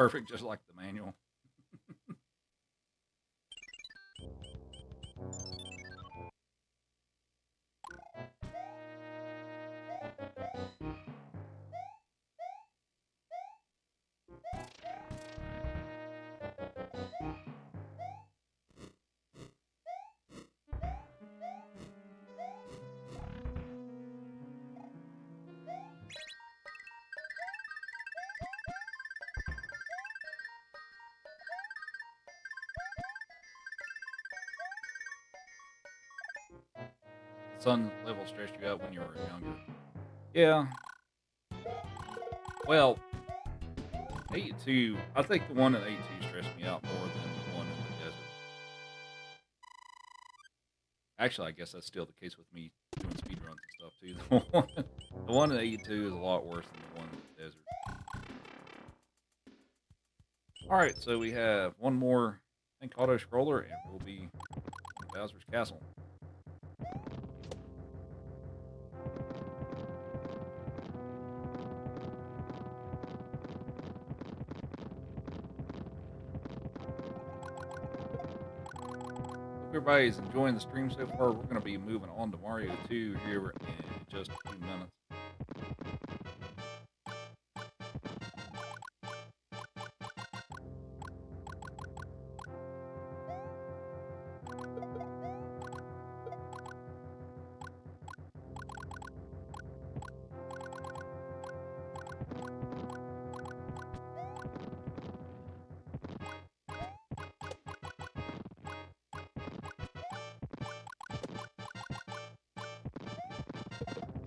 S1: perfect, just like the manual. Sun level stressed you out when you were younger. Yeah. Well, 82. I think the one at 82 stressed me out more than the one in the desert. Actually, I guess that's still the case with me doing speedruns and stuff too. The one at 82 is a lot worse than the one in the desert. Alright, so we have one more, I think, auto scroller, and we'll be in Bowser's Castle. Everybody's enjoying the stream so far. We're going to be moving on to Mario 2 here in just a few minutes.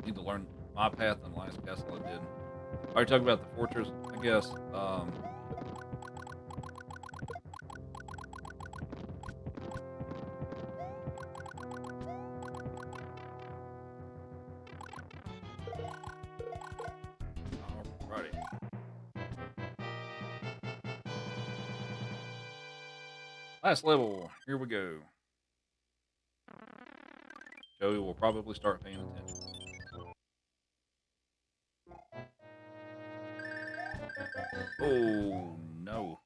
S1: Need to learn my path in the last castle I did. Already talked about the fortress, I guess. Alrighty. Last level. Here we go. Joey will probably start paying attention. Oh, no.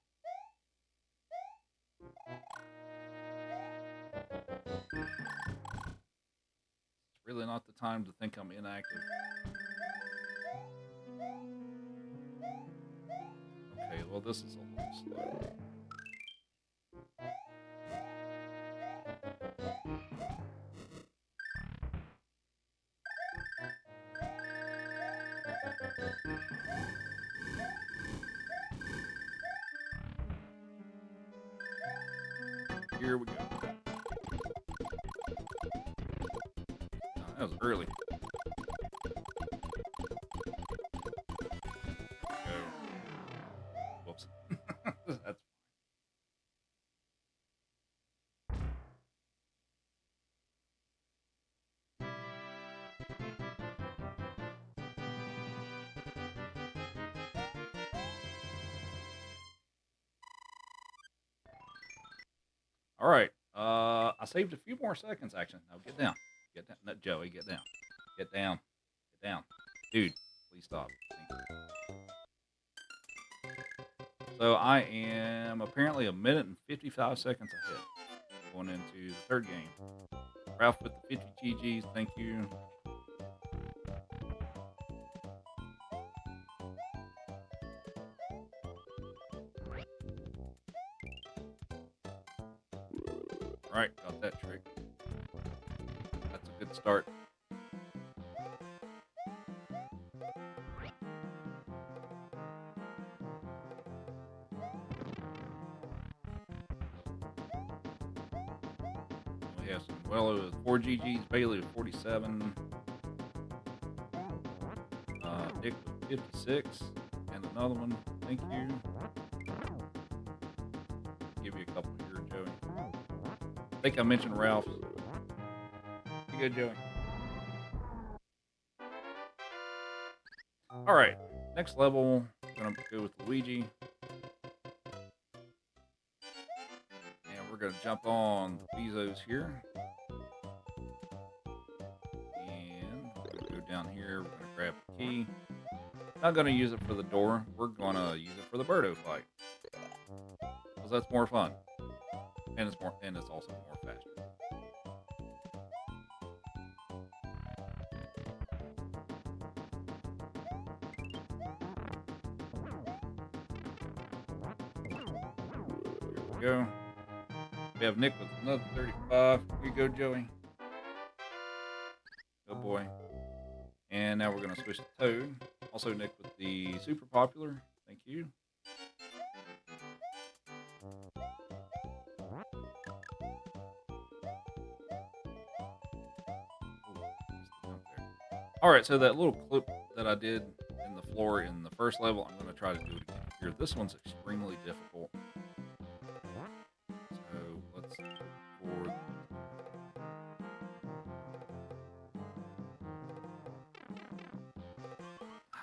S1: It's really not the time to think I'm inactive. Okay, well, this is a little slow. Here we go. That was early. Go. Whoops. That's all right. I saved a few more seconds, actually. Now get down. Get down. No, Joey, get down. Get down. Get down. Dude, please stop. Thank you. So I am apparently a minute and 55 seconds ahead going into the third game. Ralph with the 50 GGs. Thank you. Alright, got that trick. That's a good start. We have some Wello with 4 GGs, Bailey with 47, Dick with 56, and another one. Thank you. Give you a couple here, Joey. I think I mentioned Ralph's. You good, Joey? All right, next level, we're gonna go with Luigi, and we're gonna jump on Bezos here, and we're gonna go down here. We're gonna grab the key. Not gonna use it for the door. We're gonna use it for the Birdo fight. because that's more fun, and it's also more faster. Here we go. We have Nick with another 35. Here you go, Joey. Good boy. And now we're going to switch to Toad. Also Nick with the super popular. Thank you. All right, so that little clip that I did in the floor in the first level, I'm going to try to do it again here. This one's extremely difficult. So let's go for... I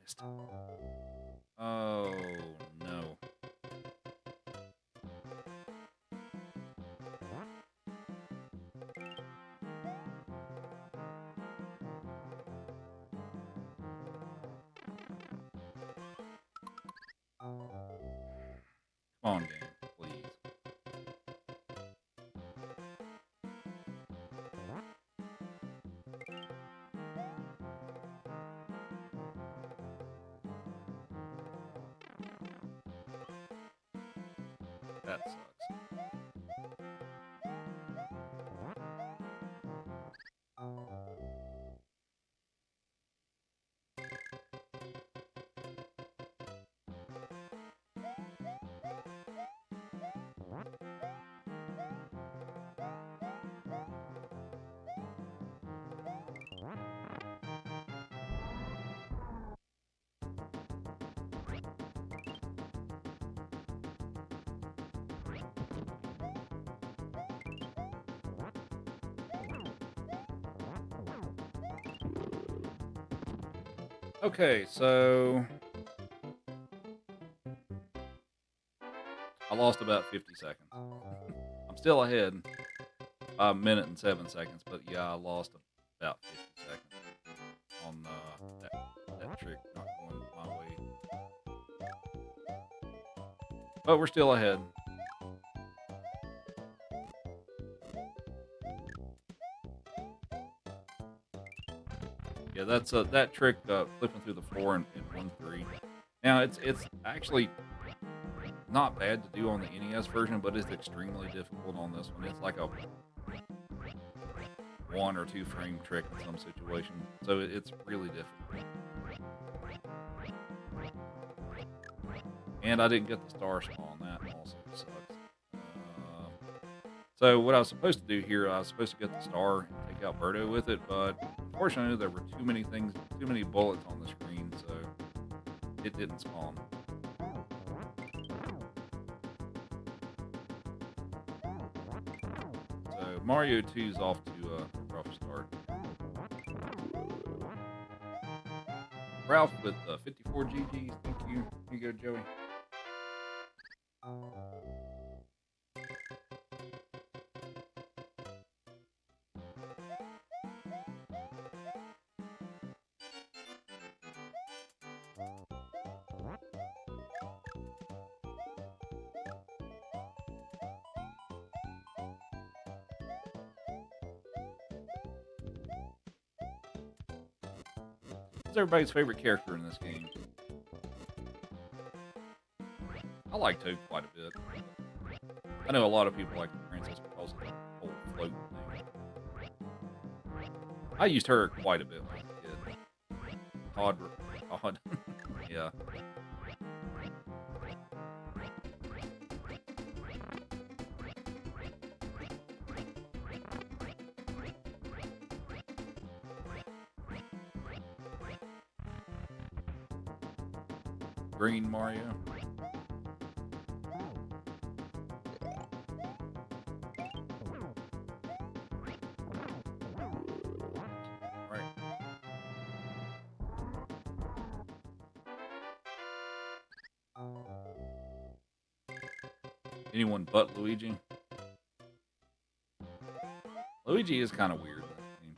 S1: missed it. Oh, no. Come on, game, please. That sucks. Okay, so I lost about 50 seconds. I'm still ahead by a minute and 7 seconds, but yeah, I lost about 50 seconds on that trick not going my way. But we're still ahead. Yeah, that's that trick flipping through the floor in 1-3. Now it's actually not bad to do on the NES version, but it's extremely difficult on this one. It's like a 1 or 2 frame trick in some situations, so it's really difficult. And I didn't get the star spawn. That also sucks. So what I was supposed to do here, I was supposed to get the star and take out Birdo with it, but unfortunately there were too many bullets on the screen, so it didn't spawn. So Mario 2's off to a rough start. Ralph with 54 GGs, thank you. Here you go, Joey. Who's everybody's favorite character in this game? I like Toad quite a bit. I know a lot of people like the princess because of the whole float thing. I used her quite a bit when I was a kid. Todd. Yeah. Green Mario. Right. Anyone but Luigi? Luigi is kind of weird in this game.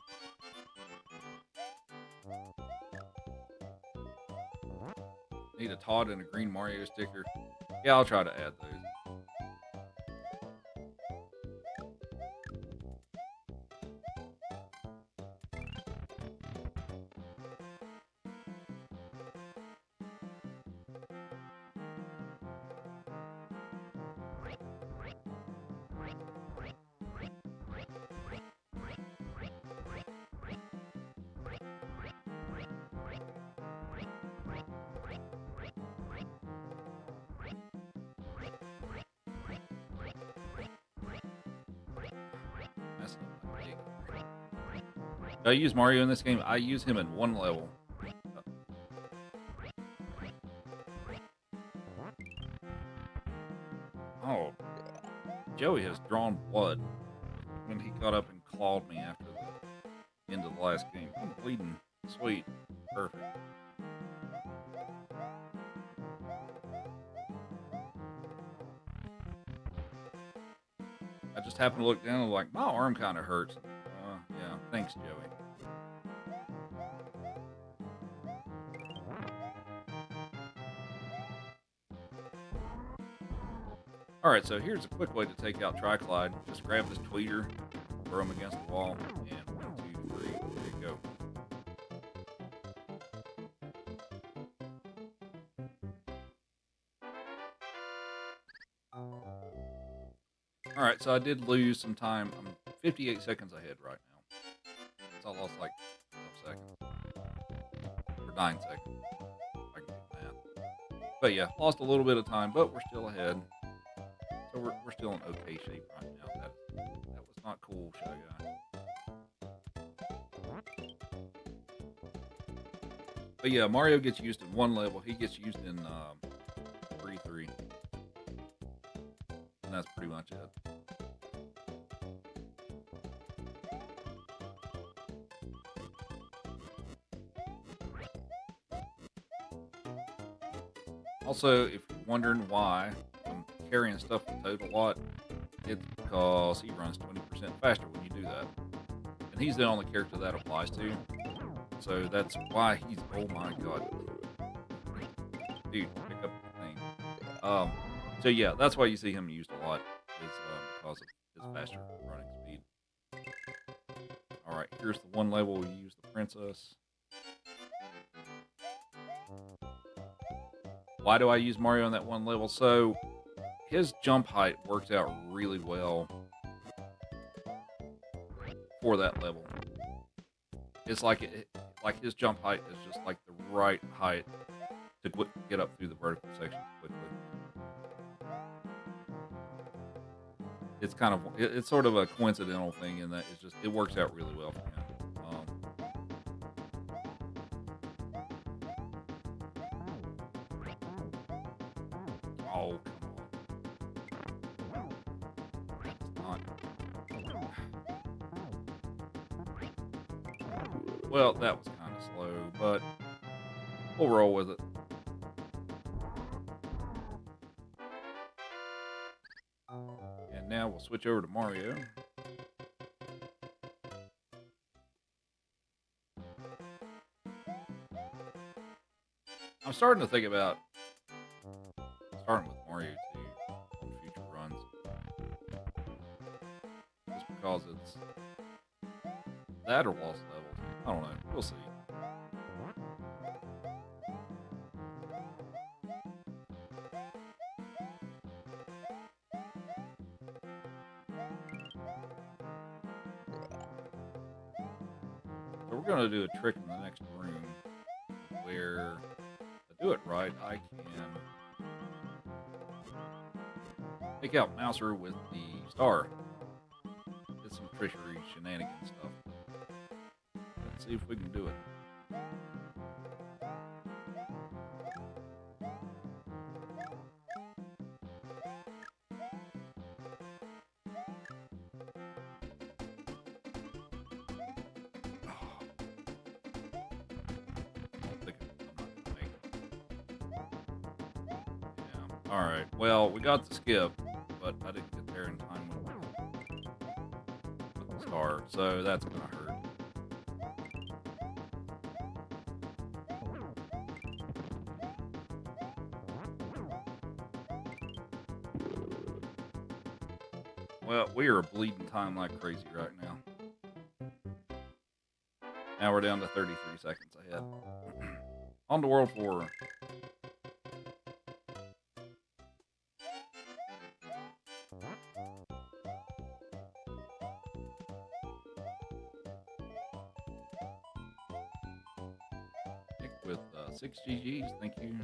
S1: Need a Todd and a green Mario sticker. Yeah, I'll try to add those. Do I use Mario in this game? I use him in one level. Oh, Joey has drawn blood when he got up and clawed me after the end of the last game. I'm bleeding. Sweet. Perfect. I just happened to look down and like, my arm kind of hurts. Yeah, thanks, Joey. Alright, so here's a quick way to take out Triclide. Just grab this tweeter, throw him against the wall, and 1, 2, 3, there you go. Alright, so I did lose some time. I'm 58 seconds ahead right now. So I lost like 12 seconds. Or 9 seconds. If I can do math. But yeah, lost a little bit of time, but we're still ahead. So we're still in okay shape right now. That was not cool, Shy Guy. But yeah, Mario gets used in one level. He gets used in 3-3. And that's pretty much it. Also, if you're wondering why I'm carrying stuff with Toad a lot, it's because he runs 20% faster when you do that. And he's the only character that applies to. So that's why he's, oh my god. Dude, pick up the thing. So yeah, that's why you see him used a lot, is because of his faster running speed. Alright, here's the one level we use the princess. Why do I use Mario on that one level? So his jump height works out really well for that level. It's like like his jump height is just like the right height to get up through the vertical section quickly. It's kind of it's sort of a coincidental thing in that it works out really well for him. Oh, come on. That's not. Well, that was kind of slow, but we'll roll with it. And now we'll switch over to Mario. I'm starting to think about starting with Mario 2 on future runs. Just because it's that or lost levels. I don't know. We'll see. So we're going to do a trick in the next room where, if I do it right, I can take out Mouser with the star. It's some trickery, shenanigan stuff. Let's see if we can do it. Alright, well, we got the skip, but I didn't get there in time with the star, so that's gonna hurt. Well, we are bleeding time like crazy right now. Now we're down to 33 seconds ahead. On to World 4. With 6 GGs, thank you.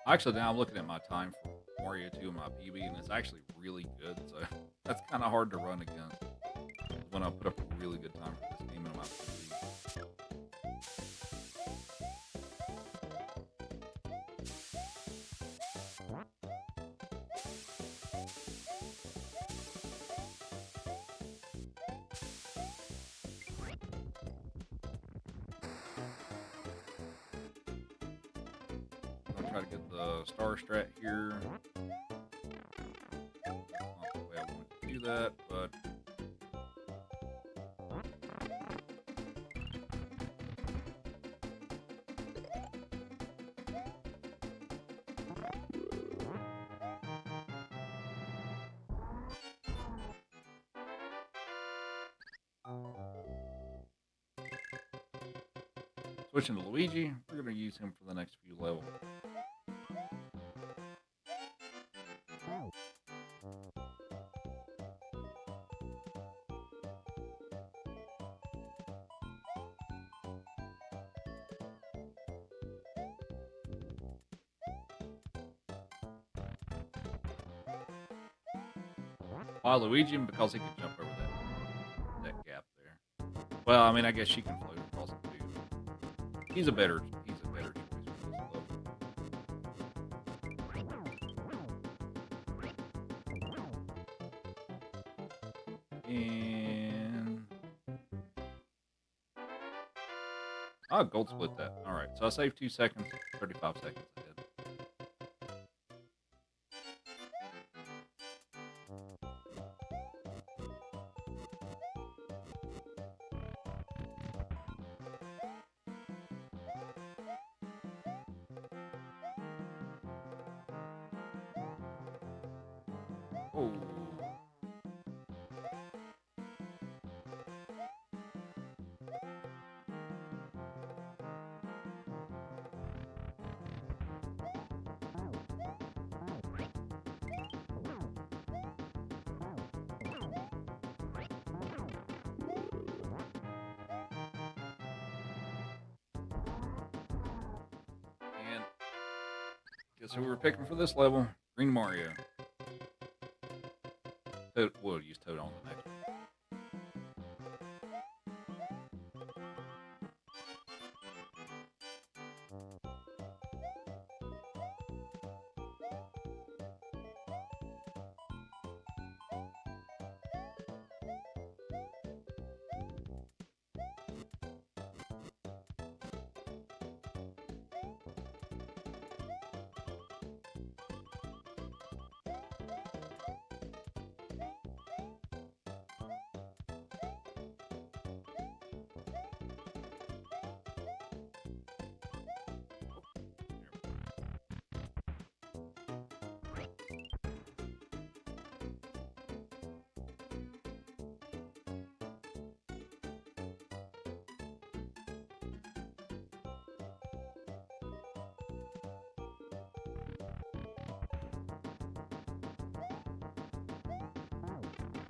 S1: Actually, now I'm looking at my time for Mario 2 and my PB, and it's actually really good. So that's kind of hard to run against when I put up a really good time for this game in my PB. I'm gonna try to get the star strat here. Not the way I wanted to do that, but switching to Luigi, we're gonna use him for the next few levels. Why Luigi? Because he can jump over that gap there. Well, I mean, I guess she can float across it too. He's a better choice for this level. And gold split that. All right, so I saved 2 seconds, 35 seconds ahead. Oh. And guess who we're picking for this level? Green Mario. Toad, we'll use Toad on the next one.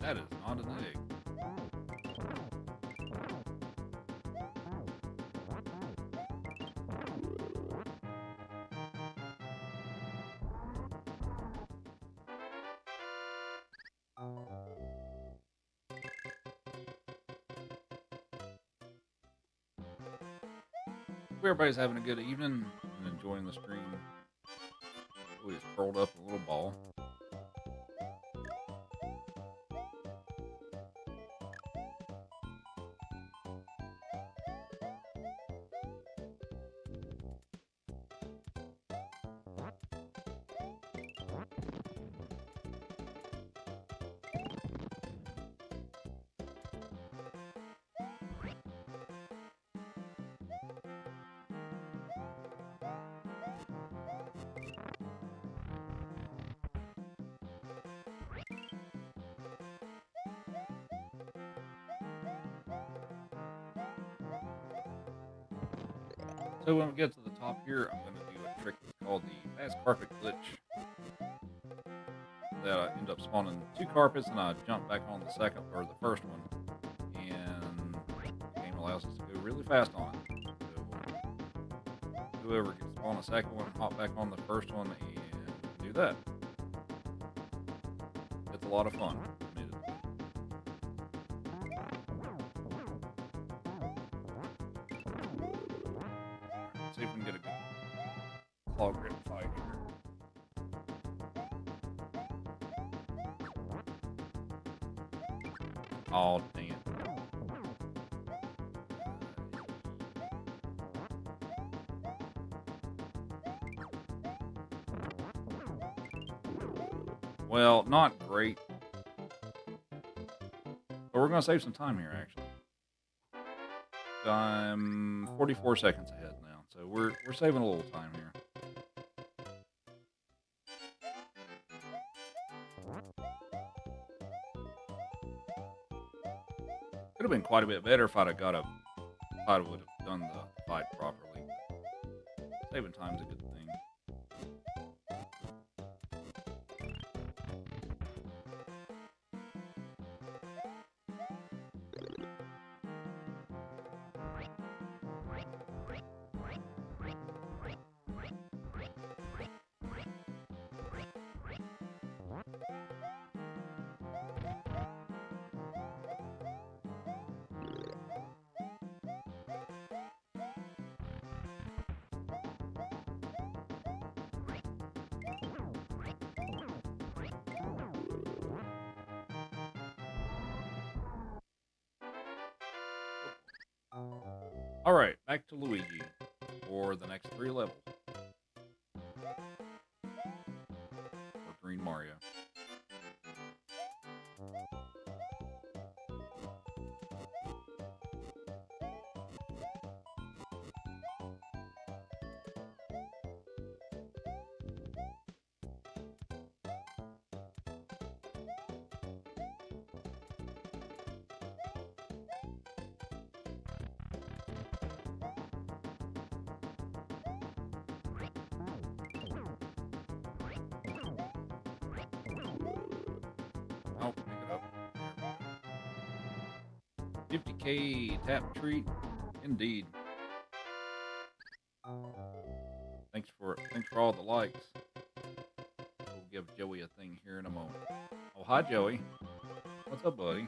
S1: That is not an egg. Hope everybody's having a good evening and enjoying the stream. We just curled up a little ball. So when we get to the top here, I'm going to do a trick called the fast carpet glitch. That I end up spawning 2 carpets and I jump back on the second or the first one, and the game allows us to go really fast on it. So we'll do whoever gets on the second one, hop back on the first one, and do that. It's a lot of fun. Admittedly. Let's see if we can get a good claw grip fight here. Oh, dang it. Well, not great. But we're going to save some time here, actually. I'm 44 seconds ahead now, so we're saving a little time here. Could have been quite a bit better if I would have done the fight properly. Saving time's a good thing. Alright, back to Luigi for the next 3 levels. For Green Mario. Oh, pick it up. There we go. 50K tap treat, indeed. Thanks for all the likes. We'll give Joey a thing here in a moment. Oh, hi Joey. What's up, buddy?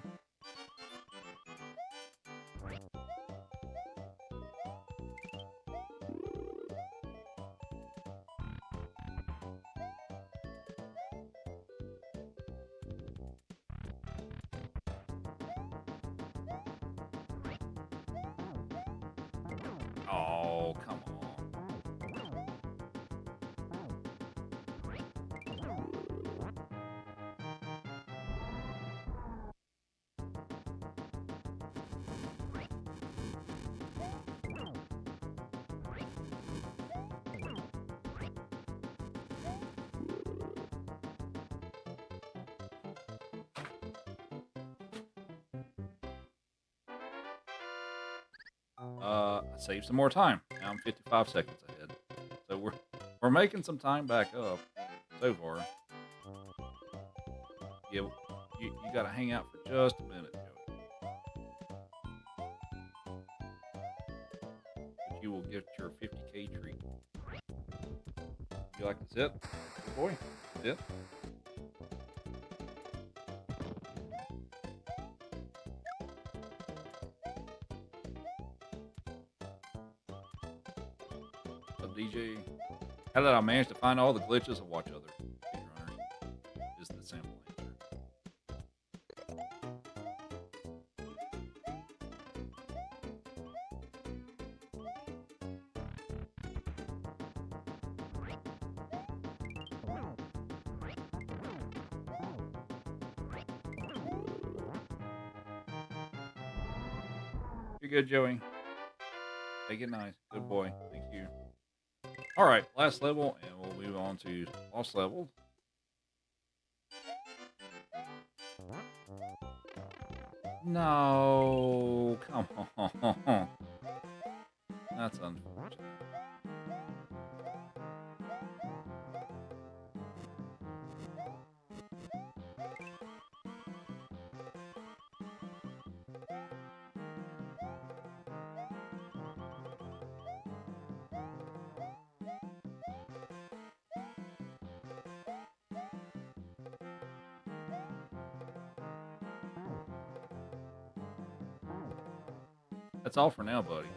S1: Oh, come on. Save some more time. Now I'm 55 seconds ahead. So we're making some time back up so far. Yeah, you got to hang out for just a minute, Joey. But you will get your 50K treat. You like to sit? Good boy. Sit. DJ, how did I manage to find all the glitches and watch other speedrunners? Is the simple answer. You're good, Joey. Take it nice. Good boy. Thank you. Alright, last level, and we'll move on to boss level. No, come on. That's unfortunate. That's all for now, buddy.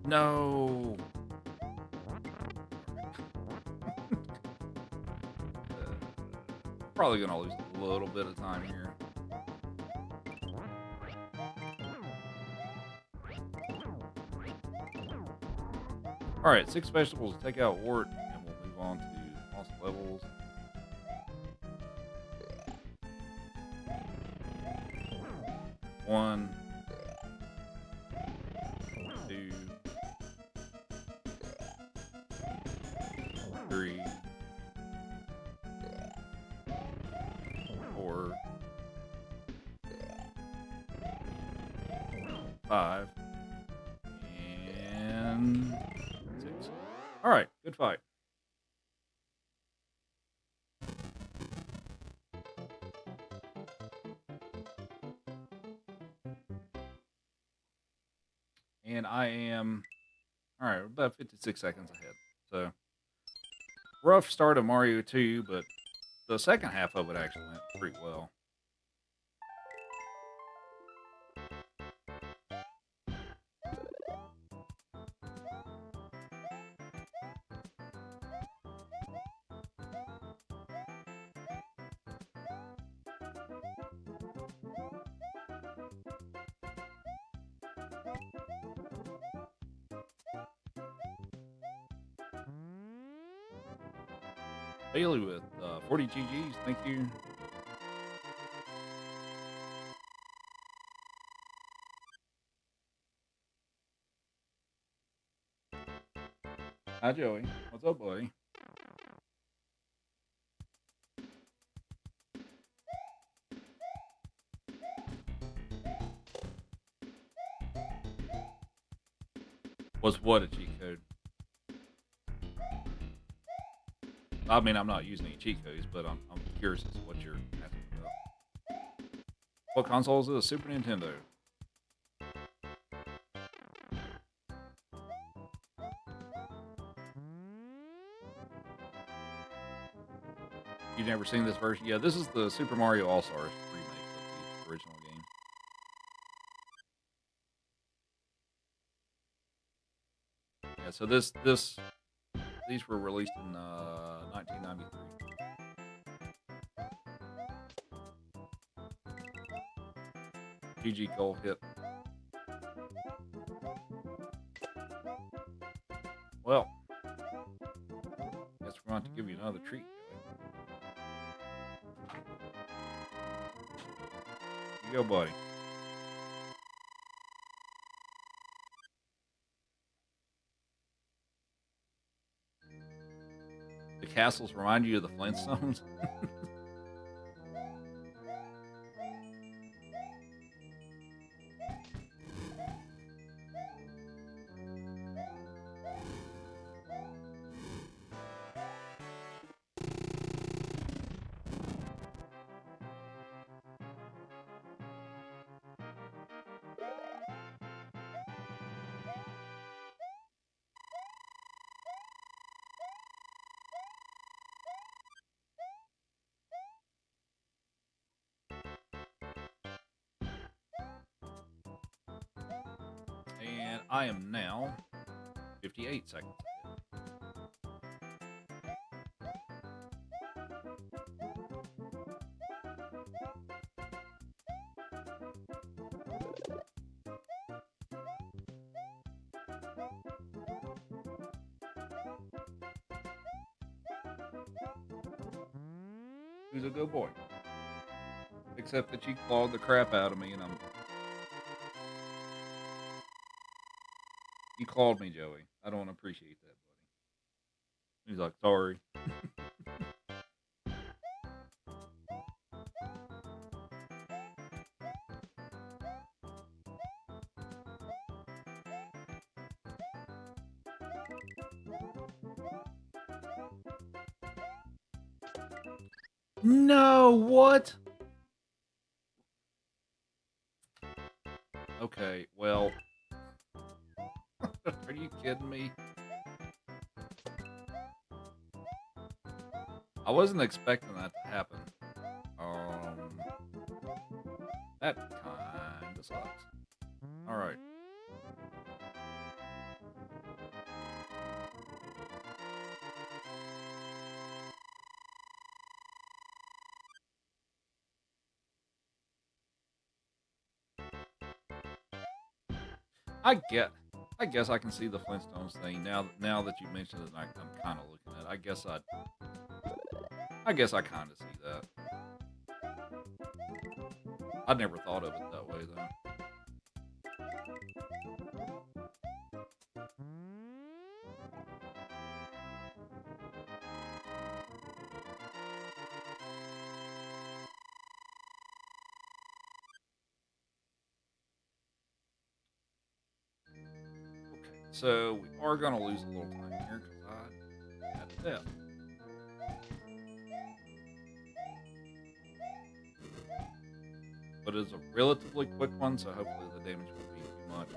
S1: No. Probably gonna lose a little bit of time here. All right, 6 vegetables. Take out wart, and we'll move on to lost levels. One, two, three, 4, 5, and 6. All right, good fight. And I am, all right, about 56 seconds ahead. So, rough start of Mario 2, but the second half of it actually went pretty well. Bailey with 40 GGs, thank you. Hi, Joey. What's up, buddy? Was what a cheat code? I mean, I'm not using any cheat codes, but I'm curious as to what you're asking about. What console is this? Super Nintendo. You've never seen this version? Yeah, this is the Super Mario All-Stars remake of the original game. Yeah, so these were released in 1993. GG goal hit. Well, guess we're going to give you another treat. Here you go, buddy. The castles remind you of the Flintstones? And I am now 58 seconds ahead. Who's a good boy? Except that you clawed the crap out of me, and you clawed me, Joey. I don't appreciate that, buddy. He's like, sorry. No, what? Okay, well, are you kidding me? I wasn't expecting that to happen. That kinda sucks. Alright. I get I guess I can see the Flintstones thing now that you mentioned it, I'm kinda looking at it. I guess I kinda see that. I never thought of it that way, though. Okay, so we are gonna lose a little time here because I had a death. But it's a relatively quick one, so hopefully the damage won't be too much.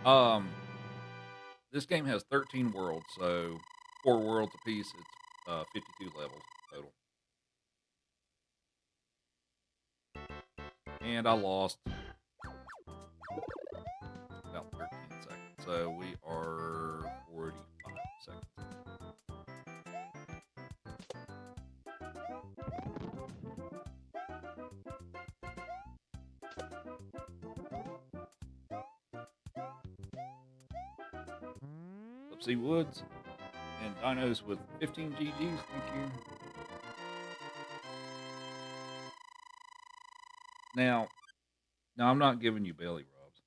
S1: Um, this game has 13 worlds, so 4 worlds apiece. It's 52 levels total. And I lost about 13 seconds, so we are 45 seconds. Upsy Woods and Dinos with 15 GGs. Thank you. Now, I'm not giving you belly rubs.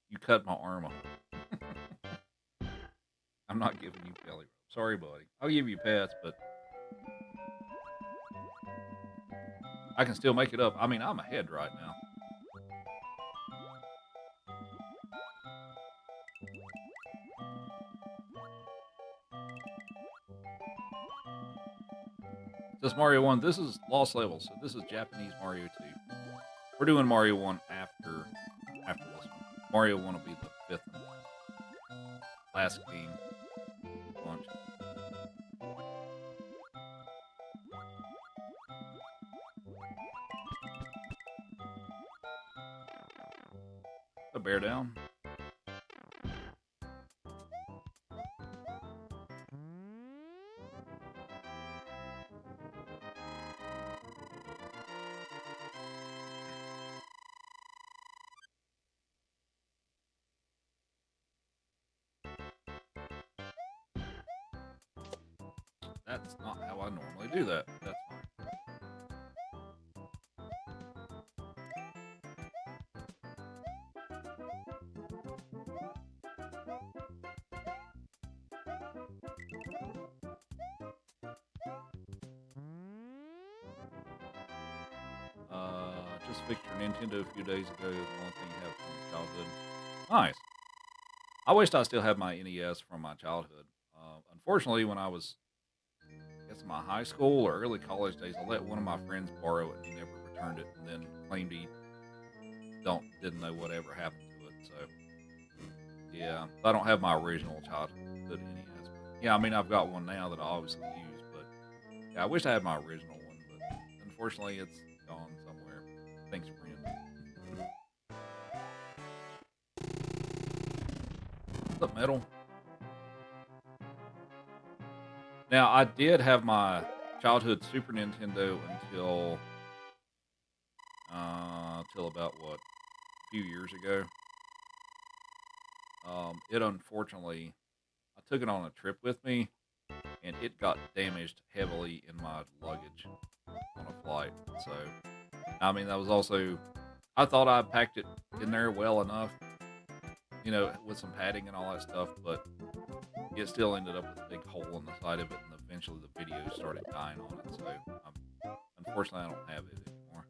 S1: You cut my arm off. I'm not giving you belly rubs. Sorry, buddy. I'll give you pets, but I can still make it up. I mean, I'm ahead right now. This Mario 1, this is Lost Levels, so this is Japanese Mario 2. We're doing Mario 1 after this one. Mario 1 will be the fifth and last game launch. A bear down. That's not how I normally do that. That's fine. Just fixed your Nintendo a few days ago. The only thing you have from your childhood. Nice. I wished I still had my NES from my childhood. Unfortunately, when I was, I guess, in my high school or early college days, I let one of my friends borrow it and he never returned it, and then claimed he didn't know whatever happened to it. So yeah, I don't have my original childhood NES. But yeah, I mean I've got one now that I obviously use, but yeah, I wish I had my original one, but unfortunately it's gone somewhere. Thanks, friend. What's up, Metal? Now, I did have my childhood Super Nintendo until about what, a few years ago. It unfortunately, I took it on a trip with me, and it got damaged heavily in my luggage on a flight. So, I mean, that was also, I thought I packed it in there well enough, with some padding and all that stuff, but it still ended up with a big hole in the side of it, and eventually the video started dying on it. So, unfortunately, I don't have it anymore.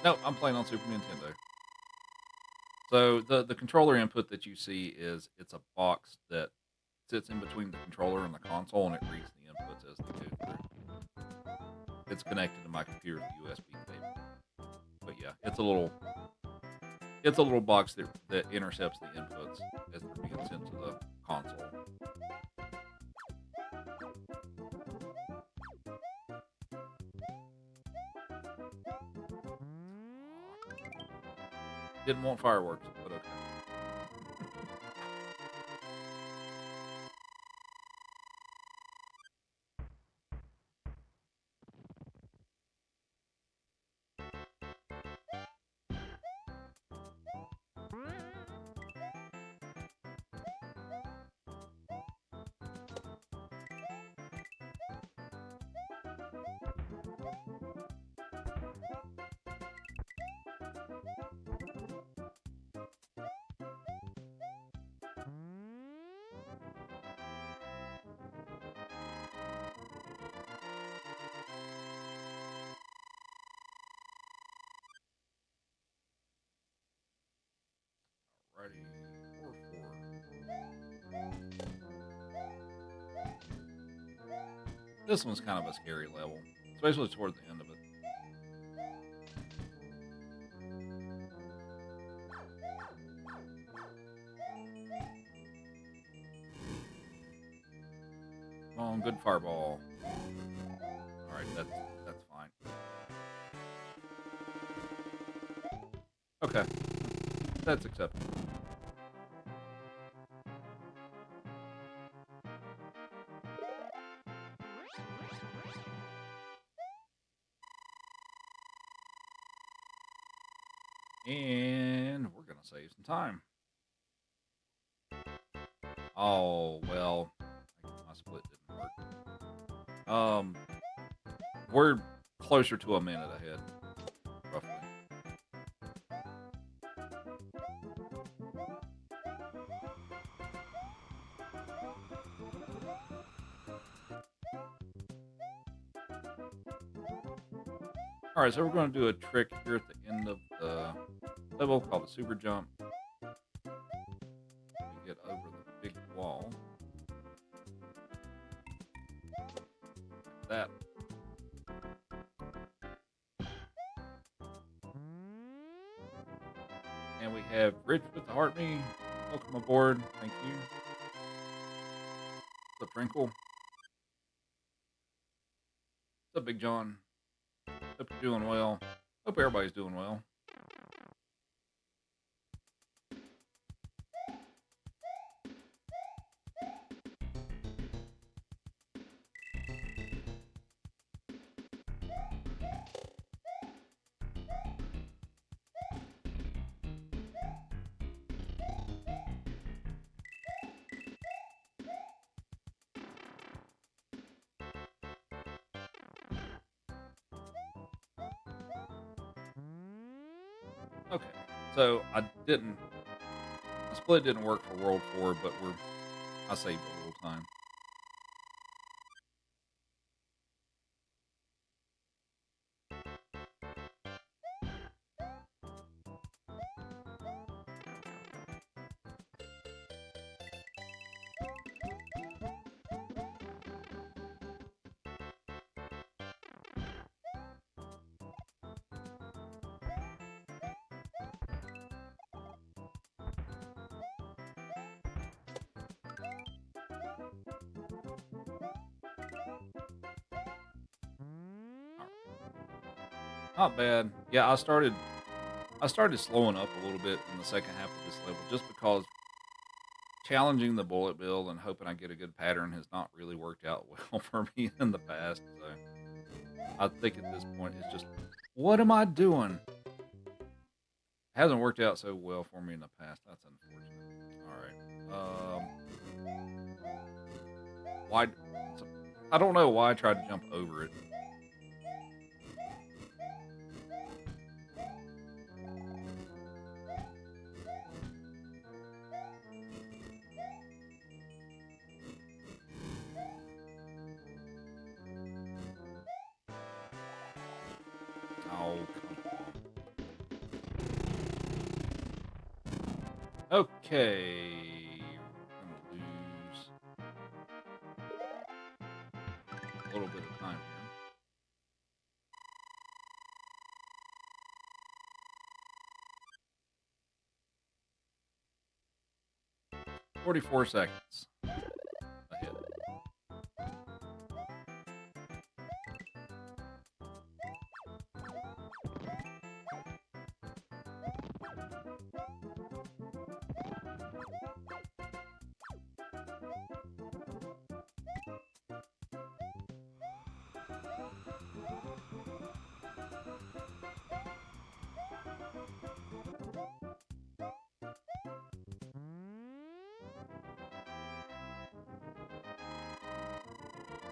S1: No, I'm playing on Super Nintendo. So the controller input that you see it's a box that sits in between the controller and the console, and it reads the inputs as they go through. It's connected to my computer with USB cable. But yeah, it's a little box that intercepts the inputs as they're being sent to the console. Didn't want fireworks, but okay. Alrighty, 4-4. This one's kind of a scary level, especially toward the end of it. Come on, good fireball. Alright, that's fine. Okay. That's acceptable. And we're going to save some time. Oh, well, my split didn't work. We're closer to a minute ahead, roughly. Alright, so we're going to do a trick here at the end of the level called the super jump. We get over the big wall. Like that. And we have Rich with the heart me. Welcome aboard. Thank you. What's up, Trinkle? What's up, Big John? Hope you're doing well. Hope everybody's doing well. Okay, so my split didn't work for World 4, but I saved a little time. Not bad. Yeah, I started slowing up a little bit in the second half of this level just because challenging the bullet bill and hoping I get a good pattern has not really worked out well for me in the past. So I think at this point it's just, what am I doing? Hasn't worked out so well for me in the past. That's unfortunate. All right. Why? I don't know why I tried to jump over it. Oh, come on. Okay. We're gonna lose. 44 seconds ahead.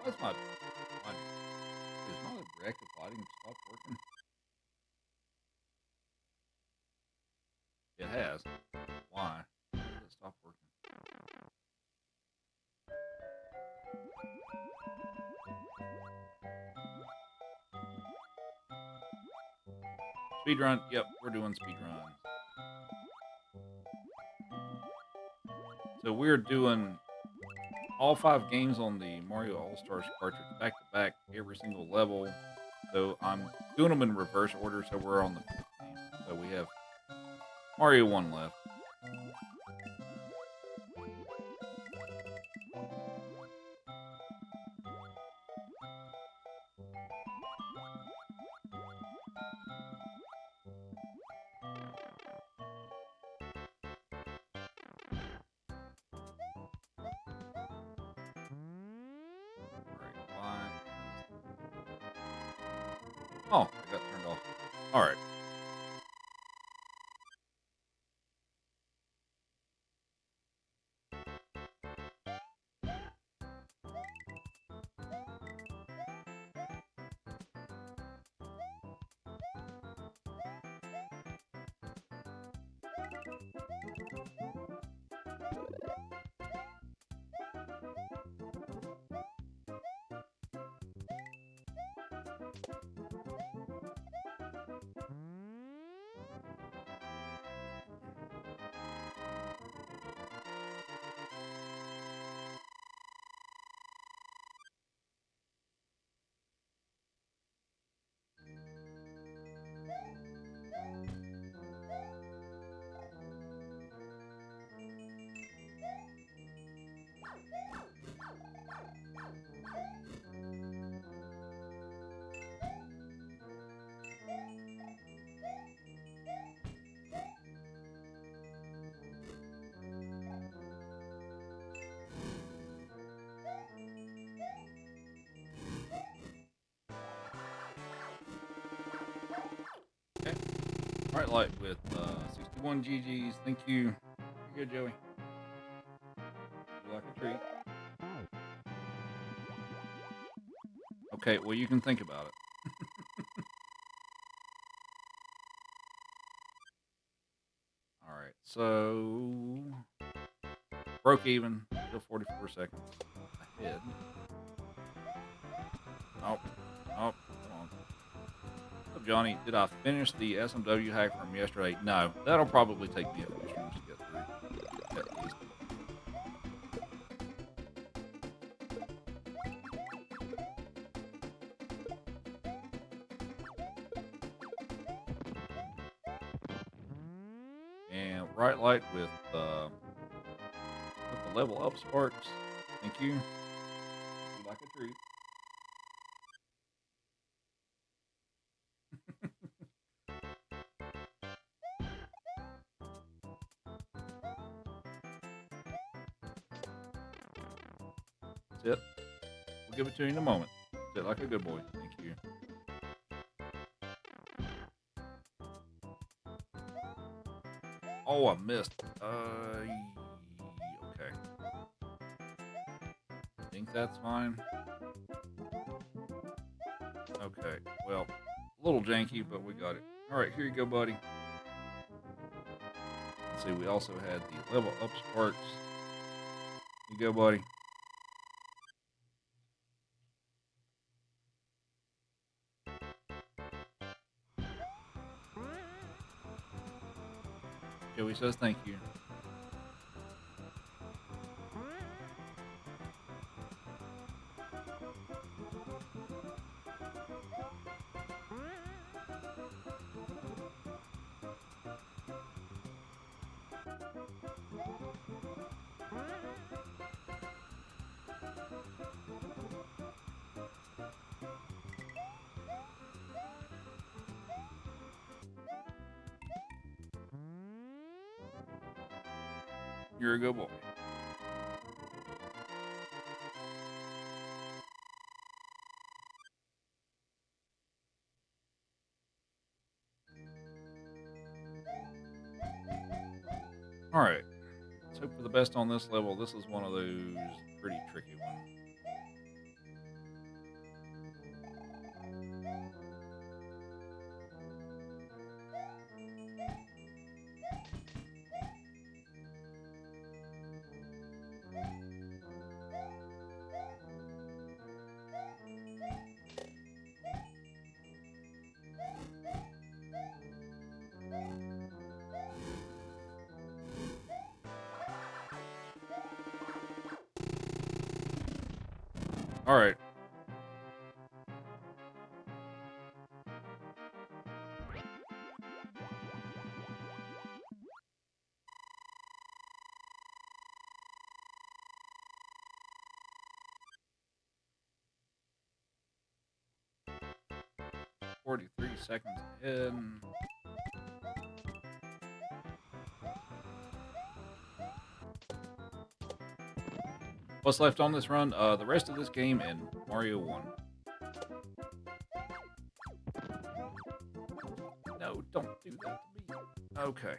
S1: That's my is my reactive lighting stopped working? It has. Why? Why did it stop working? Speed run. Yep, we're doing speed run. So we're doing all 5 games on the Mario All-Stars cartridge back to back, every single level. So I'm doing them in reverse order, so we're on the 5th game. So we have Mario 1 left. Oh, it got turned off. All right. Okay. All right, light with 61 GGs. Thank you. You're good, Joey. You like a treat? Okay, well, you can think about it. All right, so broke even, still 44 seconds ahead. Oh, come on. So, Johnny, did I finish the SMW hack from yesterday? No, that'll probably take me a few streams to get through, at least. And right light with the level up sparks. Thank you. You like a treat. That's it. We'll give it to you in a moment. Sit like a good boy. Thank you. Oh, I missed. Okay. I think that's fine. Okay, well, a little janky, but we got it. All right, here you go, buddy. Let's see, we also had the level up sparks. Here you go, buddy. Joey says thank you. You're a good boy. Alright. Let's hope for the best on this level. This is one of those pretty tricky ones. Alright. "43 seconds ahead." What's left on this run? The rest of this game and Mario 1. No, don't do that to me. Okay.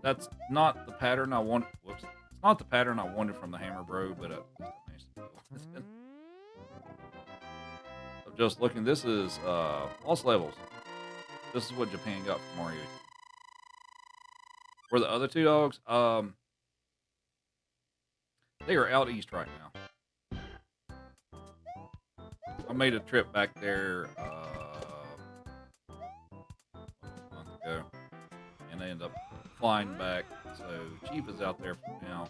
S1: That's not the pattern I want. Whoops. It's not the pattern I wanted from the Hammer Bro, but I managed to deal with it. I'm just looking. This is Lost Levels. This is what Japan got for Mario 2. For the other two dogs, they are out east right now. I made a trip back there a month ago, and I ended up flying back. So Chief is out there for now,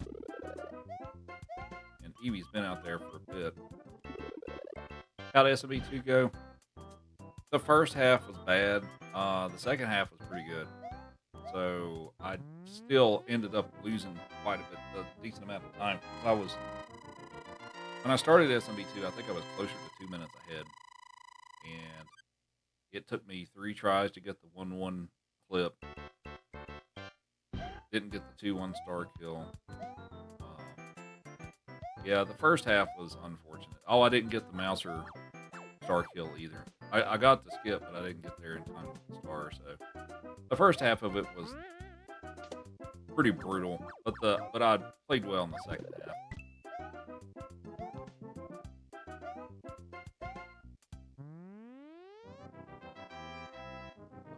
S1: and Eevee's been out there for a bit. How'd SMB 2 go? The first half was bad. The second half was pretty good. So I still ended up losing quite a decent amount of time. When I started SMB 2, I think I was closer to 2 minutes ahead. And it took me 3 tries to get the 1-1 clip. Didn't get the 2 1-star kill. Yeah, the first half was unfortunate. Oh, I didn't get the Mouser star kill either. I got the skip, but I didn't get there in time with the star. So the first half of it was pretty brutal, but I played well in the second half.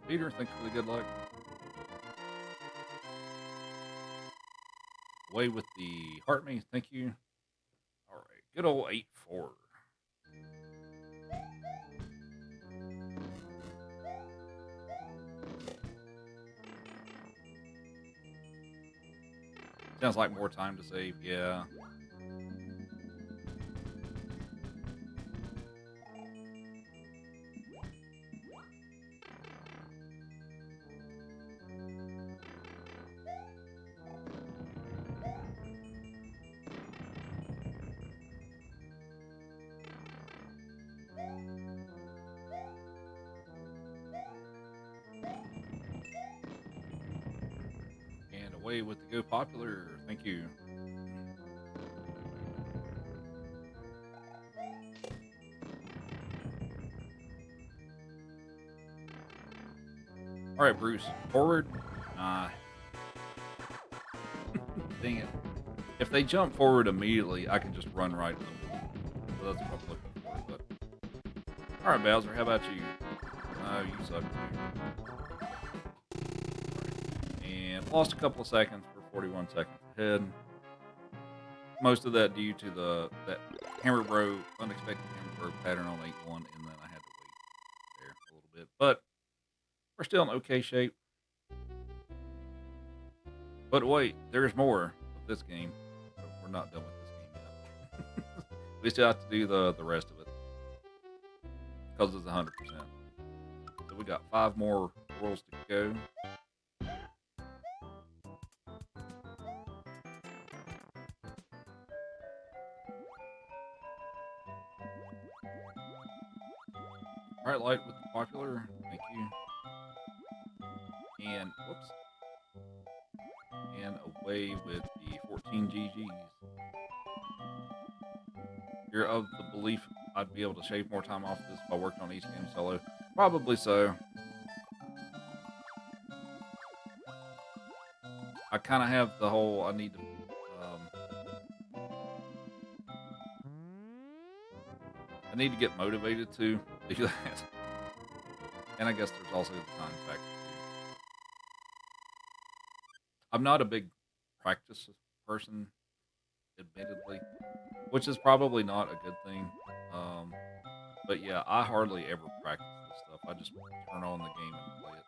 S1: Peter, thanks for the good luck. Away with the heart me, thank you. All right, good old 8-4. Sounds like more time to save, yeah. And away with the go popular, thank you. All right, Bruce, forward. Dang it. If they jump forward immediately, I can just run right into them. So that's what I'm looking for. But all right, Bowser, how about you? You suck too. And lost a couple of seconds for 41 seconds ahead. Most of that due to that Hammer Bro, unexpected Hammer Bro pattern on 8-1, and then I had to wait there a little bit. But we're still in okay shape. But wait, there's more of this game. So we're not done with this game yet. We still have to do the rest of it. Because it's 100%. So we got 5 more worlds to go. Alright, Light with the popular. Thank you. And, whoops. and away with the 14 GGs. You're of the belief I'd be able to shave more time off this if I worked on each game solo? Probably so. I kind of have the whole I need to get motivated to do that. And I guess there's also the time factor too. I'm not a big practice person, admittedly, which is probably not a good thing. But yeah, I hardly ever practice this stuff. I just turn on the game and play it.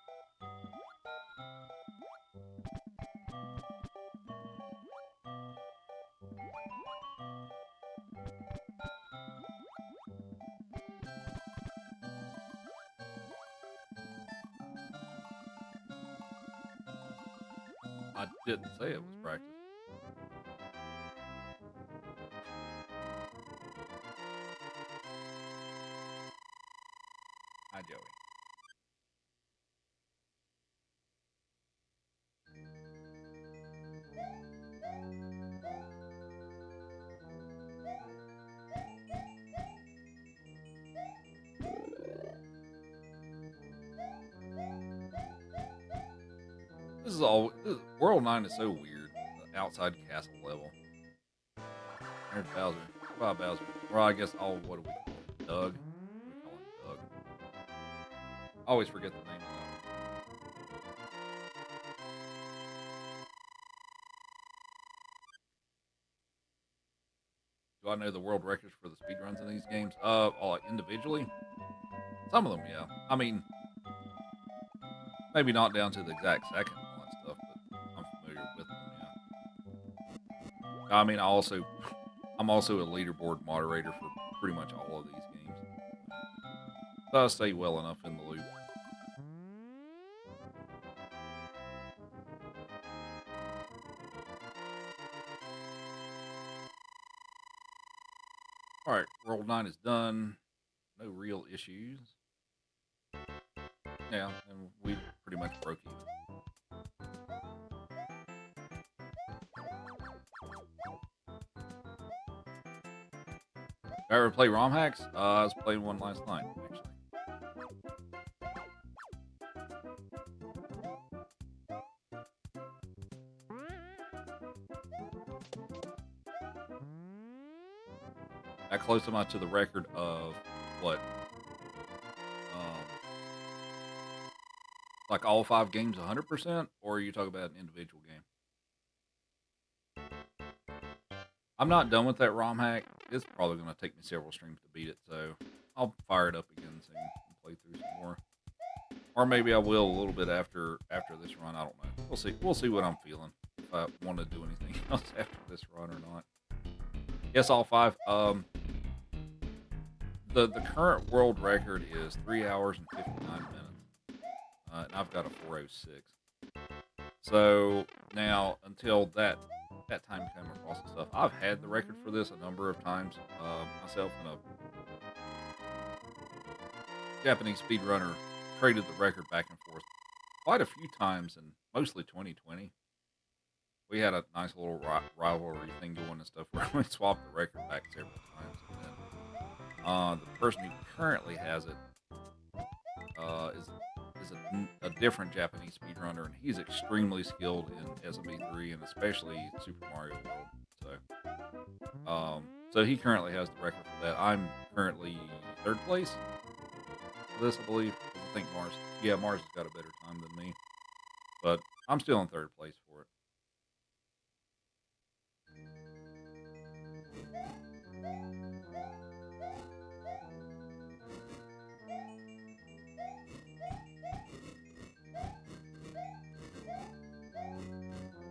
S1: I didn't say it was practice. Hi, Joey. World 9 is so weird. The outside castle level. There's Bowser. Goodbye, Bowser. Well, I guess what do we call him? Doug? We call him Doug. I always forget the name of that one. Do I know the world records for the speedruns in these games? Individually? Some of them, yeah. I mean, maybe not down to the exact second and all that stuff, but I'm familiar with them, yeah. I mean, I'm also a leaderboard moderator for pretty much all of these games. So I stay well enough in the loop. Alright, World 9 is done. No real issues. Yeah, and we pretty much broke even. I ever play ROM hacks? I was playing one last night, actually. That close am I to the record of what? Like all 5 games 100%? Or are you talking about an individual game? I'm not done with that ROM hack. It's probably going to take me several streams to beat it, so I'll fire it up again soon and play through some more. Or maybe I will a little bit after this run. I don't know. We'll see. We'll see what I'm feeling. If I want to do anything else after this run or not. Yes, all 5. The current world record is 3 hours and 59 minutes. And I've got a 4:06. So now, until that time came across and stuff, I've had the record for this a number of times. Myself and a Japanese speedrunner traded the record back and forth quite a few times, and mostly 2020. We had a nice little rivalry thing going and stuff where we swapped the record back several times. And then the person who currently has it is a different Japanese speedrunner, and he's extremely skilled in SME3 and especially Super Mario World. So he currently has the record for that. I'm currently 3rd place for this, I believe. I think Mars has got a better time than me, but I'm still in 3rd place for it.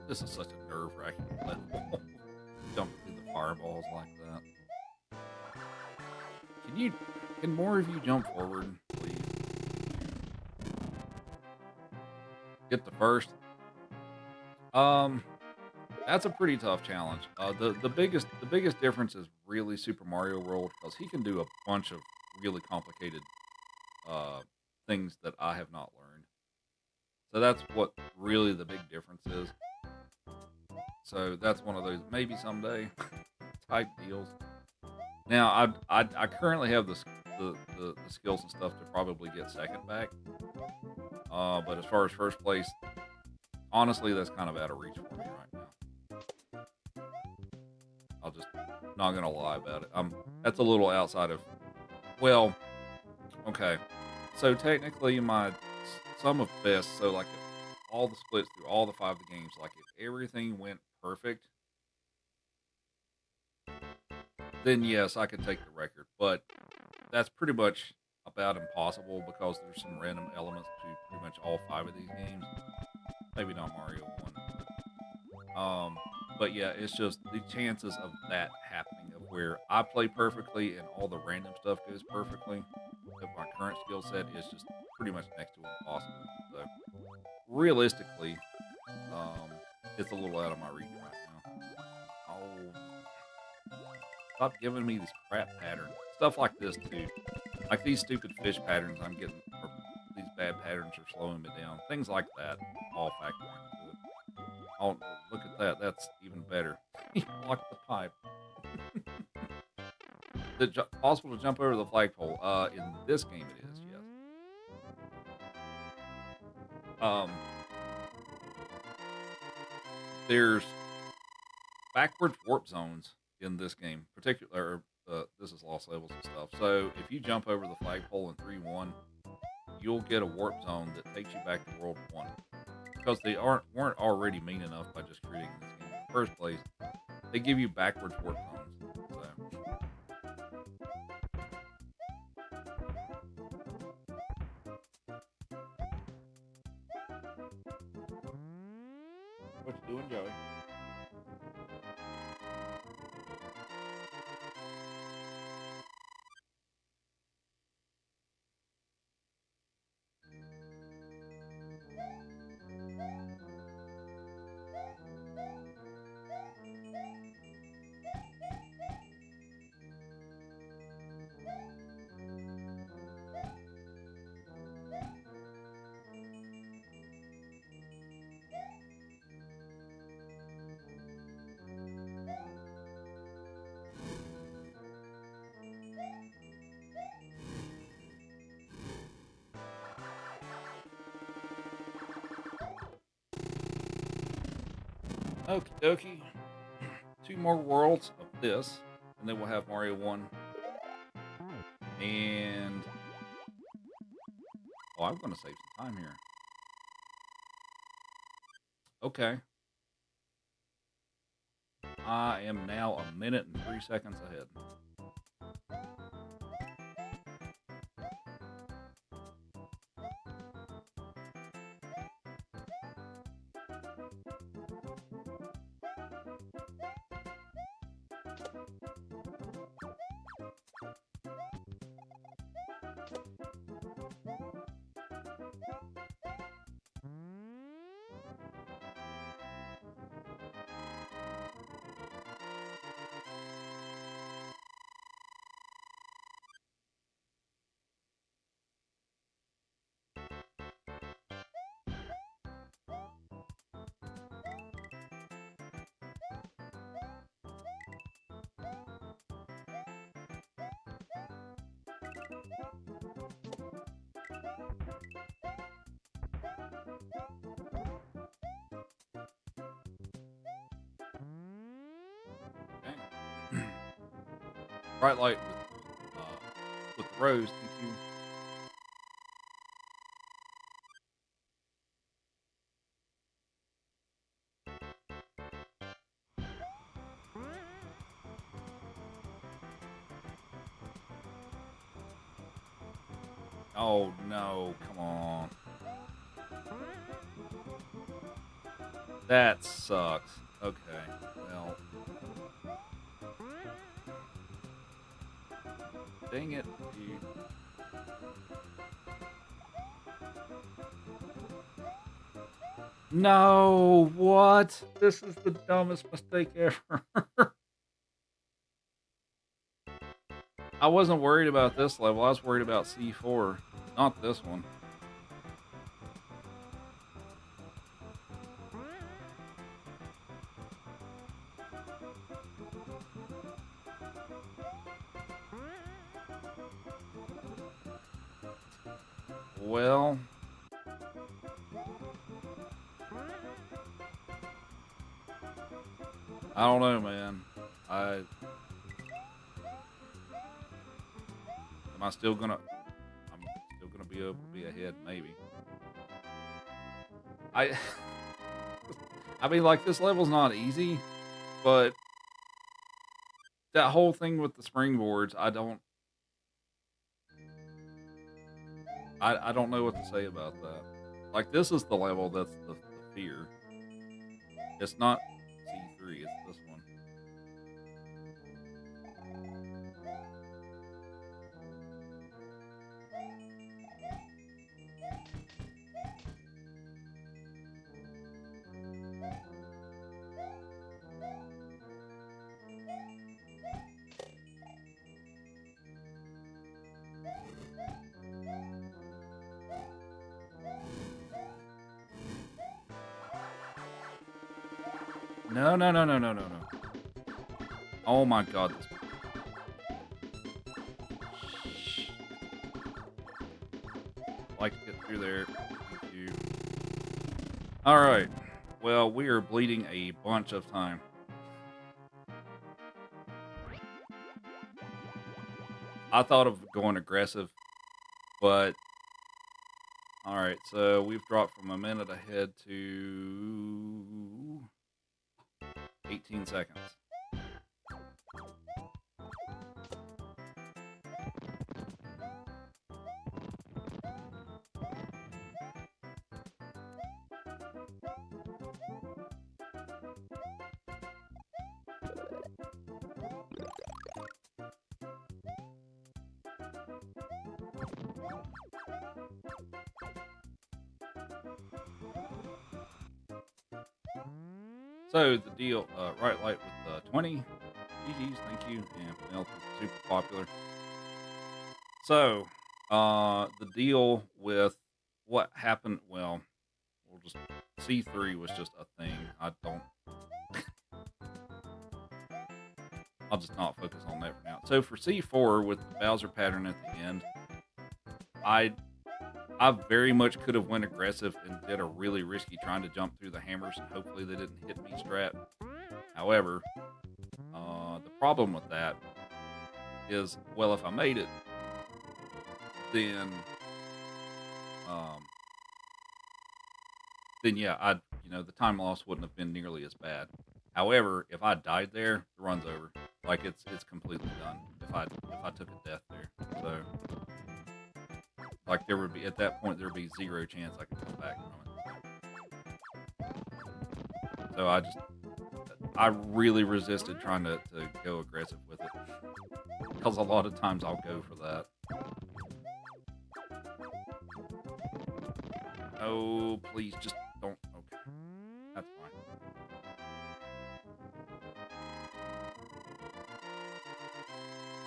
S1: This is such a nerve-wracking level. Jumping through the fireballs like that. Can more of you jump forward, please? Get the first. That's a pretty tough challenge. The biggest difference is really Super Mario World, because he can do a bunch of really complicated things that I have not learned. So that's what really the big difference is. So that's one of those maybe someday type deals. Now, I currently have the skills and stuff to probably get second back. But as far as first place, honestly, that's kind of out of reach for me right now. I'll just not gonna lie about it. That's a little outside of. Well, okay. So technically, my sum of best. So like, if all the splits through all the 5 of the games, like if everything went perfect, then yes, I could take the record. But that's pretty much about impossible because there's some random elements to pretty much all 5 of these games. Maybe not Mario 1. But yeah, it's just the chances of that happening, of where I play perfectly and all the random stuff goes perfectly with my current skill set, is just pretty much next to impossible. So realistically, um, it's a little out of my reach right now. Oh, stop giving me these crap patterns. Stuff like this too. Like these stupid fish patterns I'm getting, or these bad patterns are slowing me down. Things like that all factor into it. Oh, look at that. That's even better. He blocked the pipe. Is it possible to jump over the flagpole? In this game it is, yes. There's backwards warp zones in this game, particular. This is lost levels and stuff. So if you jump over the flagpole in 3-1, you'll get a warp zone that takes you back to World 1. Because they weren't already mean enough by just creating this game in the first place. They give you backwards warp zones. So. What you doing, Joey? Okie dokie. 2 more worlds of this, and then we'll have Mario 1. And oh, I'm going to save some time here. Okay. I am now 1 minute and 3 seconds ahead. Okay. Bright light with the rose. Thank you. Oh no, come on. That sucks. Okay, well. Dang it, dude. No, what? This is the dumbest mistake ever. I wasn't worried about this level. I was worried about C4, not this one. Well, I don't know, man. I am I still gonna I'm still gonna be able to be ahead, maybe. I I mean, like, this level's not easy, but that whole thing with the springboards, I don't know what to say about that. Like, this is the level that's the fear. It's not C3, it's this one. No, no, no, no, no, no, no. Oh my god, this. Like to get through there. Thank you. Alright. Well, we are bleeding a bunch of time. I thought of going aggressive, but alright, so we've dropped from a minute ahead to 18 seconds. So the deal, right light with 20. GG's, thank you, and Penelope, super popular. So, the deal with what happened, well, we'll just, C3 was just a thing. I'll just not focus on that for now. So for C4 with the Bowser pattern at the end, I very much could have went aggressive and did a really risky trying to jump through the hammers, and hopefully they didn't hit me strat. However, the problem with that is, well, if I made it, then yeah, the time loss wouldn't have been nearly as bad. However, if I died there, the run's over. Like it's completely done. If I took a death there, so like there would be at that point there would be zero chance I could come back from it. So I really resisted trying to go aggressive with it because a lot of times I'll go for that. Oh, please just don't. Okay, that's fine.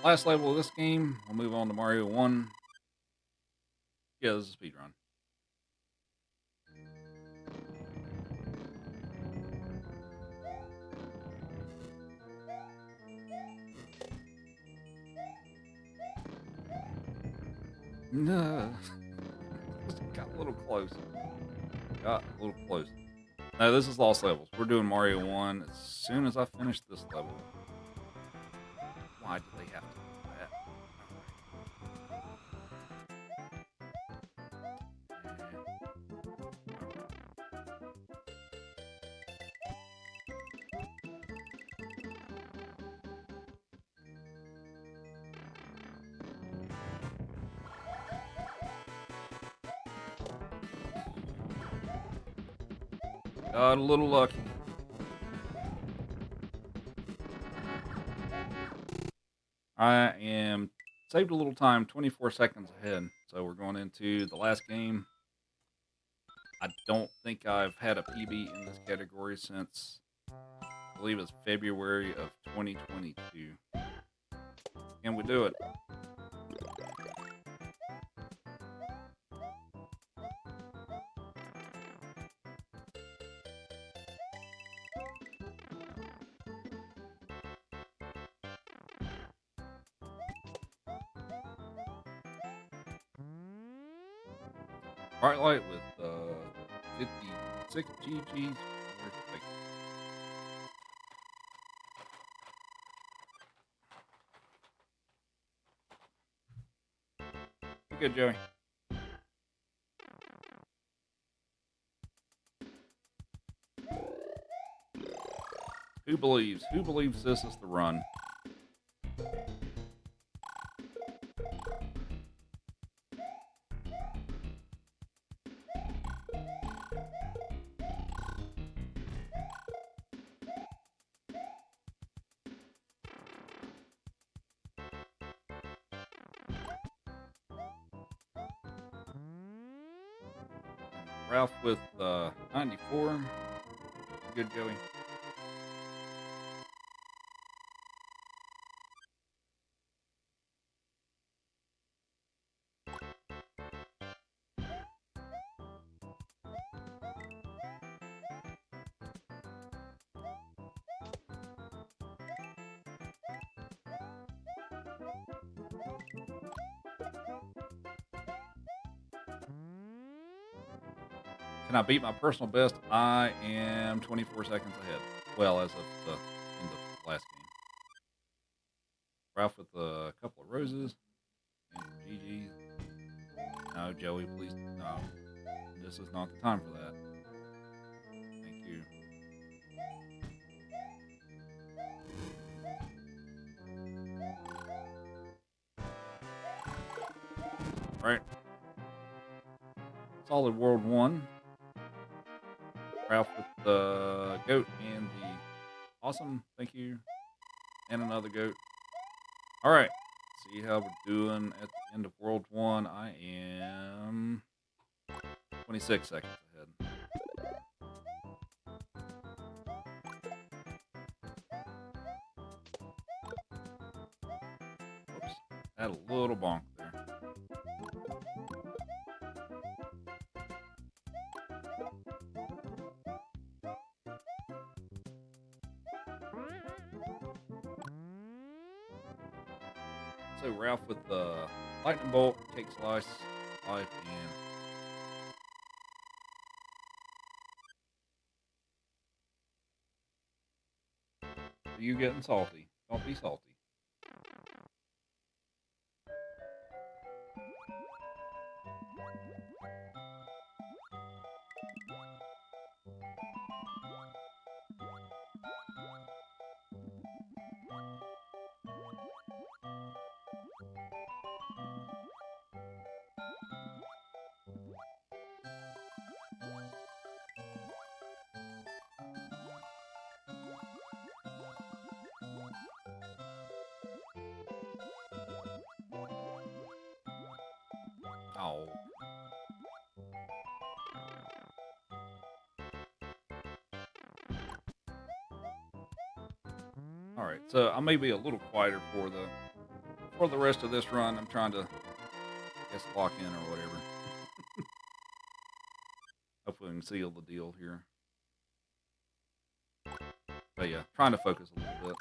S1: Last level of this game, we'll move on to Mario 1. Yeah, this is a speedrun. No. Got a little close. Got a little close. No, this is Lost Levels. We're doing Mario 1 as soon as I finish this level. Why do they have to do that? Got a little lucky. I am saved a little time, 24 seconds ahead. So we're going into the last game. I don't think I've had a PB in this category since, I believe it's February of 2022. Can we do it? Bright light with 56 GGs. Where's the big- You good, Joey? Who believes? Who believes this is the run? Ralph with 94. You good, Joey? Can I beat my personal best? I am 24 seconds ahead. Well, as of the end of last game. Ralph with a couple of roses. And GG. No, Joey, please. No. This is not the time for that. Thank you. All right. Solid World 1. Ralph with the goat and the awesome. Thank you. And another goat. All right. See how we're doing at the end of World 1. I am 26 seconds ahead. Whoops. Had a little bonk there. So Ralph with the lightning bolt, cake slice, life, and you getting salty? Don't be salty. Oh. All right, so I may be a little quieter for the rest of this run. I'm trying to, I guess, lock in or whatever. Hopefully, we can seal the deal here. But yeah, trying to focus a little bit.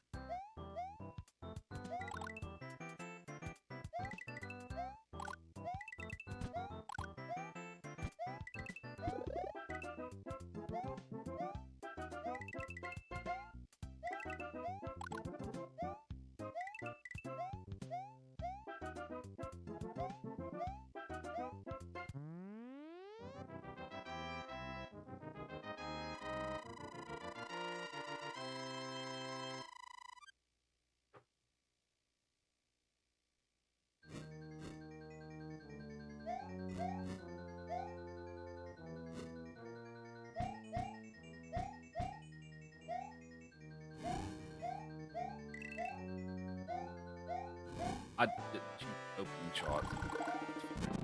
S1: I didn't shoot opening shots.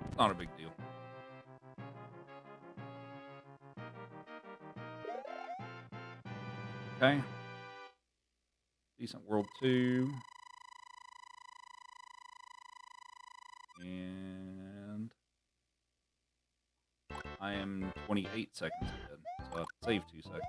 S1: It's not a big deal. Okay. Decent World 2. And I am 28 seconds ahead, so I have to save 2 seconds.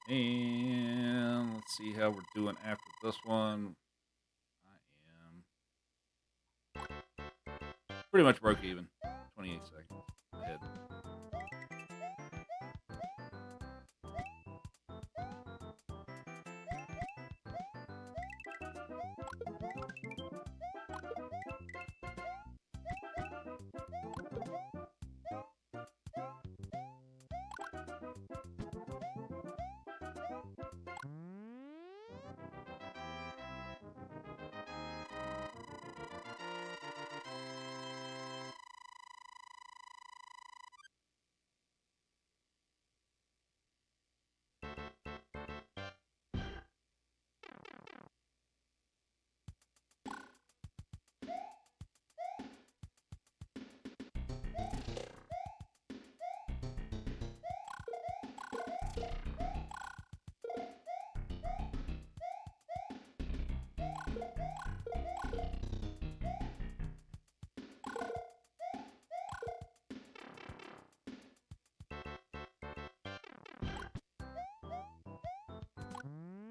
S1: And let's see how we're doing after this one. I am pretty much broke even. 28 seconds ahead.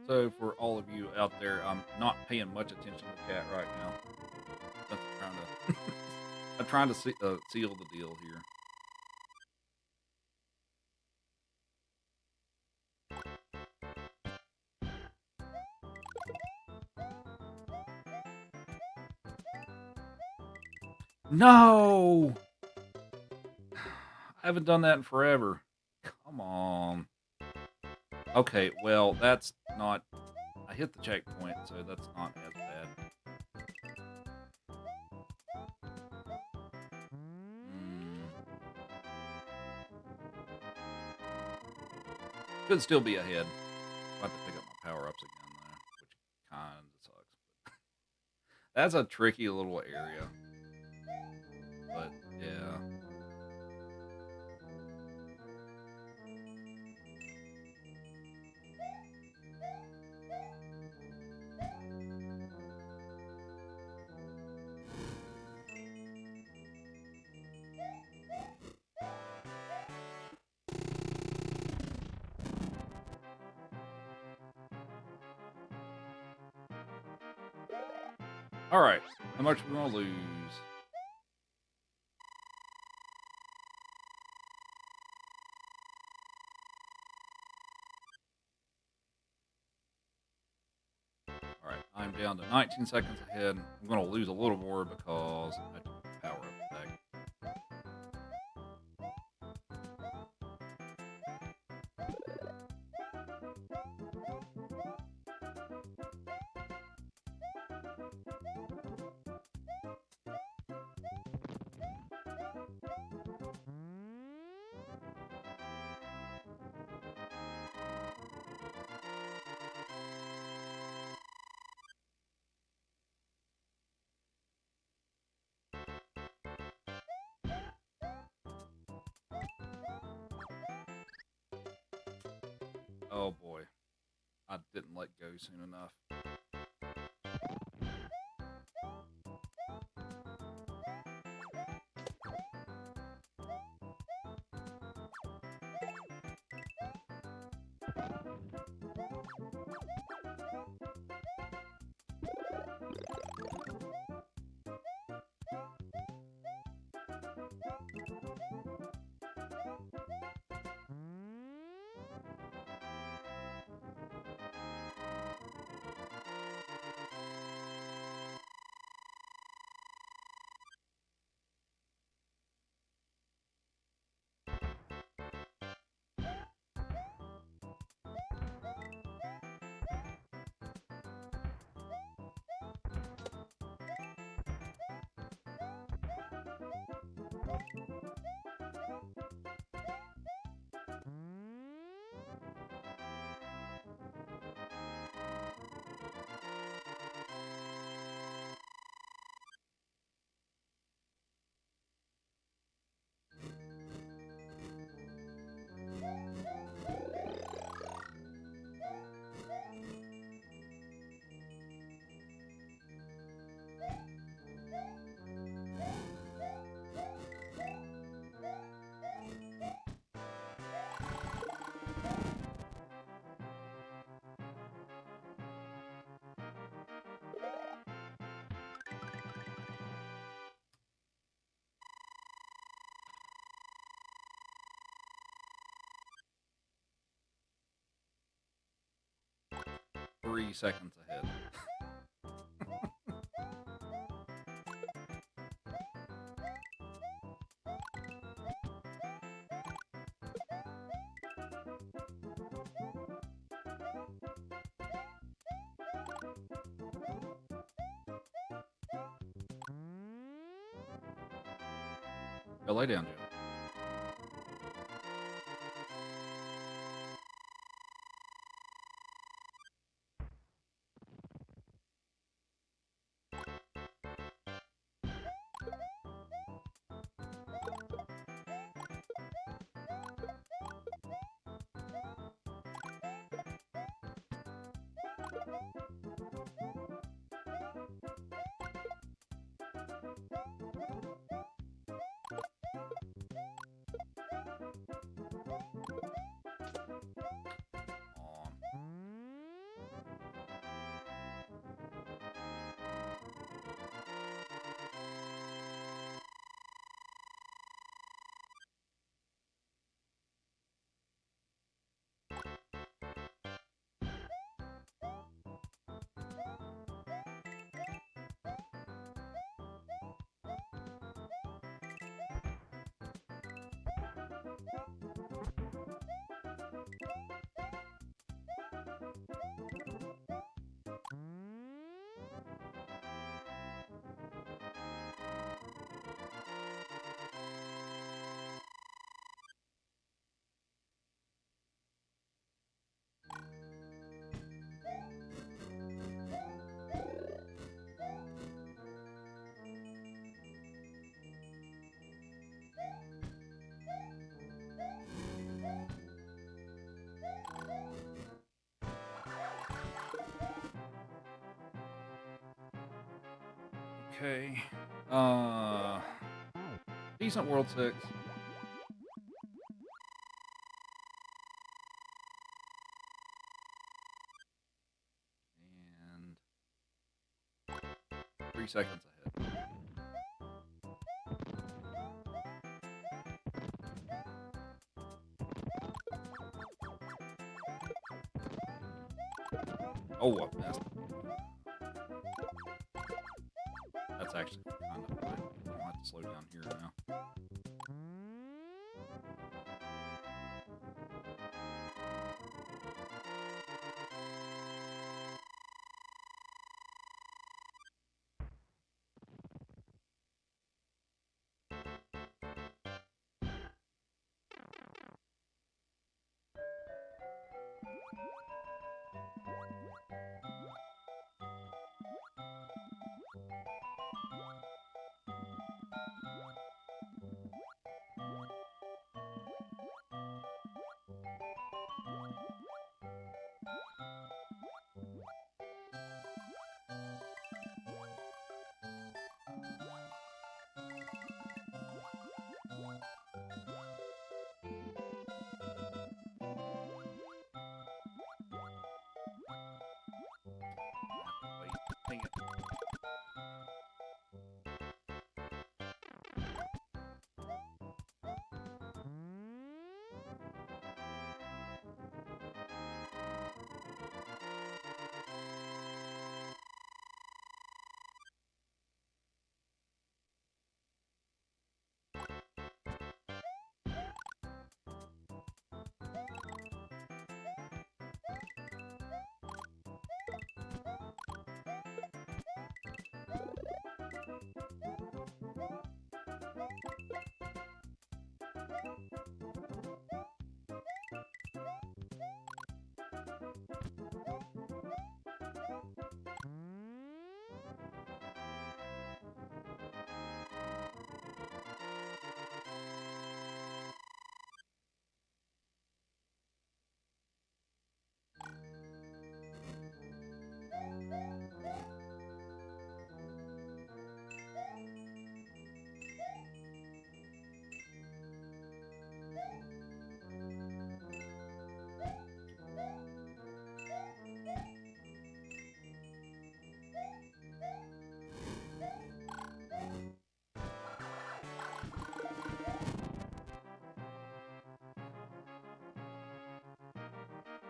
S1: So for all of you out there, I'm not paying much attention to the cat right now. I'm trying to, I'm trying to seal the deal here. No! I haven't done that in forever. Come on. Okay, well, that's not... I hit the checkpoint, so that's not as bad. Could still be ahead. About to pick up my power-ups again, though, which kind of sucks. That's a tricky little area. But, yeah. Alright, how much are we going to lose? Alright, I'm down to 19 seconds ahead. I'm going to lose a little more because I took the power up back. Oh boy, I didn't let go soon enough. 3 seconds ahead. Go lay down, Joe. Okay. Decent World 6. And 3 seconds ahead. Oh, I messed. That's actually kind of fine. I'll have to slow down here now. Dang it.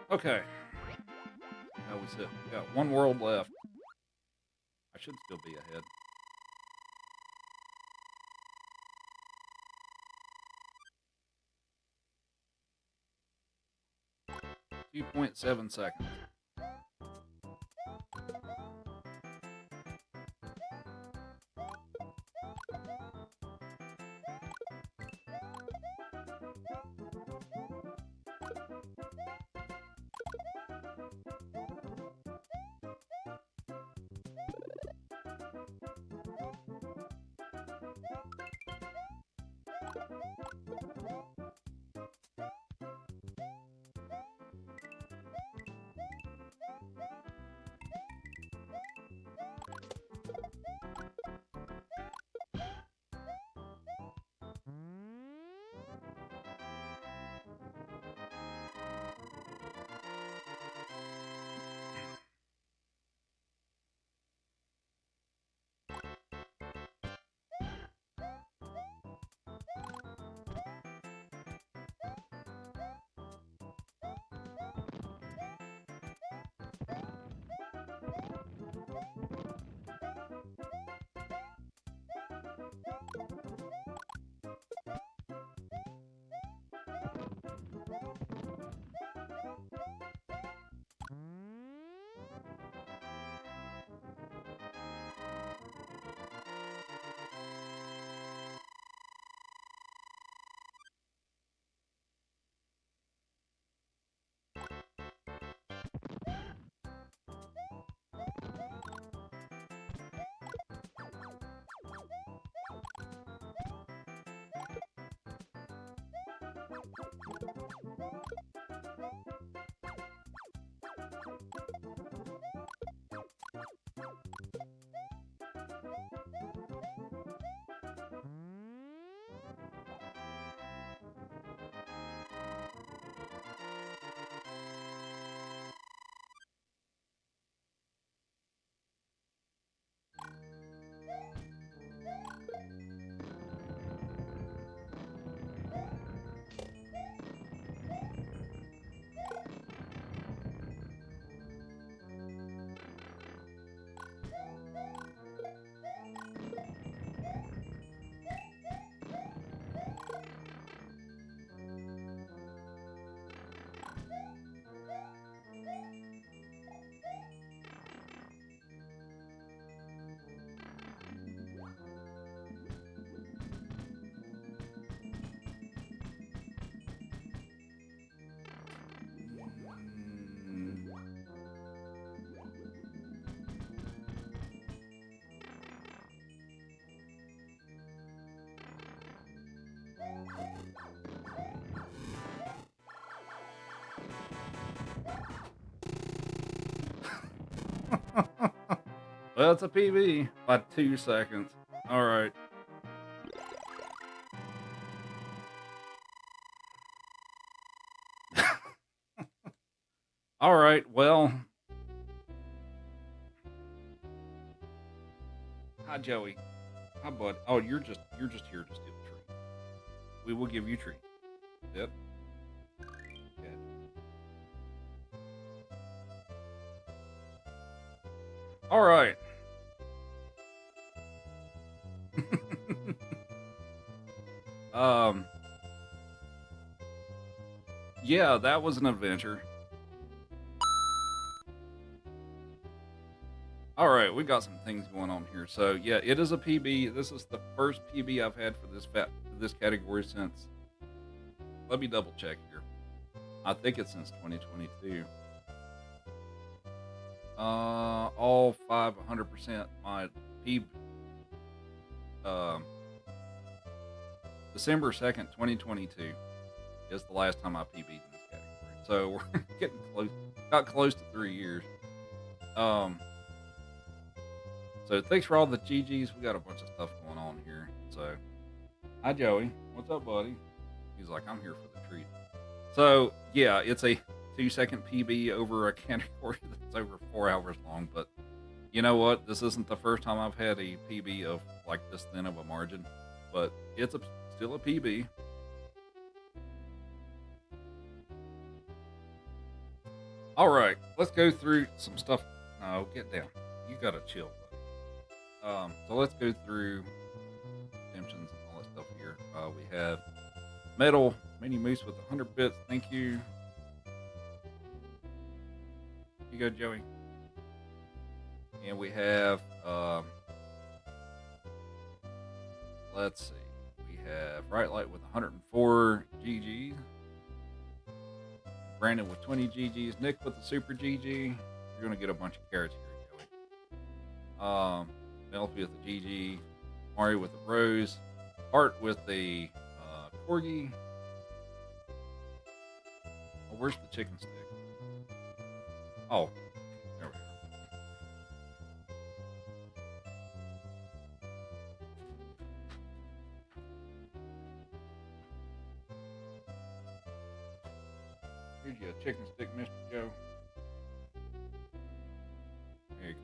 S1: Okay. how we sit. We got one world left. I should still be ahead. .7 seconds. Well, it's a PB by 2 seconds. All right. All right. Well, hi Joey. Hi bud. Oh, you're just here to steal the treat. We will give you treat. Yep. Yeah. All right. um. Yeah, that was an adventure. All right, we got some things going on here. So yeah, it is a PB. This is the first PB I've had for this category since. Let me double check here. I think it's since 2022. All 500%. My PB. December 2nd, 2022 is the last time I PB'd in this category. So we're getting close. Got close to 3 years. So thanks for all the GGs. We got a bunch of stuff going on here. So, hi Joey. What's up, buddy? He's like, I'm here for the treat. So yeah, it's a 2-second PB over a category that's over 4 hours long. But you know what? This isn't the first time I've had a PB of like this thin of a margin. But it's still a PB. All right, let's go through some stuff. No, get down. You gotta chill, buddy. So let's go through redemptions and all that stuff here. We have Metal Mini Moose with 100 bits. Thank you. You go, Joey. And we have, let's see. We have Bright Light with 104 GG. Brandon with 20 GGs. Nick with the Super GG. You're going to get a bunch of carrots here, Joey. Melfi with the GG. Mario with the Rose. Art with the Corgi. Oh, where's the chicken stick? Oh, there we go. Here's your chicken stick, Mr. Joe. There you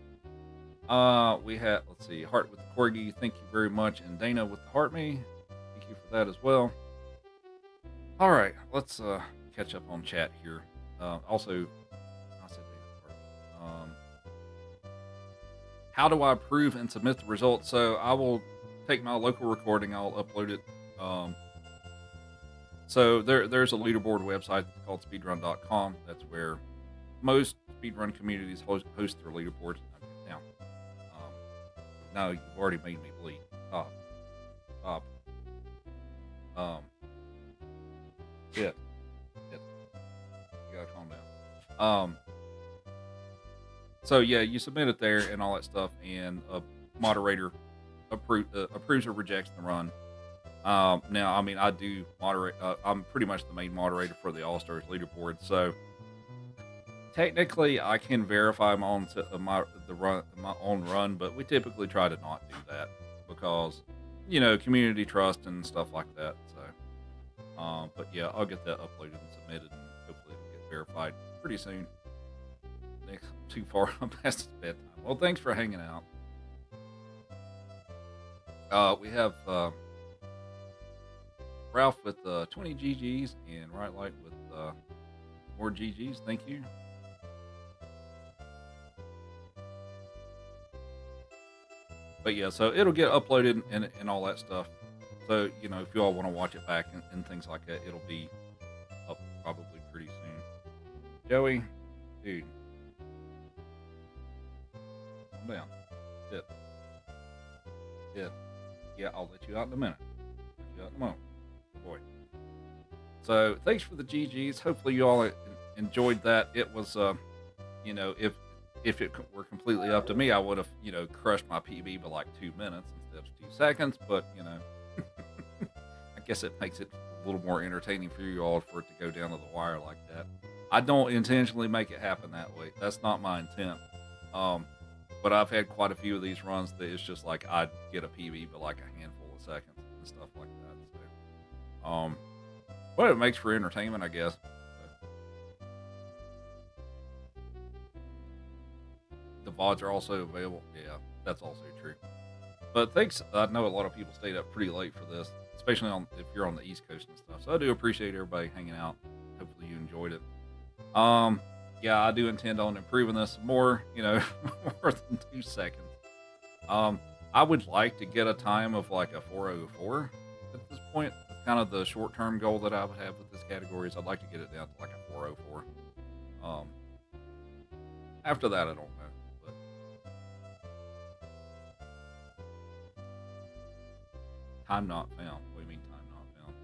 S1: go. We have, let's see, Heart with the Corgi. Thank you very much. And Dana with the Heart Me. Thank you for that as well. All right, let's catch up on chat here. Also, I said Dana. How do I approve and submit the results? So I will take my local recording. I'll upload it. So there's a leaderboard website called speedrun.com. That's where most speedrun communities host their leaderboards. Now, no, you've already made me bleed. Stop. Shit. You gotta calm down. So yeah, you submit it there and all that stuff, and a moderator approves or rejects the run. Now, I mean, I do moderate. I'm pretty much the main moderator for the All Stars leaderboard, so technically I can verify my own run, but we typically try to not do that because community trust and stuff like that. So, but yeah, I'll get that uploaded and submitted, and hopefully it'll get verified pretty soon. Next, too far past his bedtime. Well, thanks for hanging out. We have Ralph with 20 GGs and Right Light with more GGs. Thank you. But yeah, so it'll get uploaded and all that stuff. So, if you all want to watch it back and things like that, it'll be up probably pretty soon. Joey, dude. Calm down. Sit. Yeah, I'll let you out in a minute. Let you out in a moment. Good boy. So, thanks for the GGs. Hopefully you all enjoyed that. It was, if it were completely up to me, I would have, crushed my PB by like 2 minutes instead of 2 seconds. But, I guess it makes it a little more entertaining for you all for it to go down to the wire like that. I don't intentionally make it happen that way. That's not my intent. But I've had quite a few of these runs that it's just like I'd get a PB by like a handful of seconds and stuff like that. So, but it makes for entertainment, I guess. The VODs are also available. Yeah, that's also true. But thanks. I know a lot of people stayed up pretty late for this, especially if you're on the East Coast and stuff. So I do appreciate everybody hanging out. Hopefully you enjoyed it. Yeah, I do intend on improving this more, more than 2 seconds. I would like to get a time of like a 4:04 at this point. That's kind of the short-term goal that I would have with this category is I'd like to get it down to like a 4:04. After that, I don't know. But time not found. What do you mean time not found?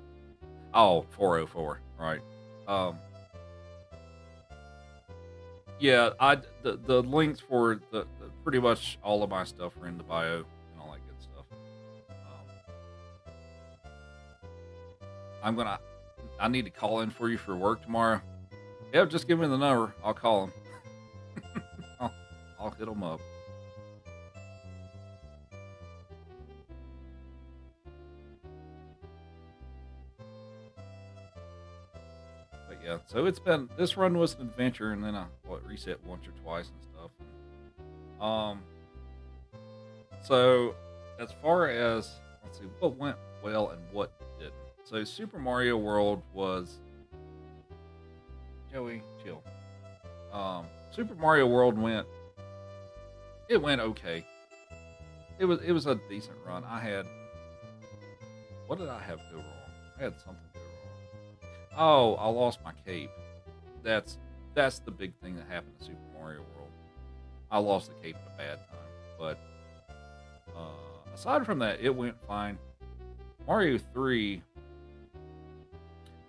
S1: Oh, 4:04. Right. Yeah, the links for the pretty much all of my stuff are in the bio and all that good stuff. I need to call in for you for work tomorrow. Yeah, just give me the number. I'll call him. I'll hit him up. But yeah, so this run was an adventure, and then I reset once or twice and stuff. So as far as let's see what went well and what didn't. So Super Mario World was Joey chill. Super Mario World went okay. It was a decent run. What did I have go wrong? I had something go wrong. Oh, I lost my cape. That's that's the big thing that happened in Super Mario World. I lost the cape at a bad time. But aside from that, it went fine. Mario 3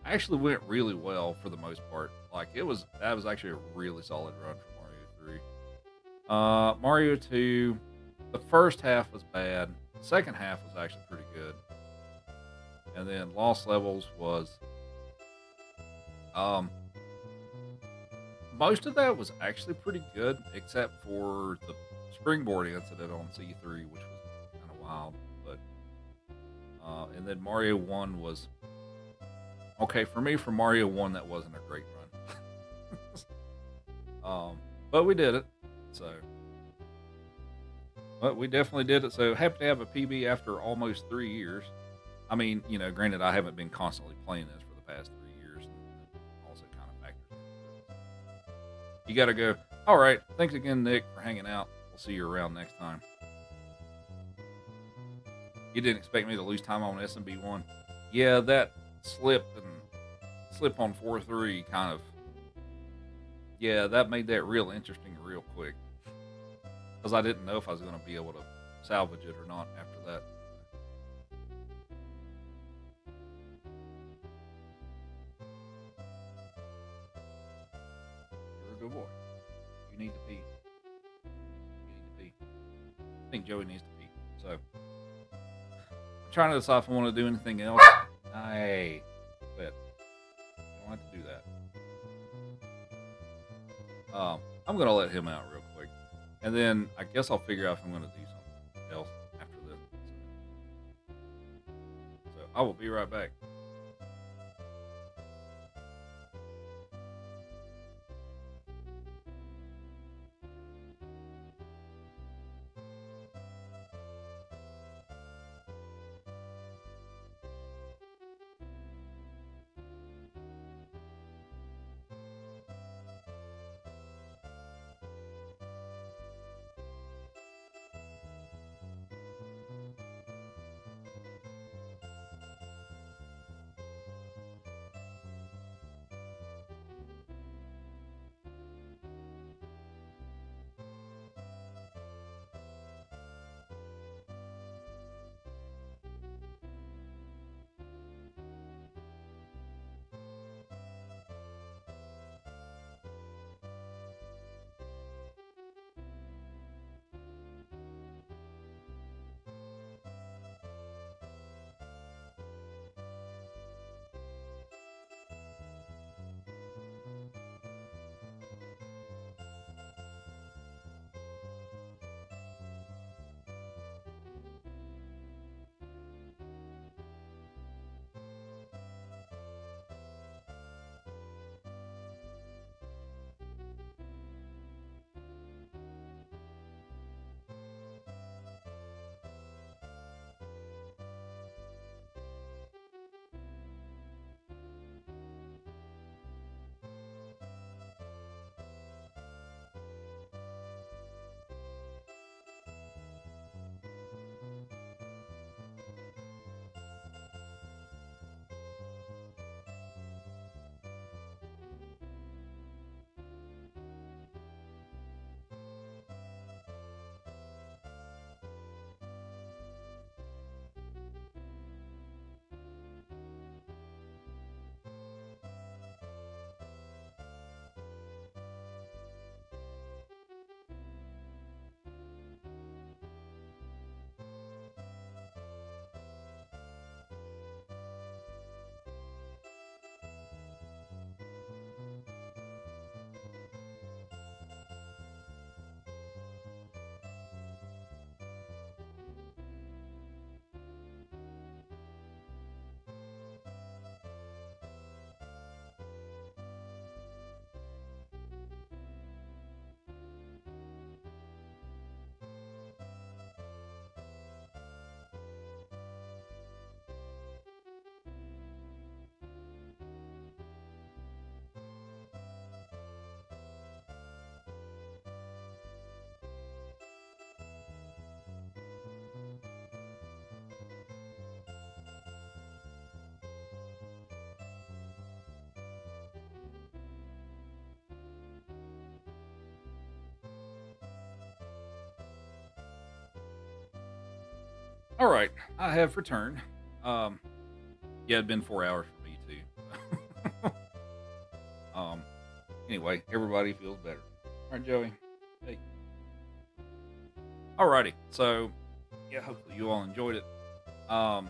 S1: actually went really well for the most part. Like that was actually a really solid run for Mario 3. Mario 2, the first half was bad. The second half was actually pretty good. And then Lost Levels was um most of that was actually pretty good, except for the springboard incident on C3, which was kind of wild. But and then Mario 1 was okay for me. For Mario 1, that wasn't a great run. But we did it. So, but we definitely did it. So happy to have a PB after almost 3 years. I mean, granted, I haven't been constantly playing this for the past 3 years, and also kind of factors into it. You got to go. All right. Thanks again, Nick, for hanging out. We'll see you around next time. You didn't expect me to lose time on SMB1. Yeah, that slip on 4-3 kind of. Yeah, that made that real interesting real quick. Because I didn't know if I was going to be able to salvage it or not after that. You're a good boy. You need to pee. You need to pee. I think Joey needs to pee. So, I'm trying to decide if I want to do anything else. Hey, but you don't have to do that. I'm going to let him out real quick. And then I guess I'll figure out if I'm going to do something else after this. So I will be right back. All right, I have returned. Um, yeah, it'd been 4 hours for me too. um, anyway, everybody feels better. All right, Joey. Hey. Alrighty, so yeah, hopefully you all enjoyed it. Um,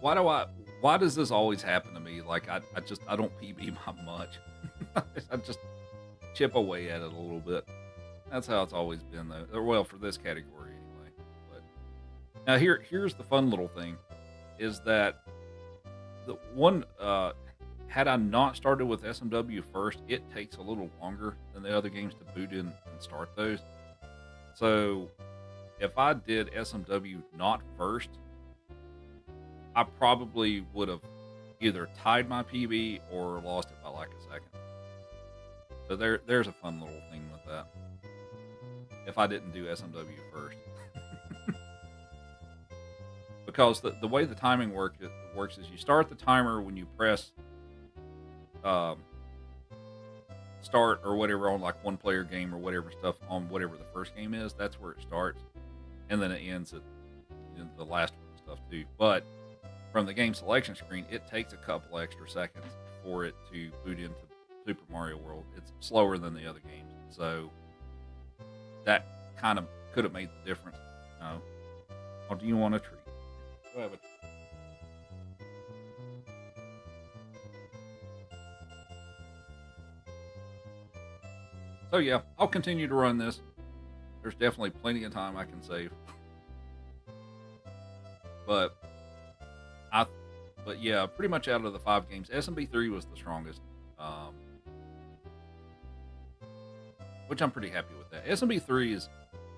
S1: why do I? Why does this always happen to me? Like I don't PB my much. I just chip away at it a little bit. That's how it's always been, though. Or, well, for this category anyway. But now here's the fun little thing, is that the one had I not started with SMW first, it takes a little longer than the other games to boot in and start those. So if I did SMW not first, I probably would have either tied my PB or lost it by like a second. So there's a fun little thing with that. If I didn't do SMW first. Because the way the timing works is you start the timer when you press start or whatever on like one player game or whatever stuff on whatever the first game is. That's where it starts, and then it ends at the last one and stuff too. But from the game selection screen, it takes a couple extra seconds for it to boot into Super Mario World. It's slower than the other games, so that kind of could have made the difference. No. Or do you want a treat? Go have a treat. So yeah, I'll continue to run this. There's definitely plenty of time I can save. But yeah, pretty much out of the 5 games, SMB3 was the strongest. Which I'm pretty happy with that. SMB3 is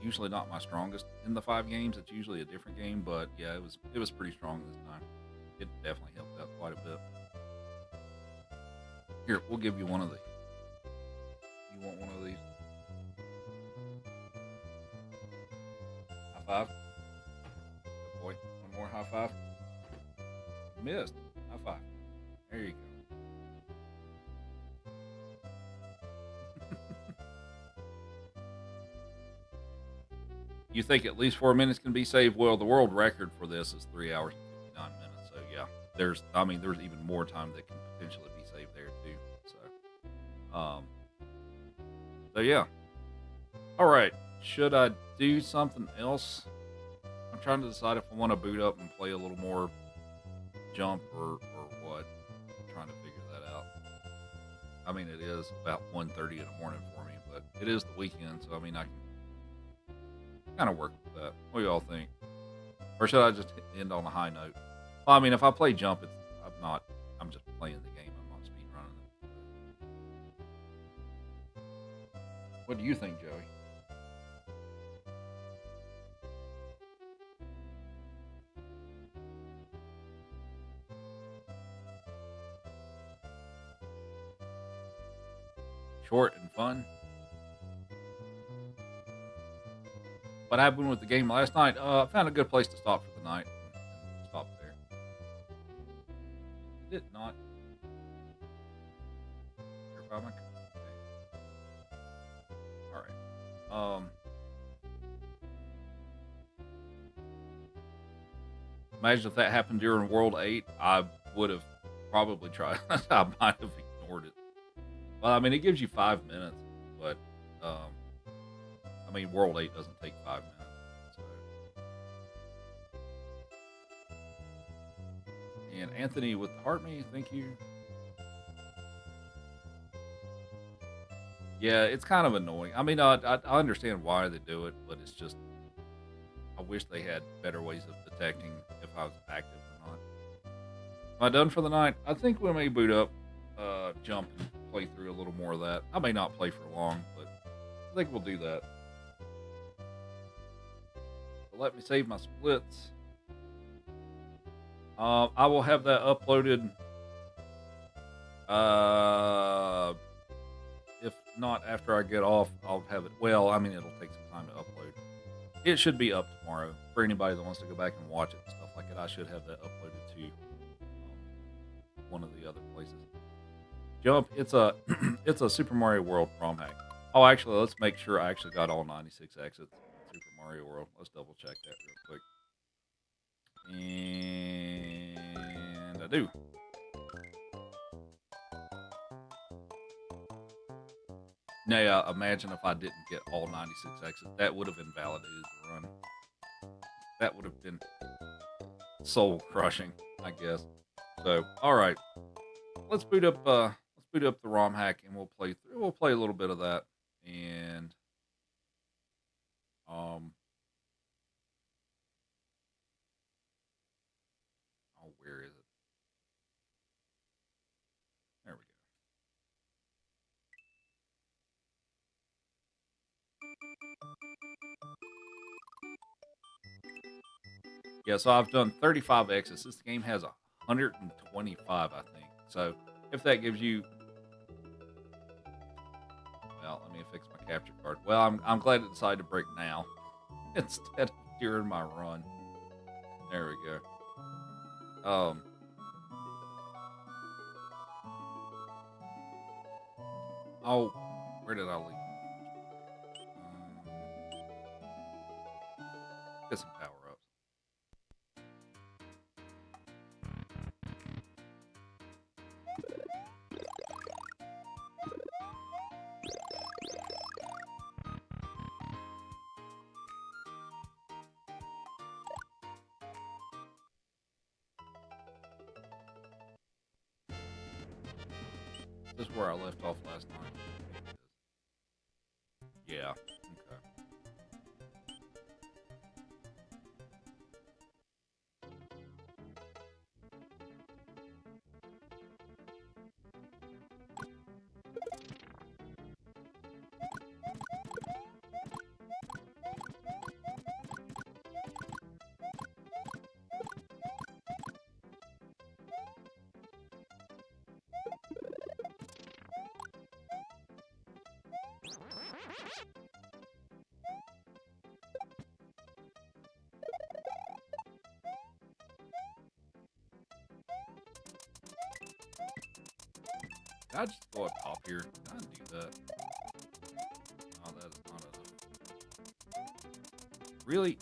S1: usually not my strongest in the 5 games. It's usually a different game, but yeah, it was pretty strong this time. It definitely helped out quite a bit. Here, we'll give you one of these. You want one of these? High five. Good boy. One more high five. Missed. High five. There you go. You think at least 4 minutes can be saved? Well, the world record for this is 3 hours and 59 minutes. So yeah, there's even more time that can potentially be saved there too. So yeah. All right. Should I do something else? I'm trying to decide if I want to boot up and play a little more jump or what. I'm trying to figure that out. I mean, it is about 1:30 in the morning for me, but it is the weekend, so I mean, I can kind of work with that. What do y'all think? Or should I just end on a high note? Well, I mean, if I play jump, I'm just playing the game. I'm not speed running it. What do you think, Joey? Short and fun. What happened with the game last night? I found a good place to stop for the night. And stop there. Did not. All right. Imagine if that happened during World 8. I would have probably tried. I might have ignored it. Well, I mean, it gives you 5 minutes, but I mean, World 8 doesn't take 5 minutes. So. And Anthony with the heart me, thank you. Yeah, it's kind of annoying. I mean, I understand why they do it, but it's just, I wish they had better ways of detecting if I was active or not. Am I done for the night? I think we may boot up, jump and play through a little more of that. I may not play for long, but I think we'll do that. So let me save my splits. I will have that uploaded. If not after I get off, I'll have it. Well, I mean, it'll take some time to upload. It should be up tomorrow for anybody that wants to go back and watch it and stuff like that. I should have that uploaded to one of the other places. Jump, it's a it's a Super Mario World ROM hack. Oh, actually, let's make sure I actually got all 96 exits. Mario World. Let's double check that real quick. And I do. Now, yeah, imagine if I didn't get all 96 exits. That would have invalidated the run. That would have been soul crushing, I guess. So, all right, let's boot up the ROM hack, and we'll play a little bit of that. And oh, where is it? There we go. Yeah, so I've done 35 exits. This game has 125, I think. So if that gives you, well, let me fix my capture card. Well, I'm glad it decided to break now instead of during my run. There we go. Oh, where did I leave? Get some power ups. This is where I left off last night. Yeah. Okay. Did I just go up top here? Did I do that? Oh, that is not enough. Really?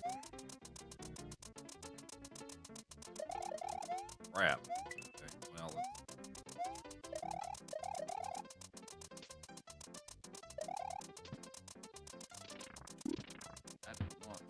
S1: Crap. Okay, well, that did not.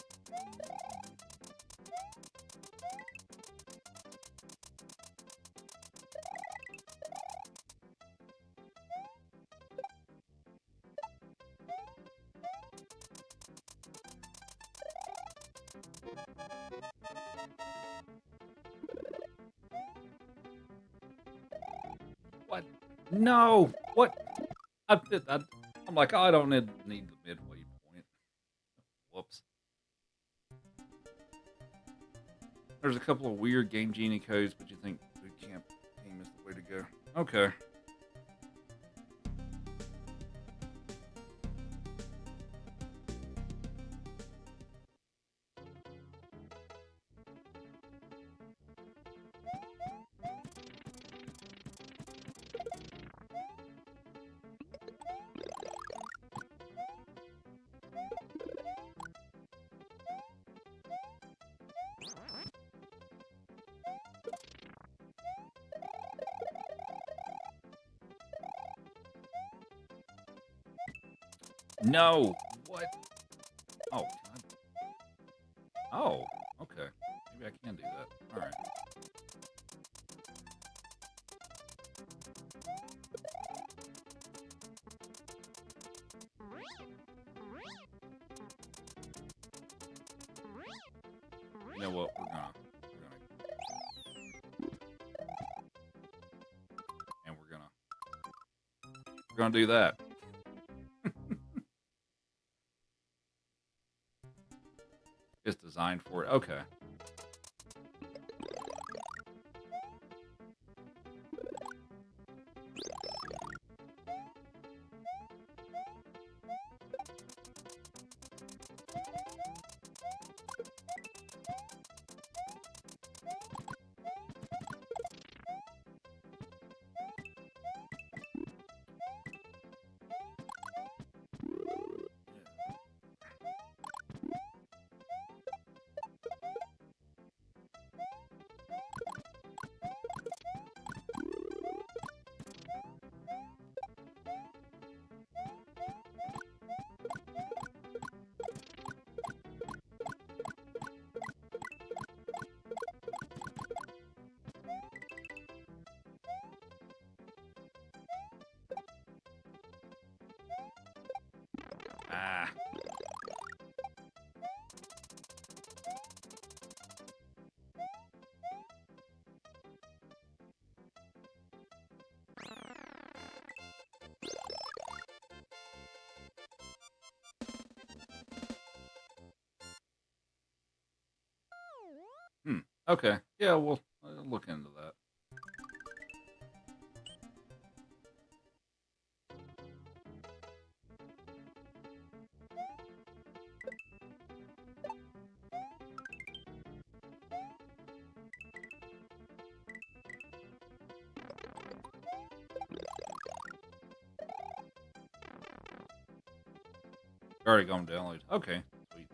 S1: What? No! What? I'm like, oh, I don't need the midway point. Whoops. There's a couple of weird Game Genie codes, but you think boot camp team is the way to go. Okay. No! What? Oh, can I... Oh, okay. Maybe I can do that. Alright. You know what? We're gonna do that. It's designed for it. Okay. Okay. Yeah, we'll look into that. Already gone download. Okay. Sweet.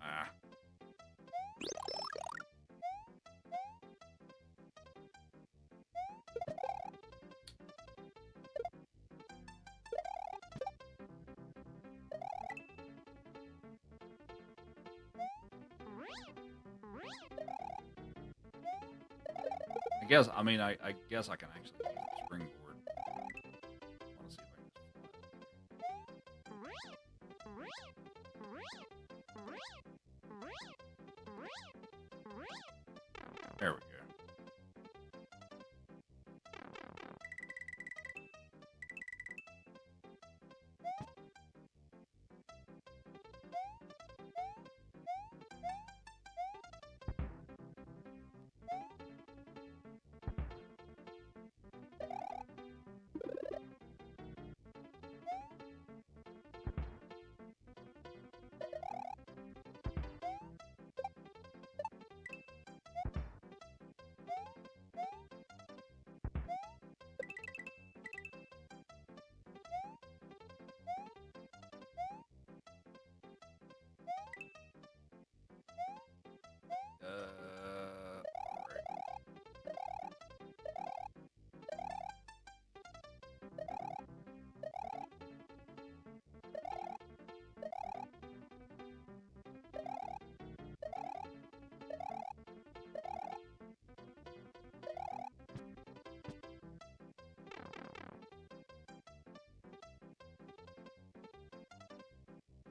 S1: Ah. I guess I can actually use the springboard. I want to see if I can. There we go.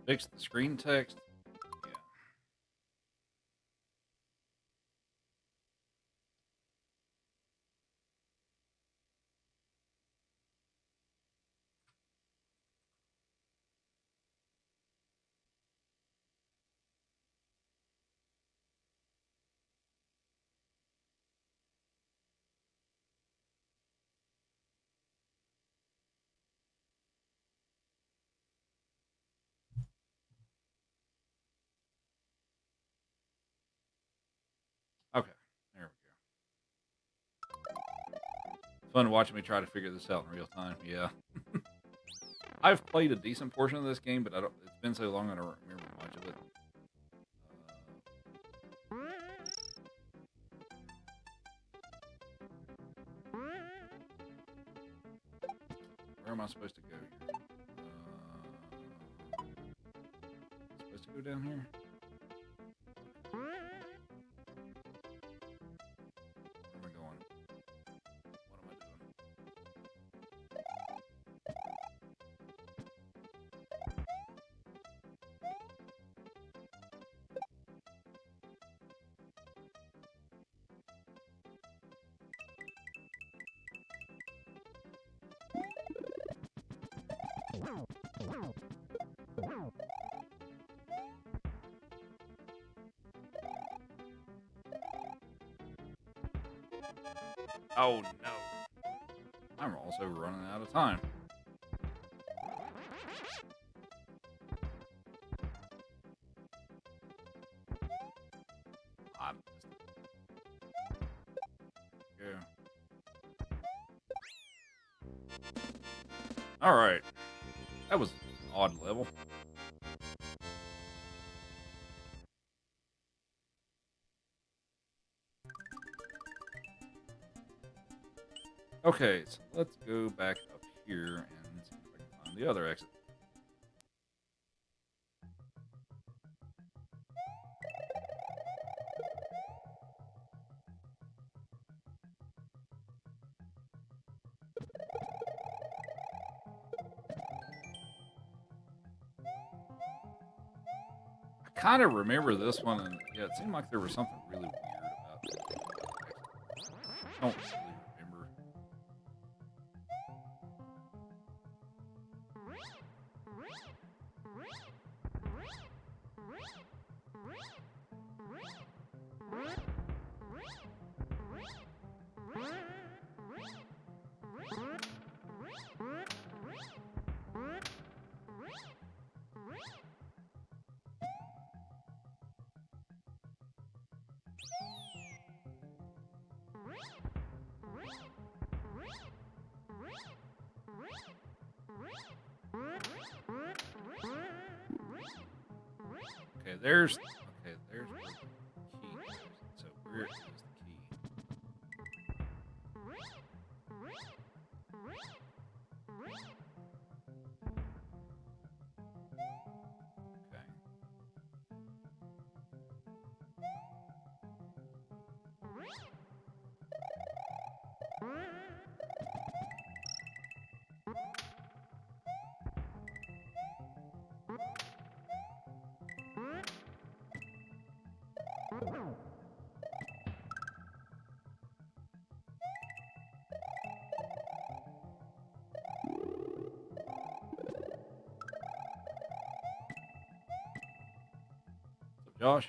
S1: Fix the screen text. Yeah. Okay. There we go. Fun watching me try to figure this out in real time. Yeah. I've played a decent portion of this game, but I don't. It's been so long I don't remember much of it. Where am I supposed to go here? Supposed to go down here? Where am I going? What am I doing? Oh no! I'm also running out of time. I missed it. Yeah. All right. That was an odd level. Okay, so let's go back up here and see if I can find the other exit. I kind of remember this one, and yeah, it seemed like there was something really weird about it. I don't really remember. Okay, there's where the key goes. So where is the key? Okay. So Josh.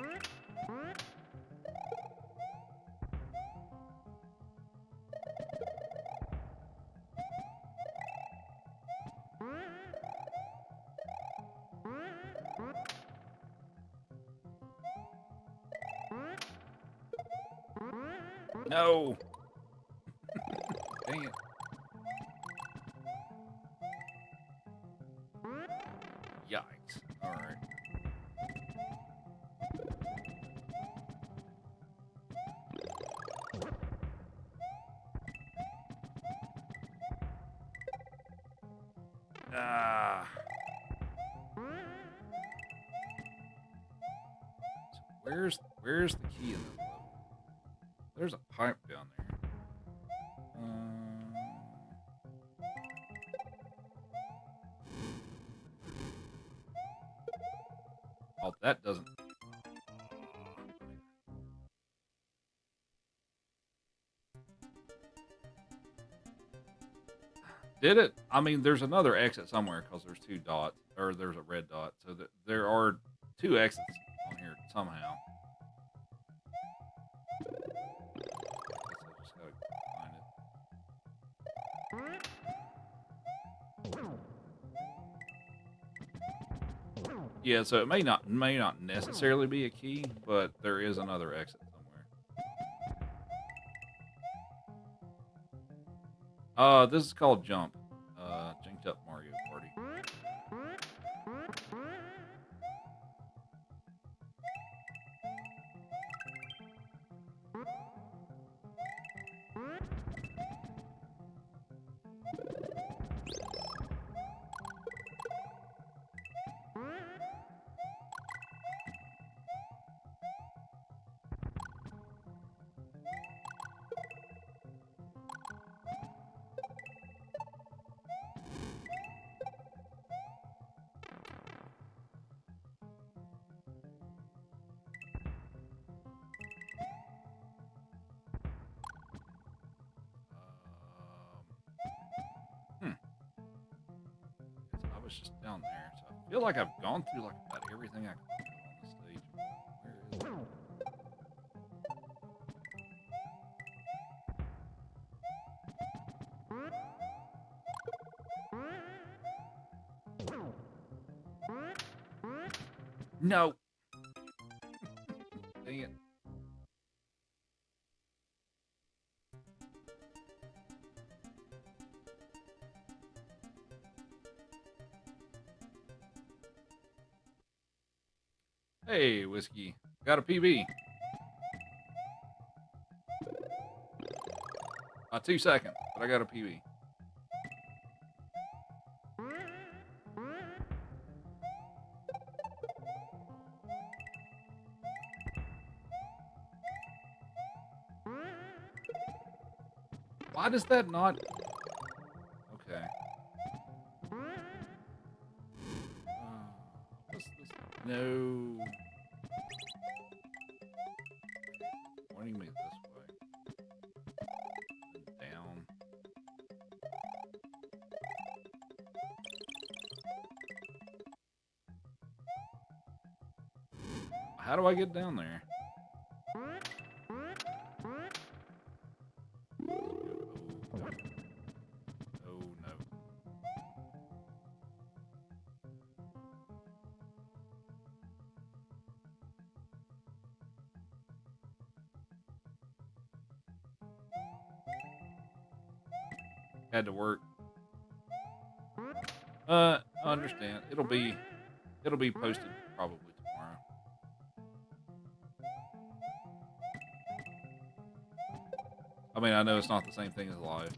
S1: Okay. No. Dang it. Yikes. All right. Ah. So where's the key in the level? There's a pipe down there. Oh, that doesn't. Did it? I mean, there's another exit somewhere because there's two dots, or there's a red dot, so that there are two exits on here somehow. I guess I just gotta find it. Yeah, so it may not necessarily be a key, but there is another exit somewhere. This is called Jump. Jinked up Mario Party. was just down there. So I feel like I've gone through like about everything I can on this stage. Where is it? No. Dang it. Hey, Whiskey. Got a PB. About 2 seconds, but I got a PB. Why does that not... Okay. What's this? No. Pointing me this way. Down. How do I get down there? Oh no. Had to work. I understand. It'll be posted probably tomorrow. I mean, I know it's not the same thing as live.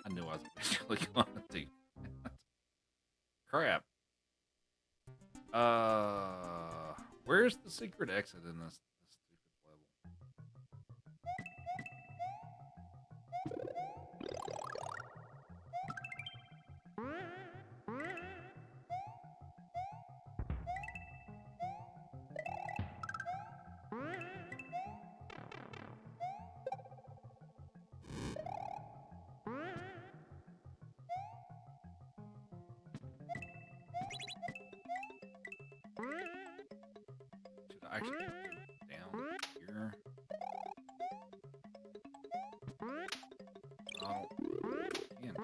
S1: I knew I was eventually going to do that. Crap. Where's the secret exit in this stupid level? Should I actually go down here? I don't. Again.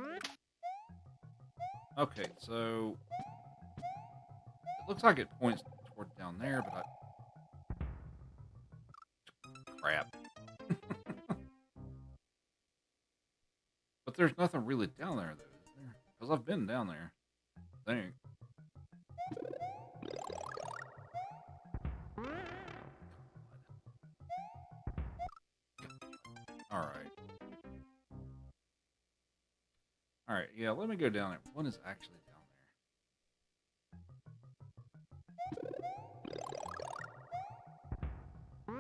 S1: Okay, so it looks like it points toward down there, but crap. But there's nothing really down there, though, is there? Because I've been down there, I think. Alright. Alright, yeah, let me go down there. What is actually down there?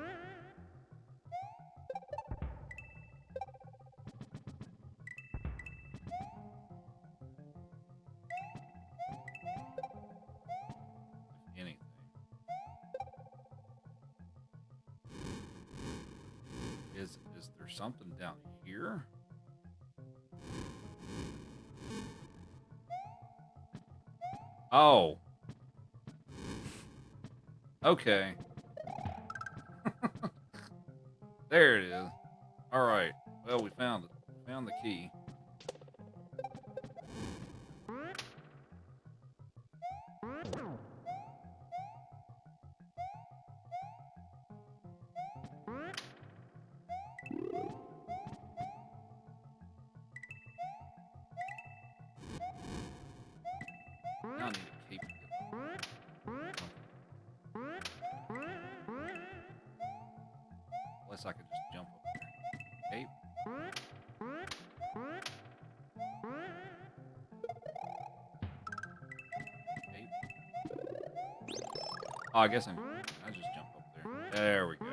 S1: If anything. Is there something down here? Oh. Okay. There it is. Alright. Well, we found it. We found the key. Now I need a cape to get up. Unless I could just jump up there. Cape. Cape. Oh, I guess I just jump up there. There we go.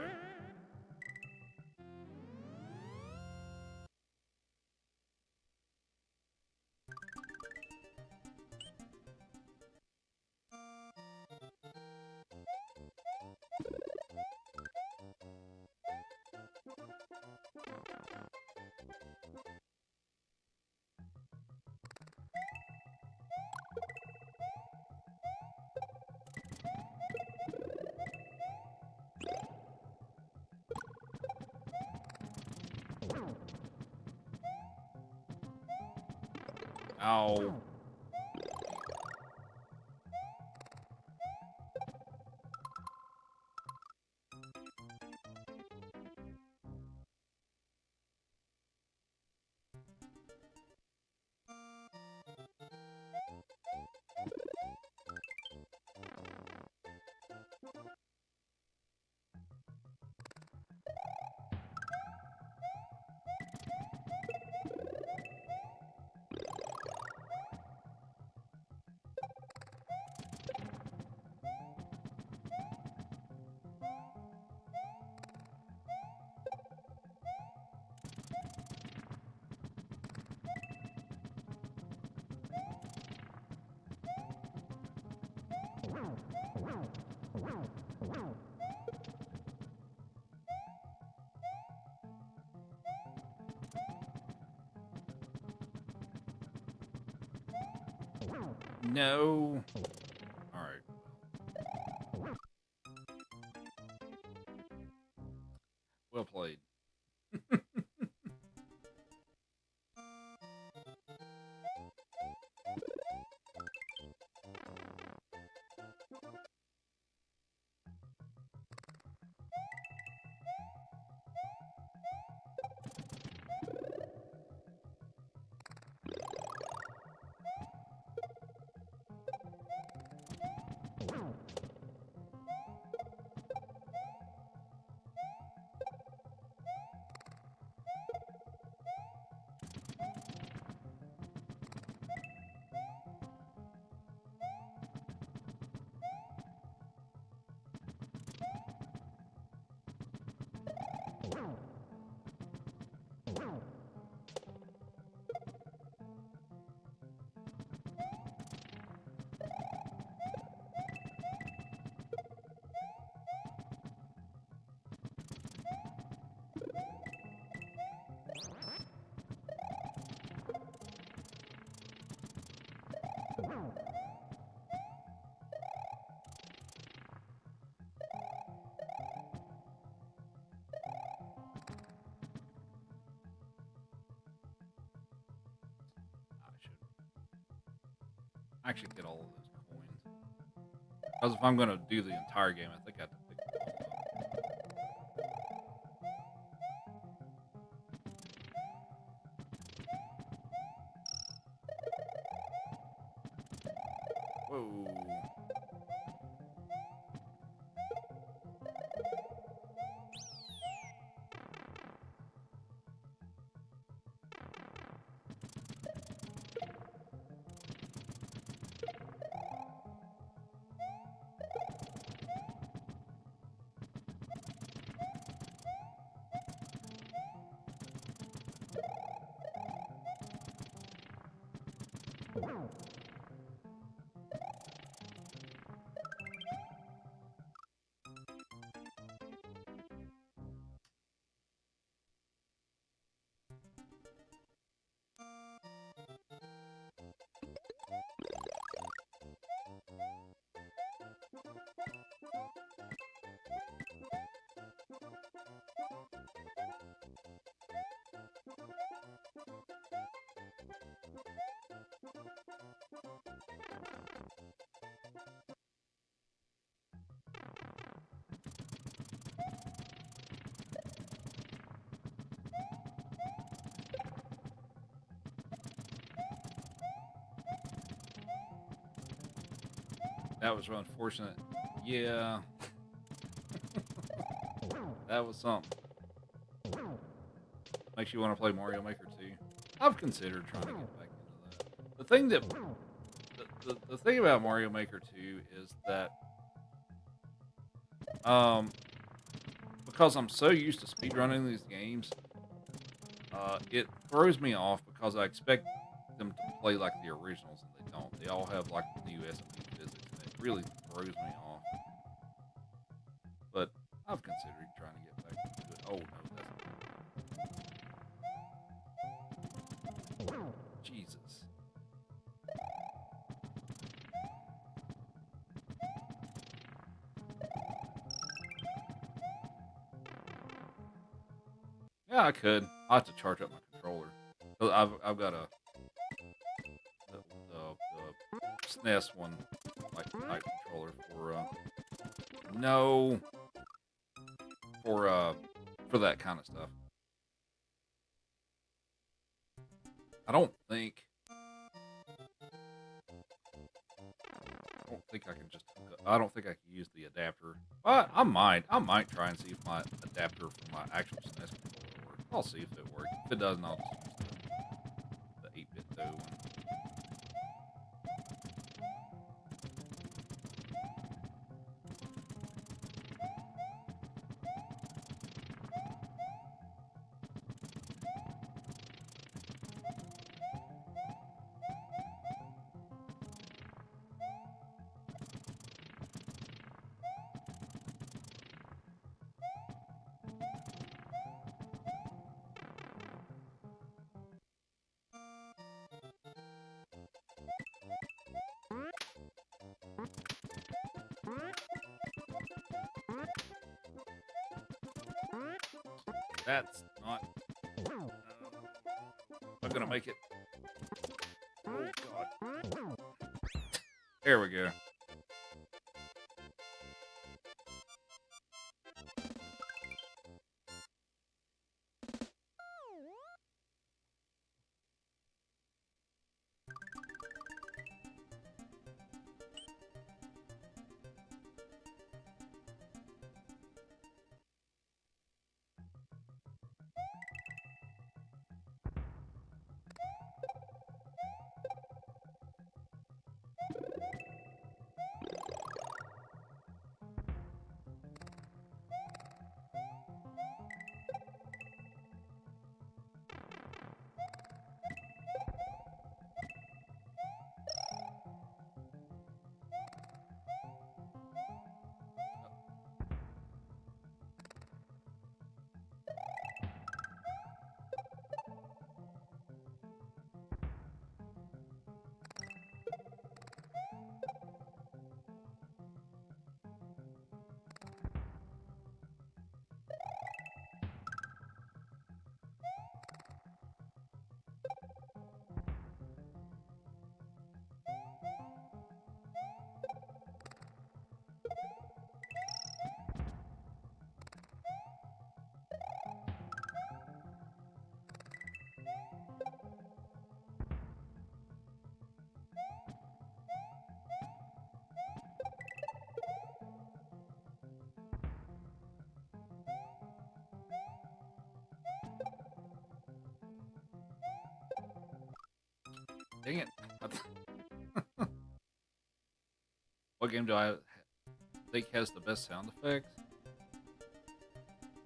S1: Ow. No. All right. Well played. I should get all of those coins. Because if I'm going to do the entire game, I think I have to pick them all up. Whoa. That was real unfortunate. Yeah. That was something. Makes you want to play Mario Maker 2. I've considered trying to get back into that. The thing that the thing about Mario Maker 2 is that because I'm so used to speedrunning these games, it throws me off because I expect them to play like the originals and they don't. They all have like new SMP physics and it really throws me off. But I've considered trying to get back into it. Oh no, that's Jesus. Yeah, I could. I have to charge up my controller. I've got a SNES one, like type controller for no, for that kind of stuff. I don't think I can just. I don't think I can use the adapter. But I might try and see if my adapter for my actual SNES controller works. I'll see if it works. If it doesn't, I'll just use the 8-bit though one. That's not. I'm gonna make it. Oh God. There we go. Dang it. What game do I think has the best sound effects?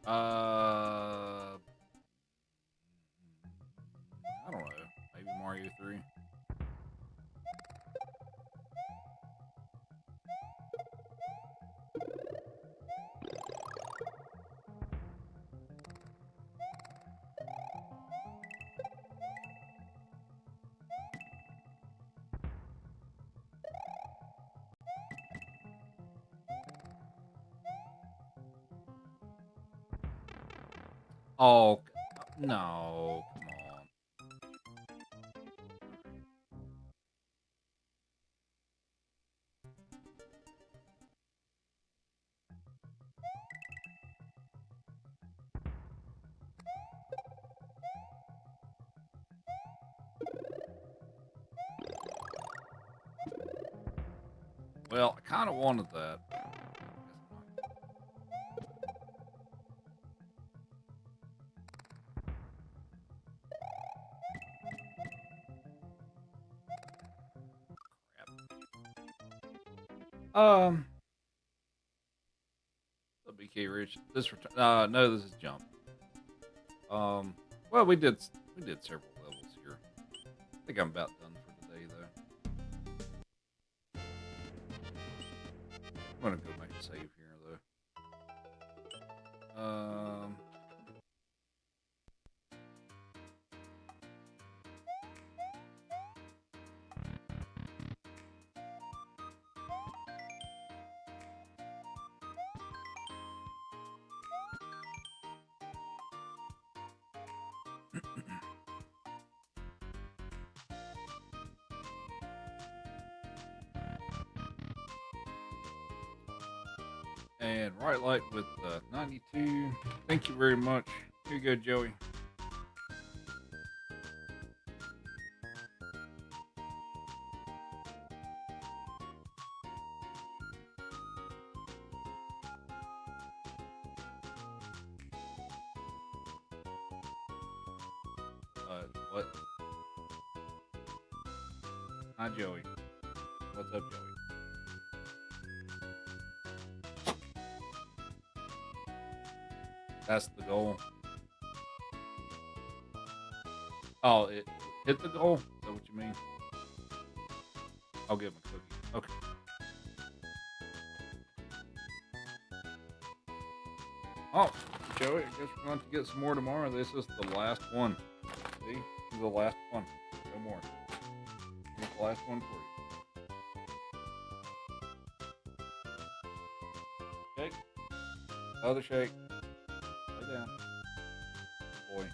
S1: I don't know. Maybe Mario 3. Oh, no. Come on. Well, I kind of wanted that. Crap. The BK Rich. This no, this is Jump. Well, we did several levels here. I think I'm about done for today, though. I'm gonna go make a save here, though. And right light with 92. Thank you very much. Here you go, Joey. What? Hi, Joey. What's up, Joey? That's the goal. Oh, it hit the goal? Is that what you mean? I'll give him a cookie. Okay. Oh, Joey, I guess we're going to get some more tomorrow. This is the last one. See? This is the last one. No more. Here's the last one for you. Shake. Other shake. Lay down. Boy.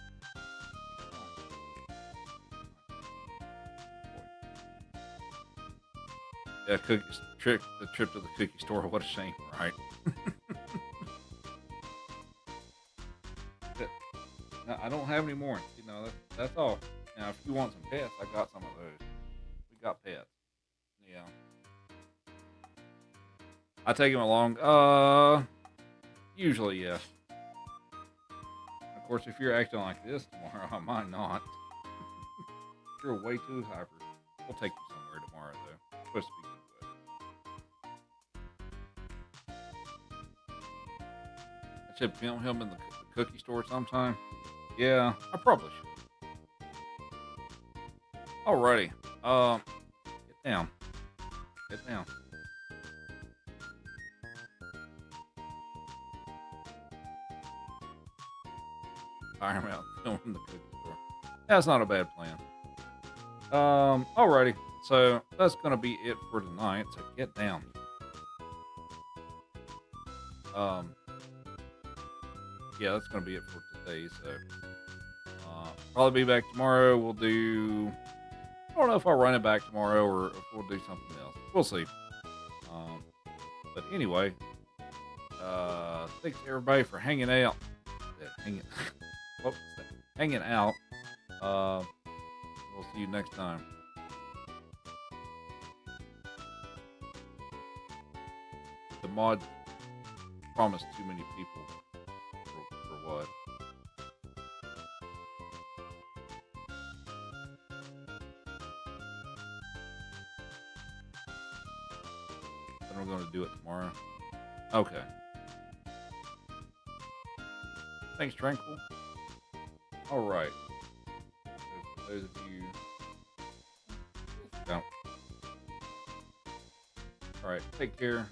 S1: Yeah, cookies. The trip to the cookie store. What a shame, right? Now, I don't have any more. You know, that's all. Now, if you want some pets, I got some of those. We got pets. Yeah. I take them along. Usually, yes. Of course, if you're acting like this tomorrow, I might not. You're way too hyper. We'll take you somewhere tomorrow, though. It's supposed to be good weather. I should film him in the cookie store sometime. Yeah, I probably should. Alrighty. Get down. Get down. Tire him out filming the cookie store. That's not a bad plan. Alrighty. So that's gonna be it for tonight. So get down. Yeah, that's gonna be it for today. So probably be back tomorrow. We'll do. I don't know if I'll run it back tomorrow or if we'll do something else. We'll see. But anyway, thanks everybody for hanging out. What was that? Hanging out. We'll see you next time. The mod promised too many people for what? Then we're going to do it tomorrow. Okay. Thanks, Tranquil. All right. So for those of you, don't. All right. Take care.